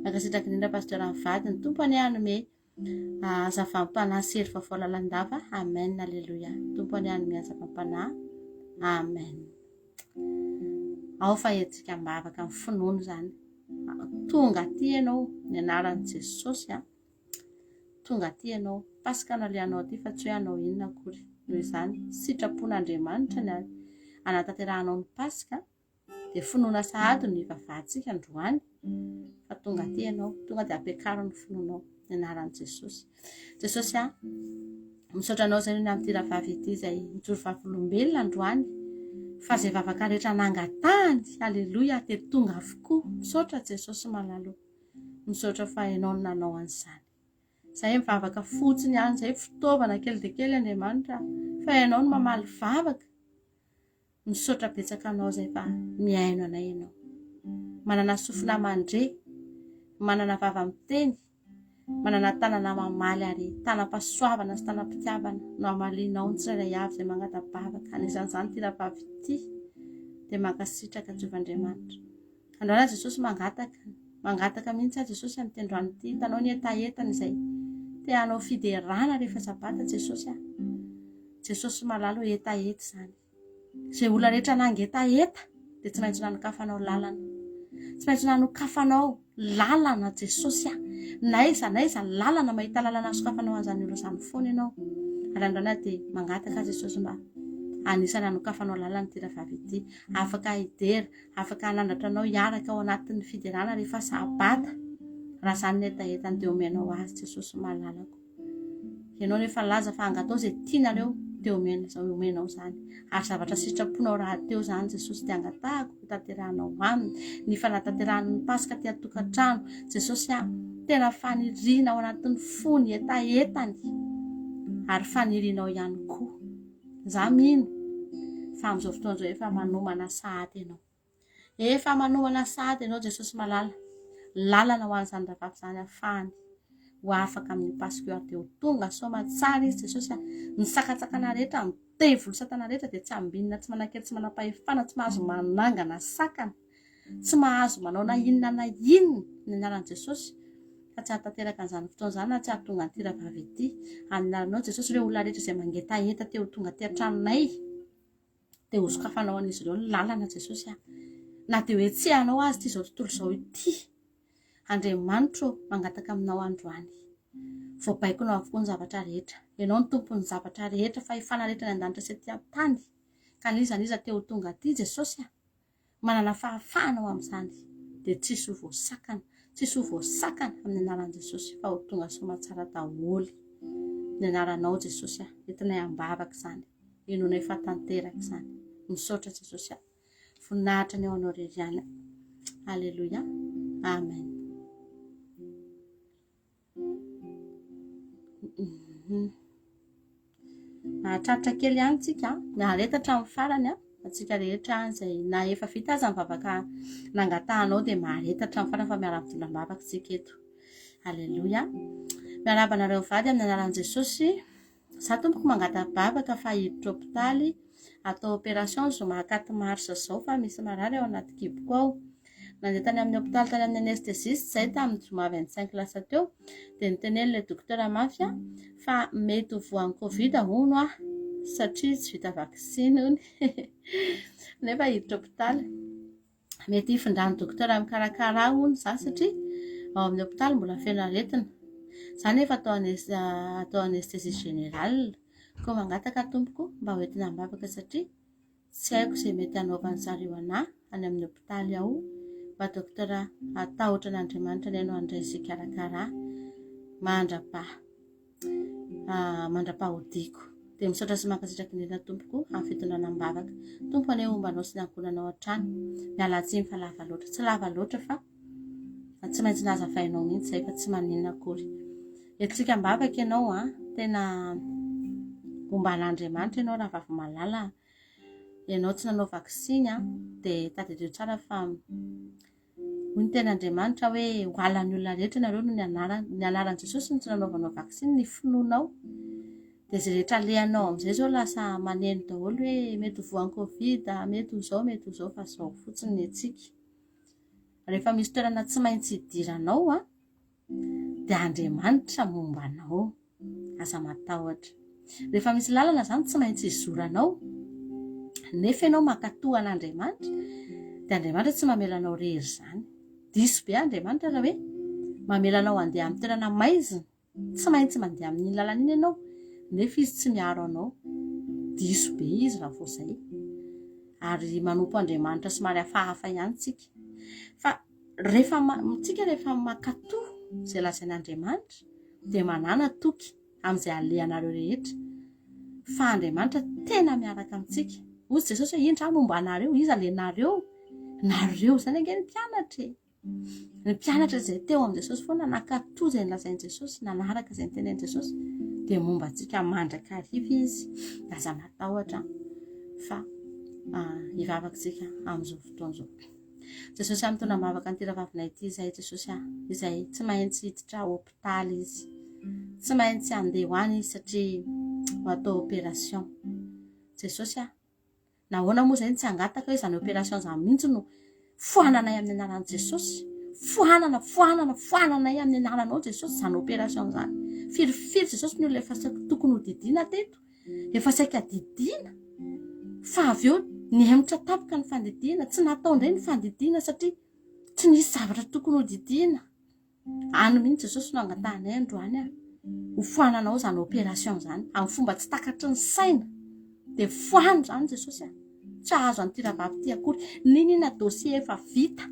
Speaker 6: Mankasitraka indrindra pasteur mivady ny tompony hanome azavampanahy sery vaovao lalandava. Amen. Alleluia. Tompony hanome azavampanahy. Amen. Ao fa etsika mivavaka amin'ny finoana izany. Tonga aty ianao ny anaran'i Jesosy. Tonga aty ianao, Pasika no alehanao aty fa tsy hoe anao inona akory. Noho izany sitrapon'Andriamanitra ny anataterahanao ny Pasika dia finoana sahady ny vavahaditsika androany fa tonga aty ianao, tonga dia ampiakaro ny finoanao ny anaran'i Jesosy. Jesosy misaotra anao izay ny amin'ity rahavavy ity izay mijoro fahavolom-belona androany fa izay vavaka rehetra nangatahany. Alleluia. Dia tonga avokoa. Misaotra Jesosy malalo, misaotra fa ianao no nanao an'izany. Izay mivavaka fotsiny ihany, izay fitaovana kely dia kely Andriamanitra fa ianao no mamaly vavaka. Misaotra betsaka anao izay fa miaino anay ianao, manana sofina mandre, manana vava miteny, manana tanana mamaly ary tanam-pahasoavana sy tanam-pitiavana no amalianao ny tsirairay avy izay mangatavavaka. Anisan'izany ity rahavavy ity dia mankasitraka Jehovandriamanitra. Androana Jesosy mangataka mihitsy Jesosy amin'ny tendroany ity. Hitanao ny etaetana izay te hanao fiderana rehefa sabata Jesosy. Jesosy malalo etaeta izany. Izay olona rehetra nangetaeta dia tsy maintsy nanokafanao lalana, tsy maintsy nanokafanao lalana Jesosy. Naiza lalana mahita lalana sokafanao an'izany olo izany foana ianao. Ary androana dia mangataka Jesosy mba anisany hanokafanao lalana ity rahavavy ity, afaka hidera, afaka hanandratra anao hiaraka ao anatin'ny fiderana rehefa sabata. Raha izany ny etaetany dia omenao azy Jesosy malalako. Ianao nefa laza fa angatao izay tianareo dia omenao izany. Ary zavatra sitraponao raha teo izany Jesosy dia angatahako hotanterahanao aminy. Ny fanatanterahany Pasika ty an-tokantrano Jesosy tena faniriana ao anatin'ny fony etaetany ary fanirianao ihany koa. Za mino fa amin'izao fotoana izao efa manomana sahady ianao. efa manoana sady ianao Jesosy malala lalana ho an'izany ravavy izany afahany ho afaka amin'ny pasika teo tonga soma tsara izy Jesosy ny sakatsakana rehetra mitevolo satana rehetra dia tsy ambinina tsy manakely tsy manam-pahefana tsy mahazo manangana sakana tsy mahazo manao na inona na inona ny anaran'i Jesosy fa tsy hahatanteraka an'izany fotoana izany na tsy hahatonga ny ravavy ity amin'ny anaranao Jesosy ireo olona rehetra izay mangetaeta teo tonga ty an-tranonay dia hozokafanao an'izy ireo ny lalana Jesosy na dia hoe tsy hanao azy ty izao tontolo izao ity Andriamanitro mangataka aminao androany voabaikonao avokoa ny zavatra rehetra ianao ny tompon'ny zavatra rehetra fahefana rehetra ny an-danitra sy aty an-tany ka nizaniza teo tonga ty Jesosy manana fahafahana ao amin'izany dia tsisy ho voasakana tsisy ho voasakana amin'ny anaran'i Jesosy fa ho tonga somatsara daholy ny anaranao Jesosy entinay ambavaka izany enonay fatanteraka izany misaotra Jesosy voninahitra ny ao anao reriana Alleluia Amen. Tratra kely ihany tsika naretatra amin'ny farany atsika rehetra izay na efa vita aza mivavaka nangatahanao dia maharetatra amin'ny farany fa miara-mivolam-bavaka tsika eto Alleluia miarabanareo vady amin'ny anaran'i Jesosy za tompoko mangata-bavaka fa hiditra hôpitaly atao opération zoma 4 mars zao fa misy marary ao anaty kiboko ao nandeha tany amin'ny hôpitaly tany amin'ny anesthésiste zay tamin'ny zoma 25 lasa teo dia nitenen'ilay dokotera mafy fa mety ho voan'ny covid hono satria tsy vita vaksiny hony nefa hiditra hôpitaly mety hifindran'ny dokotera mikarakara hony za satria ao amin'ny hôpitaly mbola feno aretina za nefa atao anesthésie générale koa mangataka tompoko mba hoentina ambavaka satria tsy haiko izay mety hanaovany zareo anahy any amin'ny hôpitaly ao mba dokotera atahotra n'Andriamanitra ny haino andray sy karakara mandra-pahodiko dia misaotra sy mankasitraka indrindra tompoko amin'ny fitondrana ambavaka tompo ane ombanao sy ny ankonanao an-trano mialatsiny fa lava loatra tsy lava loatra fa tsy maintsy nazavainao mihitsy zay fa tsy maninona akory etsika ambavaka ianao tena omban'Andriamanitra ianao raha vavy malala ianao tsy nanao vaksiny dia tadidio tsara fa hoy ny ten'Andriamanitra hoe hoalan'ny olona rehetra nareo no ny anaran'i Jesosy ny tsy nanaovanao vaksiny ny finoanao dia izay rehetra lehanao amin'izay zao lasa maneno daholo hoe mety ho voan'ny covid mety ho izao fa zao fotsiny ny atsika rehefa misy toerana tsy maintsy hidiranao dia Andriamanitra mombanao aza matahotra rehefa misy lalana zany tsy maintsy hizoranao nefa ianao makatoa an'Andriamanitra dia Andriamanitra tsy mamelanao rery izany diso be Andriamanitra raha hoe mamelanao handeha amin'ny toerana maizina tsy maintsy mandeha amin'iny lalana iny ianao nefa izy tsy miaro anao diso be izy raha vao izay ary manompo Andriamanitra somary hafahafa ihany tsika fa rehefa makatoa izay lazain'Andriamanitra dia manana toky amin'izay alehanareo rehetra fa Andriamanitra tena miaraka amintsika ozy Jesosy hoe indra momba anareo izy alenareo nareo zany ange ny mpianatra izay teo amin'i Jesosy foana nakatoa izay nolazain'i Jesosy nanaraka izay nitenen'i Jesosy dia momba antsika mandrakariva izy aza matahotra fa hivavaka tsika amin'izao fotoana izao Jesosy amin'ny tona mavaka ny ravavina ity izay Jesosy izay tsy maintsy hiditra hôpitaly izy tsy maintsy andeha hoany izy satria atao opération Jesosy nahoana moa izay tsy hangataka hoe izany opération izany mihitsy no fohananay amin'ny anaran'i Jesosy fohananay amin'ny anaranao Jesosy izany opération izany firifiry Jesosy ny olona efa tokony ho didiana teto efa saika didiana fa avy eo nihemotra tapaka ny fandidiana tsy natao indray ny fandidiana satria tsy nisy zavatra tokony ho didiana any mihitsy Jesosy no angatahanay androany ho fohananao izany opération izany amin'ny fomba tsy takatry ny saina dia fohany izany Jesosy tsy ahazo an'ity ravavy ity akory ninona dossier efa vita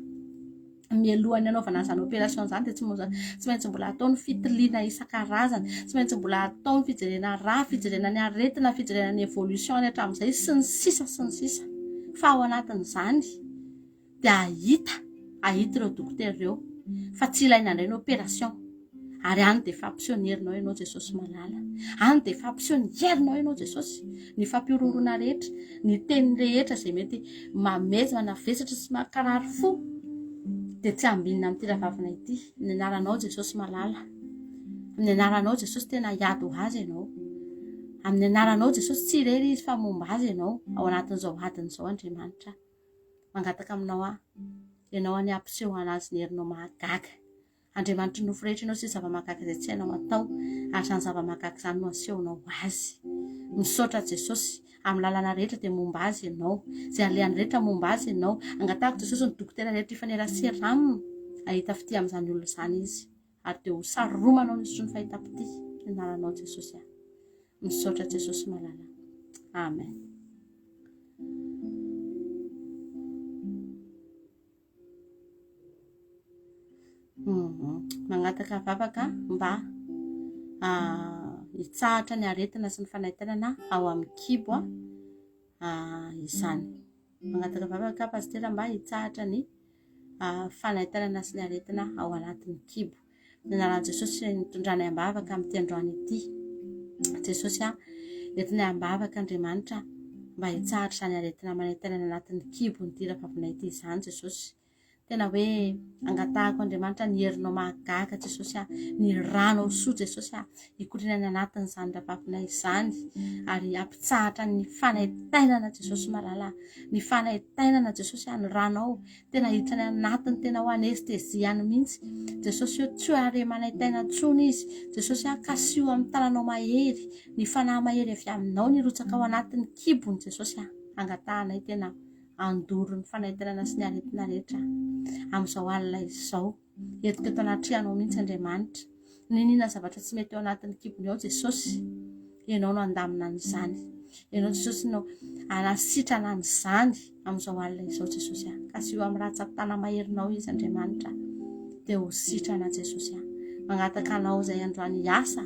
Speaker 6: mialohan'ny anaovana izany opération izany dia tsy maintsy mbola ataony fitiliana isan-karazany tsy maintsy mbola ataony fijerena rà fijerena ny aretina fijerena ny évolution ny hatramin'izay sy ny sisa fa ao anatin'izany dia ahita ireo dokotera ireo fa tsy ilaina indray ny opération ary any dia fampiseho ny herinao ianao Jesosy malala, any dia fampiseho ny herinao ianao Jesosy, ny fampiororona rehetra, ny teny rehetra izay mety mamezana vesatra sy makarary fo dia tsy ambinina amin'ity rahavavina ity. Amin'ny anaranao Jesosy malala, amin'ny anaranao Jesosy tena hiady ho azy ianao, amin'ny anaranao Jesosy tsy irery izy fa momba azy ianao ao anatin'izao adin'izao. Andriamanitra, mangataka aminao ianao any ampiseho anazy ny herinao mahagaga. Andriamanitra nofo rehetra ianao sy zava-mahagaga izay tsy hainao atao, ary izany zava-mahagaga izany no asehonao azy. Misaotra Jesosy amin'ny lalana rehetra dia momba azy ianao, izay alehany rehetra momba azy ianao. Angatahako Jesosy ny dokotera rehetra ifanerasera aminy ahita fity amin'izany olona izany izy, ary dia ho saromanao ny soa ny fahita-pity ny anaranao Jesosy. Misaotra Jesosy malala. Amen. Mangataka vavaka mba hitsahatra ny aretina sy ny fanaitenana ao amin'ny kibo izany. Mangataka vavaka pastera mba hitsahatra ny fanaitenana sy ny aretina ao anatin'ny kibo. Ny anaran'i Jesosy nitondrany ambavaka amin'ity androany ity. Jesosy entiny ambavaka Andriamanitra mba hitsahatra izany aretina manaitenana anatin'ny kibo ny rahavavina ity izany Jesosy. Tena hoe angatahako Andriamanitra ny herinao mahagaga Jesosy, ny ranao soa Jesosy hikorinany anatin'izany rahavavina izany, ary ampitsahatra ny fanaitainana Jesosy malala, ny fanaitainana Jesosy ny ranao tena hitrany anatiny, tena ho anesteziany mihitsy Jesosy. Tsy ho are manaitaina tsony izy Jesosy, kasio amin'ny tananao mahery, ny fanahy mahery avy aminao ny rotsaka ao anatin'ny kibony Jesosy. Angatahanay tena andoro ny fanaitenana sy ny aretina rehetra amin'izao alina izao. Entiko eto anatrihanao mihitsy Andriamanitra, ninona zavatra tsy mety ao anatin'ny kibony ao Jesosy, ianao no andamina an'izany, ianao Jesosy no anasitrana an'izany amin'izao alina izao Jesosy. Kasio amin'ny ratsan-tana maherinao izy Andriamanitra, dia ho sitrana Jesosy. Mangataka anao izay androany asa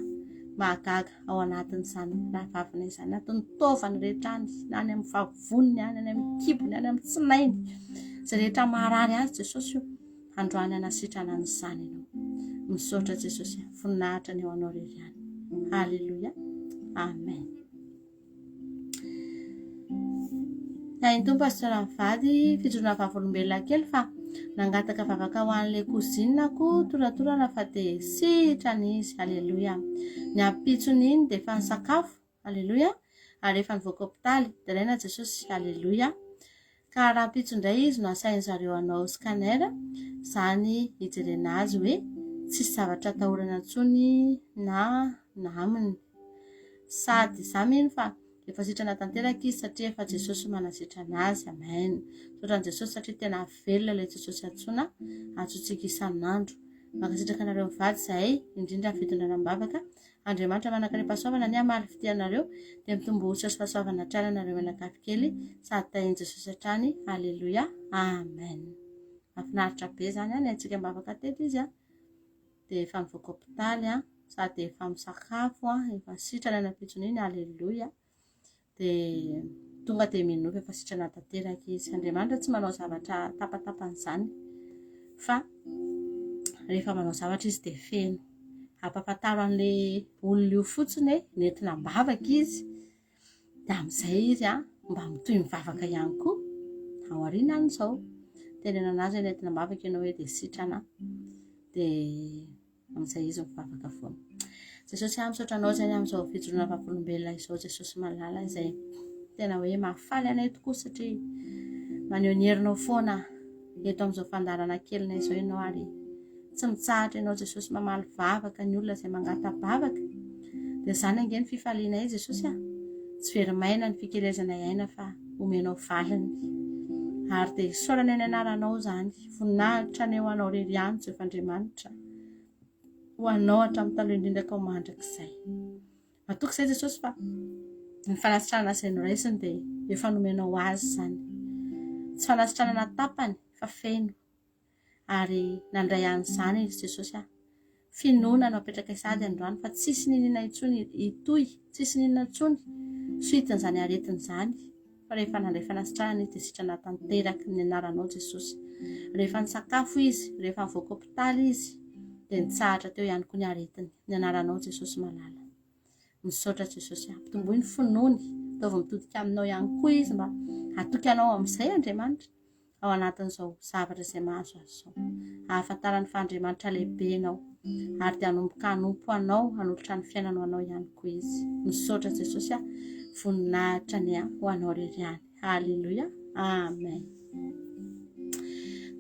Speaker 6: mahagaga ao anatin'izany rahavavina izany, anatin'ny taovany rehetra any, na any amin'ny vavoniny, any amin'ny kibony, any amin'ny tsinainy, izay rehetra maharary azy Jesosy, androany anasitrana an'izany ianao. Misaotra Jesosy, voninahitra ny eo anao rery any. Halleluia, amen. Haintompo pastora mivady fijoroana vavolombelona kely fa nangataka vavaka ho an'ilay kozinako toratorana fa dia sitrany izy. Halleluia. Ny ampitsony iny dia efa ny sakafo. Halleluia. Ary efa nivoaka hopitaly dia raina Jesosy. Halleluia. Ka raha ampitso indray izy no asainy zareo anao scanner, izany hijerena azy hoe tsisy zavatra atahorana intsony na aminy, sady izany iny fa efa sitrana tanteraka izy satria efa Jesosy manasitrana azy. Amen. Sotran'i Jesosy satria tena velona ilay Jesosy antsona, antsotsika isan'andro. Mankasitraka anareo mivady izay indrindra ny fitondrana ambavaka. Andriamanitra manaka ny pasoavana ny amaly fitianareo, dia mitombo ohatra sy pasoavana hatrany anareo mianakavy kely sady tahin'i Jesosy hatrany. Halleluia, amen. Mahafinaritra be izany ny antsika ambavaka teto izy dia efa mivoaka hopitaly sady efa misakafo, efa sitrana ny ampitsony iny. Halleluia. Dia tonga dia minofy efa sitrana tanteraka izy. Andriamanitra tsy manao zavatra tapatapan'izany, fa rehefa manao zavatra izy dia feno. Ampafantaro an'ilay olona io fotsiny nentina ambavaka izy, dia amin'izay izy mba mitohy mivavaka ihany koa ao aorianan'izao. Tenena anazy nentina ambavaka ianao hoe dia sitrana, dia amin'izay izy mivavaka foana. Jesosy misaotra anao izay amin'izao fijoroana vavolombelona izao Jesosy malala, izay tena hoe mahafaly anay tokoa satria maneho ny herinao foana eto amin'izao fandarana kelina izao ianao, ary tsy mitsahatra ianao Jesosy mamaly vavaka ny olona izay mangata-bavaka. Dia izany ange ny fifaliana izy Jesosy, tsy verimaina ny fikelezana iaina fa omenao valiny, ary dia isaorana any anaranao izany, voninahitra ny eo anao rery ihany Jehovandriamanitra, ho anao hatramin'ny taloha indrindra ka ho mandrakizay. Matoky izay Jesosy fa ny fanasitrana izay noraisiny dia efa nomenao azy izany, tsy fanasitrana tapany fa feno, ary nandray an'izany izy Jesosy. Finoana no apetraka isady androany fa tsisy ninona intsony hitohy, tsisy ninona intsony soitin'izany aretin'izany, fa rehefa nandray fanasitrana izy dia sitrana tanteraka ny anaranao Jesosy. Rehefa ny sakafo izy, rehefa nivoaka hopitaly izy, dia nitsahatra teo ihany koa ny aretiny ny anaranao Jesosy malala. Misaotra Jesosy ampitomboy ny finoany ataovy mitodika aminao ihany koa izy mba atoky anao amin'izay Andriamanitra ao anatin'izao zavatra izay mahazo azy zao. Ahafantarany fa Andriamanitra lehibenao ary dia hanomboka hanompo anao hanolotra ny fiainanao anao ihany koa izy. Misaotra Jesosy voninahitra ny ho anao reriany. Halleluia. Amen.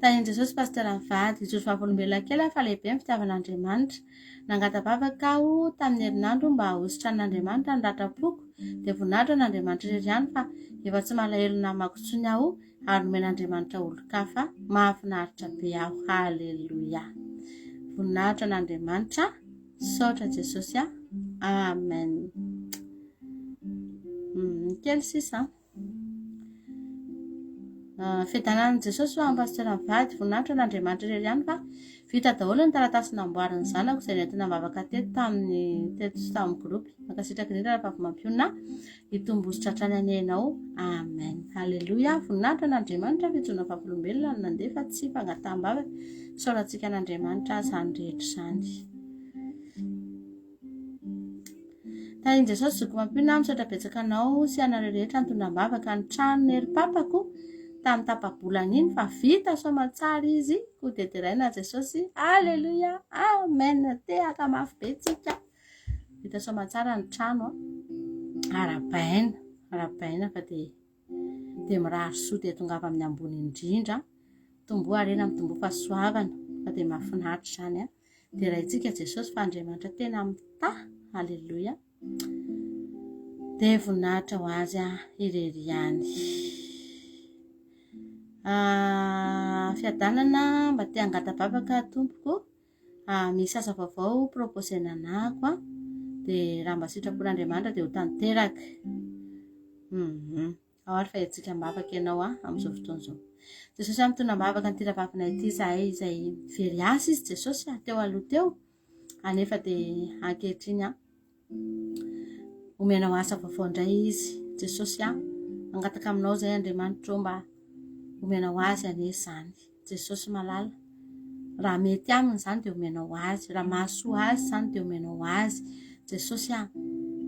Speaker 6: Tahin Jesosy pasteur Mivady Jesosy vahampolombelona kely fa lehibe ny fitiavan'Andriamanitra. Nangatavavaka aho tamin'ny herinandro mba ahositra n'Andriamanitra ny ratra-poko dia voninahitra n'Andriamanitra reriany fa efa tsy malahelo namakotsony aho ary nomen'Andriamanitra olo-kafa mahafinaritra be aho. Halleluia. Voninahitra n'Andriamanitra. Saotra Jesosy. Amen. Kely sisa fiadanan'i Jesosy ho amin'ny pasteur Mivady voninahitra n'Andriamanitra reriany fa vita daholo ny taratasy namboarin'ny zanako izay nentina mivavaka teto tamin'ny groupe makasitraka indrindra raha fa mampionina hitombositra hatrany anenao. Amen. Halleluia. Voninahitra n'Andriamanitra fijona vahampolombelona ny nandefa tsy fangataham-bavaka saorantsika n'Andriamanitra izany rehetra izany. Tahin Jesosy zoko mampionina misaotra betsaka anao sy anareo rehetra nitondram-bavaka ny trano ery papako tamin'ny tapa-bolana iny fa vita soamantsara izy ko dederaina Jesosy. Halleluia. Amen. Te akamafy be tsika. Vita soamantsara ny trano arapaina fa dia mirary soa dia tongava amin'ny ambony indrindra tomboa arena amin'ny tomboa fahasoavana fa dia mahafinaritra izany dia raha itsika Jesosy fa Andriamanitra tena mita. Halleluia. Dia voninahitra ho azy ireriany. Fiadanana mba te hangatavavaka tompoko misy asa vaovao proposena anako dia raha mba sitrapon'Andriamanitra dia ho tanteraka. Ao ary fa etsika mbavaka ianao amin'izao fotoana izao. Jesosy mitondram-bavaka ny tiravavina ity zahay izay very asa izy Jesosy teo aloha teo anefa dia ankehitriny omenao asa vaovao indray izy Jesosy mangataka aminao izay Andriamanitra mba omenao azy anesy izany. Jesosy malala raha mety aminy izany dia omenao azy, raha mahasoa azy izany dia omenao azy Jesosy.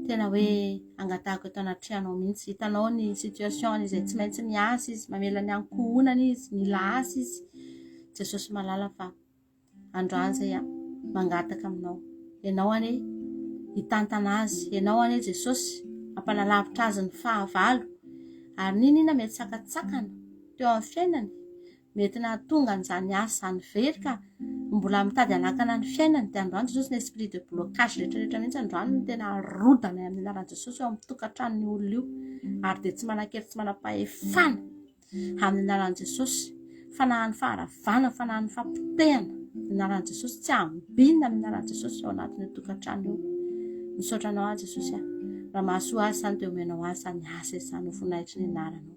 Speaker 6: Tena hoe angatahako eto anatrihanao mihitsy. Hitanao ny situation izay tsy maintsy miasa izy, mamela ny ankohonana izy, mila asa izy Jesosy malala fa androany izay mangataka aminao ianao ane hitantana azy, ianao ane Jesosy ampanalavitra azy ny fahavalo ary ninina mety sakatsakana teo amin'ny fiainany mety nahatonga an'izany asa izany very ka mbola mitady hanakana ny fiainany dia androany Jesosy ny esprit de blocage rehetrarehetra mihitsy androany no tena rodana amin'ny anaran'i Jesosy eo amin'ny tokantranony olona io ary dia tsy manan-kery tsy manam-pahefana amin'ny anaran'i Jesosy fanahany faharavana fanahany fampitehana amin'ny anaran'i Jesosy tsy ambinina amin'ny anaran'i Jesosy ao anatin'ny tokantrano io. Misaotra anao Jesosy raha mahasoa azy izany dia omenao azy izany asa izany ho voninahitry ny anaranao.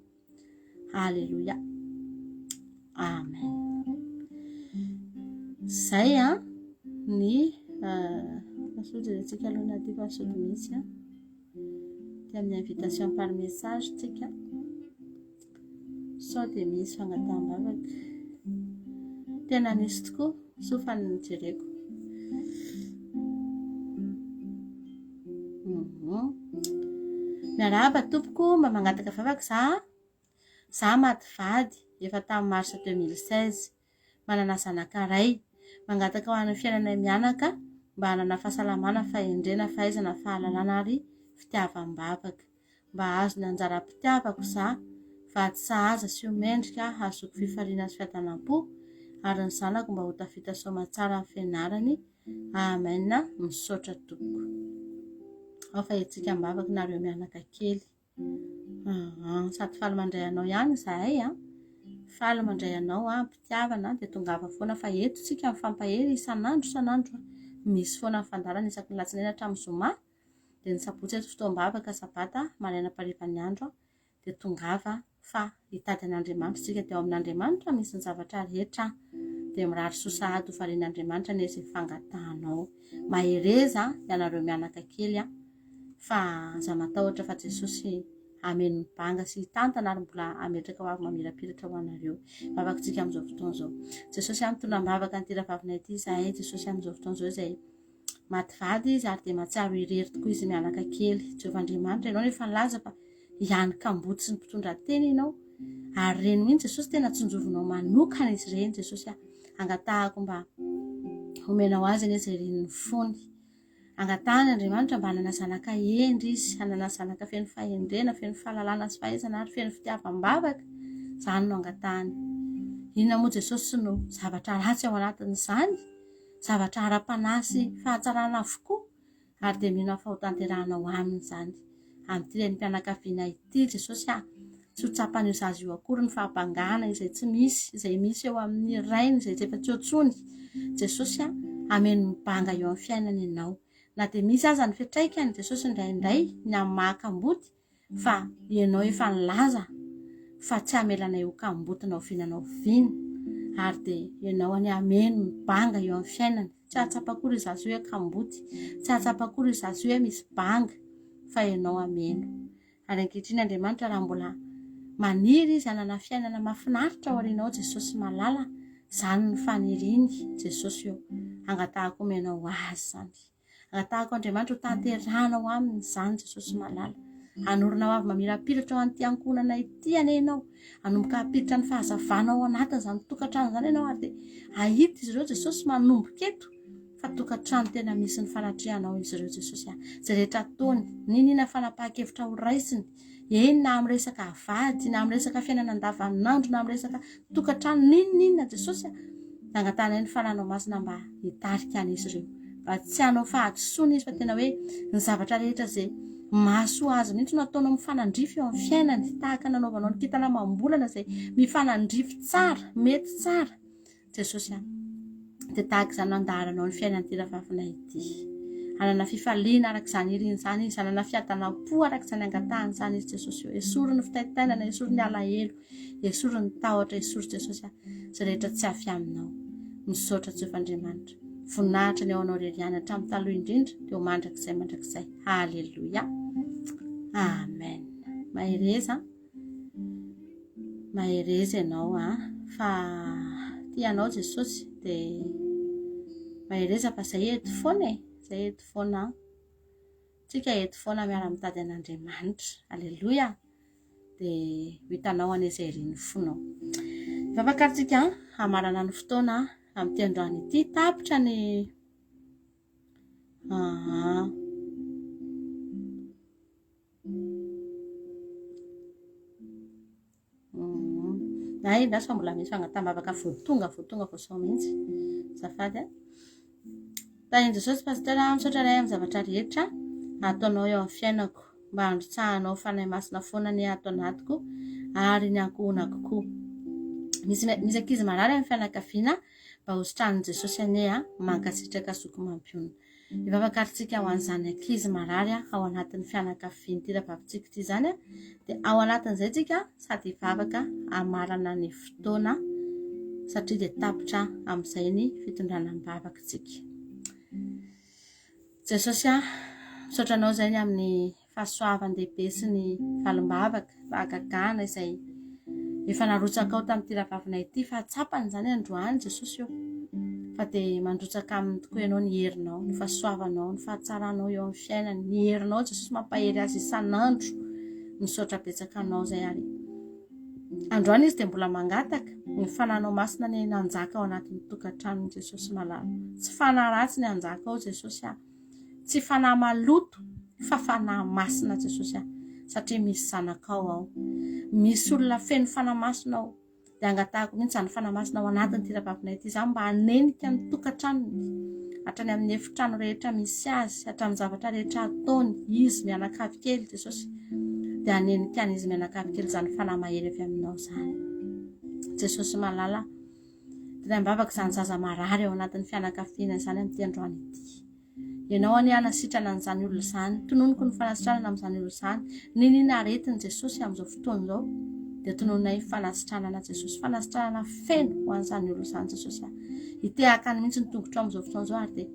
Speaker 6: Halleluia. Amen. Zay ny masodratsika aloha naty fahasoto misy dia amin'ny invitation par message tsika sao dia misy fangataham-bavaka tena nisy tokoa sofa ny jereko. Miarahaba tompoko mba mangataka vavaka za maty vady efa tamin'ny marsa 2016 manana zanakaray mangataka ho an'ny fiainana mianaka mba hanana fahasalamana fahendrena fahaizana fahalalana ary fitiavam-bavaka mba azo ny anjara-pitiavako za vady sahaza sy omendrika azoko fifaliana sy fiadanam-po ary ny zanako mba ho tafita soamantsara amin'ny fianarany. Amen. Misaotra tompoko. Ao fa etsika mbavaka nareo mianaka kely sady faly mandray anao ihany zahay faly mandray anao mpitiavana dia tongava foana fa eto tsika mifampahery isan'andro misy foana fandarana isaky ny latsinainy hatramin'ny zoma dia ny sabotsy eto fotoam-bavaka sabata maraina parivany andro dia tongava fa hitady an'Andriamanitra tsika dia ao amin'Andriamanitra misy ny zavatra rehetra dia mirary soa sahady ho varian'Andriamanitra nezy fangatahanao mahereza ianareo mianaka kely fa za matahotra fa Jesosy ameny mibanga sy tantana ary mbola ametraka ho avy mamirapiratra ho anareo vavakantsika amin'izao fotoana izao. Jesosy mitondra mivavaka ny tira-vavina ity zahay Jesosy amin'izao fotoana izao izay mativady izy ary dia mahatsiaro irery tokoa izy mianaka kely. Jehovandriamanitra ianao nefa laza fa hianika amboty sy ny mpitondra teny ianao ary reny mihitsy Jesosy tena tsinjovinao manokana izy ireny Jesosy angatahako mba homenao azy eny izay reniny fony. Angatahany Andriamanitra mba hanana zanaka endry izy, hanana zanaka feno fahendrena, feno fahalalana sy fahaizana ary feno fitiavam-bavaka. Izany no angatahany. Inona moa Jesosy no zavatra ratsy ao anatin'izany, zavatra ara-panahy fahatsarana avokoa ary dia mino afa ho tanterahanao aminy izany. Amin'ity ilay mpianakaviana ity Jesosy tsy ho tsapan'io zaza io akory ny fahampangahana izay tsy misy, izay misy eo amin'ny rainy izay efa tsy otsony. Jesosy ameny mibanga eo amin'ny fiainana ianao. Na dia misy aza ny fiatraikany Jesosy indraindray ny amin'ny mahakamboty fa ianao efa nilaza fa tsy hamelana io kambotinao fihinanao viny ary dia ianao any ameny mibanga eo amin'ny fiainany. Tsy hatsapakory izazy hoe kamboty, tsy hatsapakory izazy hoe misy banga fa ianao ameno. Ary ankehitriny Andriamanitra raha mbola maniry izy hanana fiainana mahafinaritra ao aorianao Jesosy malala, izany ny faniriny Jesosy io. Angatahako omenao azy izany. Angatahako Andriamanitra ho tanterahanao aminy izany Jesosy malala. Hanorina ho avy mamirapiratra ao an'ity ankohonana ity anie ianao. Hanomboka hapiditra ny fahazavana ao anatin'izany tokantrano izany ianao ary dia ahita izy ireo Jesosy manomboka eto fa tokantrano tena misy ny fanatrihanao izy ireo Jesosy. Izay rehetra ataony, ninona fanapahan-kevitra ho raisiny, eny na amin'ny resaka vady, na amin'ny resaka fiainana andavanandro, na amin'ny resaka tokantrano, ninona Jesosy angatahana ny fananao masina mba hitarika an'izy ireo. Mba tsy hanao fahadisoana izy fa tena hoe ny zavatra rehetra izay mahasoa azy mihitsy no ataonao mifanandrify eo amin'ny fiainany, tahaka nanaovanao ny kintana amam-bolana izay mifanandrify tsara, mety tsara Jesosy dia tahaka izany andaharanao ny fiainany tira-vavina ity. Hanana fifaliana araka izany iriny izany izy, hanana fiadanam-po araka izany angatahany izany izy Jesosy io. Esory ny fitaitainana, esory ny alahelo, esory ny tahotra, esory Jesosy izay rehetra tsy afy aminao. Misaotra Jehovandriamanitra. Voninahitra ny ao anao reriany hatramin'ny taloha indrindra dia ho mandrakizay. Haleloia. Amen. Mahereza ianao fa tianao Jesosy dia mahereza fa izay ety foana izay ety foana. Tsika ety foana miara mitady an'Andriamanitra. Haleloia. Dia hitanao an'izay riny fonao. Vavakarintsika hamarana ny fotoana amin'ity androany ity tapitra ny indra fa mbola misy fangatambavaka voatonga voasao mihitsy zafady tahin Jesosy pasitera misaotra ray amin'ny zavatra rehetra ataonao eo amin'ny fiainako mba handritsahanao fanahy masina foana ny ato anatiko ary ny ankohonako koa. Misy ankizy marary amin'ny fianakaviana mba hositranin Jesosy anie mankasitraka soko mampiona. Ivavakaritsika ho an'izany ankizy marary ao anatin'ny fianakaviany tira-vavintsika ity izany dia ao anatin'izay tsika sady hivavaka hamarana ny fotoana satria dia tapitra amin'izay ny fitondrana mivavaka tsika. Jesosy misaotra anao izay amin'ny fahasoavan-dehibe sy ny valim-bavaka fahagagana izay efa narotsaka ao tamin'ny tira-vavina ity fa tsapany izany androany Jesosy io fa dia mandrotsaka aminy tokoa ianao ny herinao, ny fahasoavanao, ny fahatsaranao eo amin'ny fiainany, ny herinao Jesosy mampahery azy isan'andro. Misaotra betsaka anao izay ary androany izy dia mbola mangataka ny fananao masina ny nanjaka ao anatin'ny tokantrano Jesosy malala. Tsy fanahy ratsy ny anjaka ao Jesosy tsy fanahy maloto fa fanahy masina Jesosy satria misy zanakao ao, misy olona feno fanahy masina ao. Dia angatahako mihitsy izany fanahy masina ao anatin'ny tira-vavina ity izany mba hanenika ny tokantrano hatrany amin'ny efitrano rehetra misy azy, hatramin'ny zavatra rehetra ataony izy mianakavy kely Jesosy dia hanenika izy mianakavy kely izany fanahy mahery avy aminao izany Jesosy malala. Dia mivavaka izany zaza marary ao anatin'ny fianakaviana izany amin'ity androany ity. Ianao any hanasitrana an'izany olona izany, tononoko ny fanasitranana amin'izany olona izany. Ninona aretiny Jesosy amin'izao fotoana izao dia tononay fanasitranana Jesosy, fanasitranana feno ho an'izany olona izany Jesosy. Hitehaka ny mihitsy ny tongotra amin'izao fotoana izao ary dia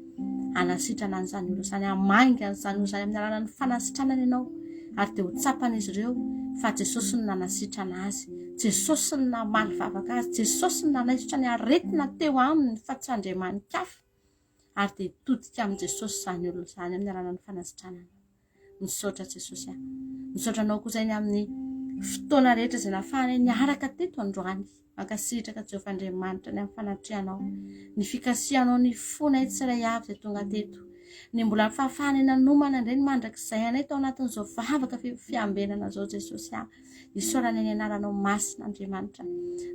Speaker 6: hanasitrana an'izany olona izany, hamainga an'izany olona izany amin'ny alalan'ny fanasitranana ianao ary dia ho tsapan'izy ireo fa Jesosy ny nanasitrana azy, Jesosy ny namaly vavaka azy, Jesosy ny nanaisotra ny aretina teo aminy fa tsy andriamanikafa, ary dia hitodika amin'ny Jesosy izany olona izany amin'ny alalan'ny fanasitranana. Misaotra Jesosy aho, misaotra anao koa izay ny amin'ny fotoana rehetra izay nahafahanay niaraka teto androany, mankasitraka Jehovah Andriamanitra ny amin'ny fanatrianao, ny fikasihanao ny fonay tsiray avy izay tonga teto, ny mbola fahafahanay nanomana indray ny mandrakizay anay tao anatin'izao vavaka fiambenana izao Jesosy aho, isaorana ny anaranao masina Andriamanitra,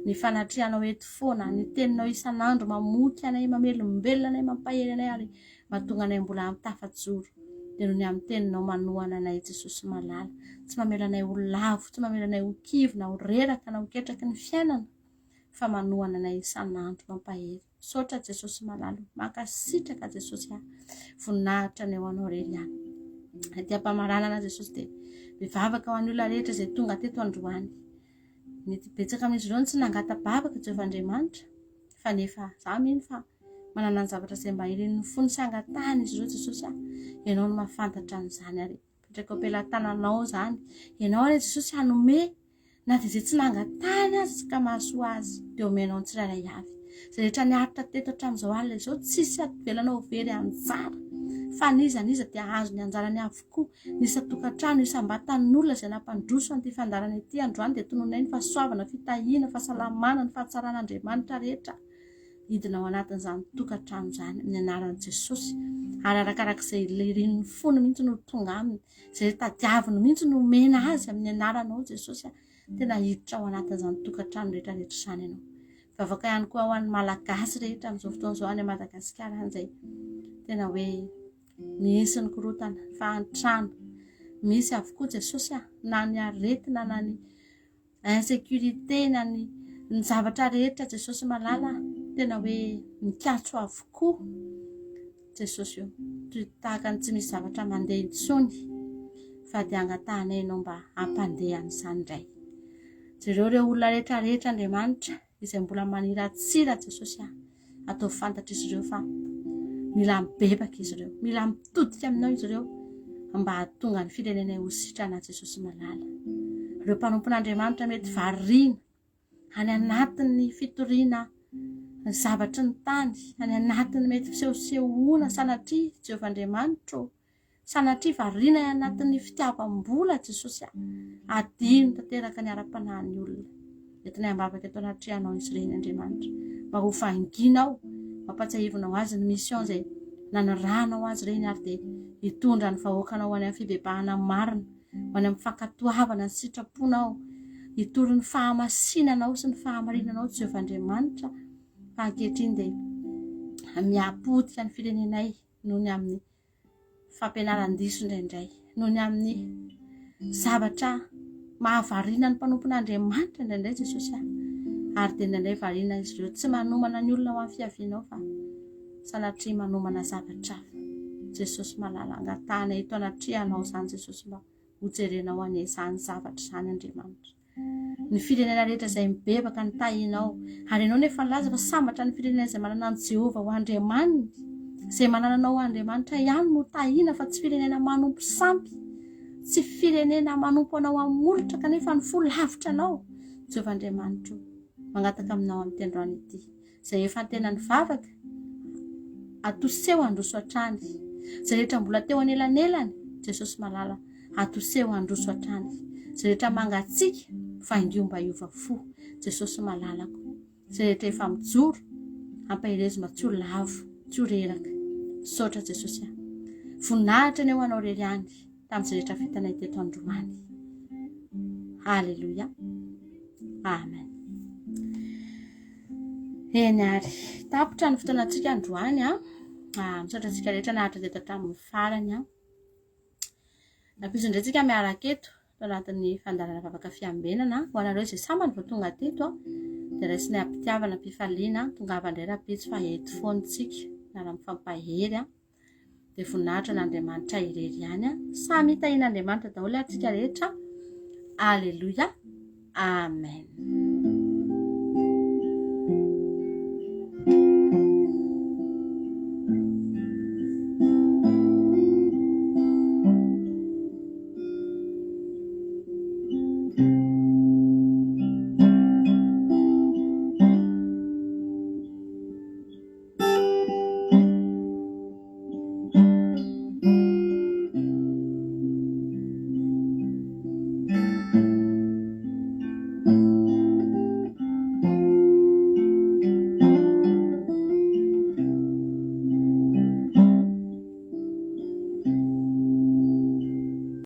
Speaker 6: ny fanatrianao eto foana, ny teninao isan'andro mamoky anay, mamelombelona anay, mampahery anay ary mahatonga anay mbola amin'ny tafajoro. Dia noho ny amin'ny teninao manohana anay Jesosy malala, tsy mamela anay ho lavo, tsy mamela anay ho kivy na ho reraka na ho ketraky ny fiainana, fa manohana anay isan'andro mampahery. Misaotra Jesosy malala, mankasitraka Jesosy aho, voninahitra ny eo anao rery ihany. Ety ampamaranana Jesosy dia mivavaka ho an'ny olona rehetra izay tonga teto androany. Ny betsaka amin'izy ireo tsy nangata-bavaka Jehovah Andriamanitra, fa nefa za mino fa manana ny zavatra izay mba irin'ny fony sy angatahany izy ireo Jesosy aho. Ianao no mahafantatra an'izany ary petraka am-pelantananao izany, ianao ary Jesosy hanome na dia izay tsy nangatahany azy ka mahasoa azy dia omenao ny tsirairay avy. Izay rehetra niaritra teto hatramin'izao alina izao tsisy avelanao very anjara, fa niza dia azo ny anjarany avokoa. Nisa tokantrano, nisa ambatan'olona izay nampandroso an'ity fandarana ity androany dia tononay ny fahasoavana, fitahiana, fahasalamana, ny fahatsaran'Andriamanitra rehetra hidina ao anatin'izany tokantrano izany amin'ny anaran'i Jesosy. Ary arakarak'izay irin'ny fony mihitsy no tonga aminy, izay tadiaviny mihitsy no mena azy amin'ny anaranao Jesosy, tena hiditra ao anatin'izany tokantrano rehetrarehetra izany ianao. Vavaka ihany koa ho an'ny malagasy rehetra amin'izao fotoana izao any Madagasikara an'izay tena hoe misy ny korotana fahantrana, misy avokoa Jesosy na ny aretina na ny insécurité na ny zavatra rehetra Jesosy malala, tena hoe mikatso avokoa Jesosy io, toy tahaka ny tsy misy zavatra mandeha intsony, fa dia angatahanay ianao mba hampandeha an'izany indray. Ireo olona rehetrarehetra Andriamanitra izay mbola maniratsira Jesosy atao fantatra izy ireo fa mila mibebaka izy ireo, mila mitodika aminao izy ireo mba hahatonga ny firenenay ho sitrana Jesosy malala. Ireo mpanompon'Andriamanitra mety variana any anatin'ny fitoriana ny zavatry ny tany, any anatin'ny mety fisehosehoana sanatria Jehovah Andriamanitra, sanatria variana any anatin'ny fitiavam-bola Jesosy adino tanteraka ny ara-panahin'ny olona. Entinay ambavaka eto anatrianao izy ireny Andriamanitra, mba ho fanginao, mampatsiahivinao azy ny mission izay nanirahanao azy ireny ary dia hitondra ny vahoakanao any amin'ny fibebahana marina, ho any amin'ny fankatoavana ny sitraponao, hitoro ny fahamasinanao sy ny fahamarinanao Jehovah Andriamanitra. Fa ankehitriny dia miapotika ny firenenay noho ny amin'ny fampianaran-diso indraindray, noho ny amin'ny zavatra mahavariana ny mpanompon'Andriamanitra indraindray Jesosy ary dia indraindray variana izy ireo tsy manomana ny olona ho amin'ny fiavianao fa sanatria manomana zavatra hafa. Jesosy malala, angatahana eto anatrianao izany Jesosy mba hojerenao any izany zavatra izany Andriamanitra. Ny firenena rehetra izay mibebaka ny tahinao, ary ianao nefa nilaza fa sambatra ny firenena izay manana ny Jehovah ho Andriamanitra, izay manana anao ho Andriamanitra ihany no tahina fa tsy firenena manompo sampy, tsy firenena manompo anao amin'ny molotra kanefa ny fo lavitra anao. Jehovah Andriamanitra mangataka aminao amin'ny tendroany ity, izay efa tena ny vavaka atoseho handroso hatrany, izay rehetra mbola teo anelanelany Jesosy malala atoseho handroso hatrany, izay rehetra mangatsika faingio mba hiova fo Jesosy malalako, izay rehetra efa mijoro ampahirezy mba tsy ho lavo, tsy ho reraka. Misaotra Jesosy voninahitra ny eo anao rery any tamin'izay rehetra vitanay teto androany. Halleluja, amen. Eny ary tapitra ny fotoanantsika androany misaotra antsika rehetra nahatra teto hatramin'ny farany nampiso indray tsika miaraka eto tao anatin'ny fandarana vavaka fiambenana ho anareo izay samany vao tonga teto dia raisinay ampitiavana mpifaliana tongava indray rapitsy fa headphone-tsika miara mifampahery dia voninahitra n'Andriamanitra irery ihany samy hitahian'Andriamanitra daholo atsika rehetra. Alleluia, amen.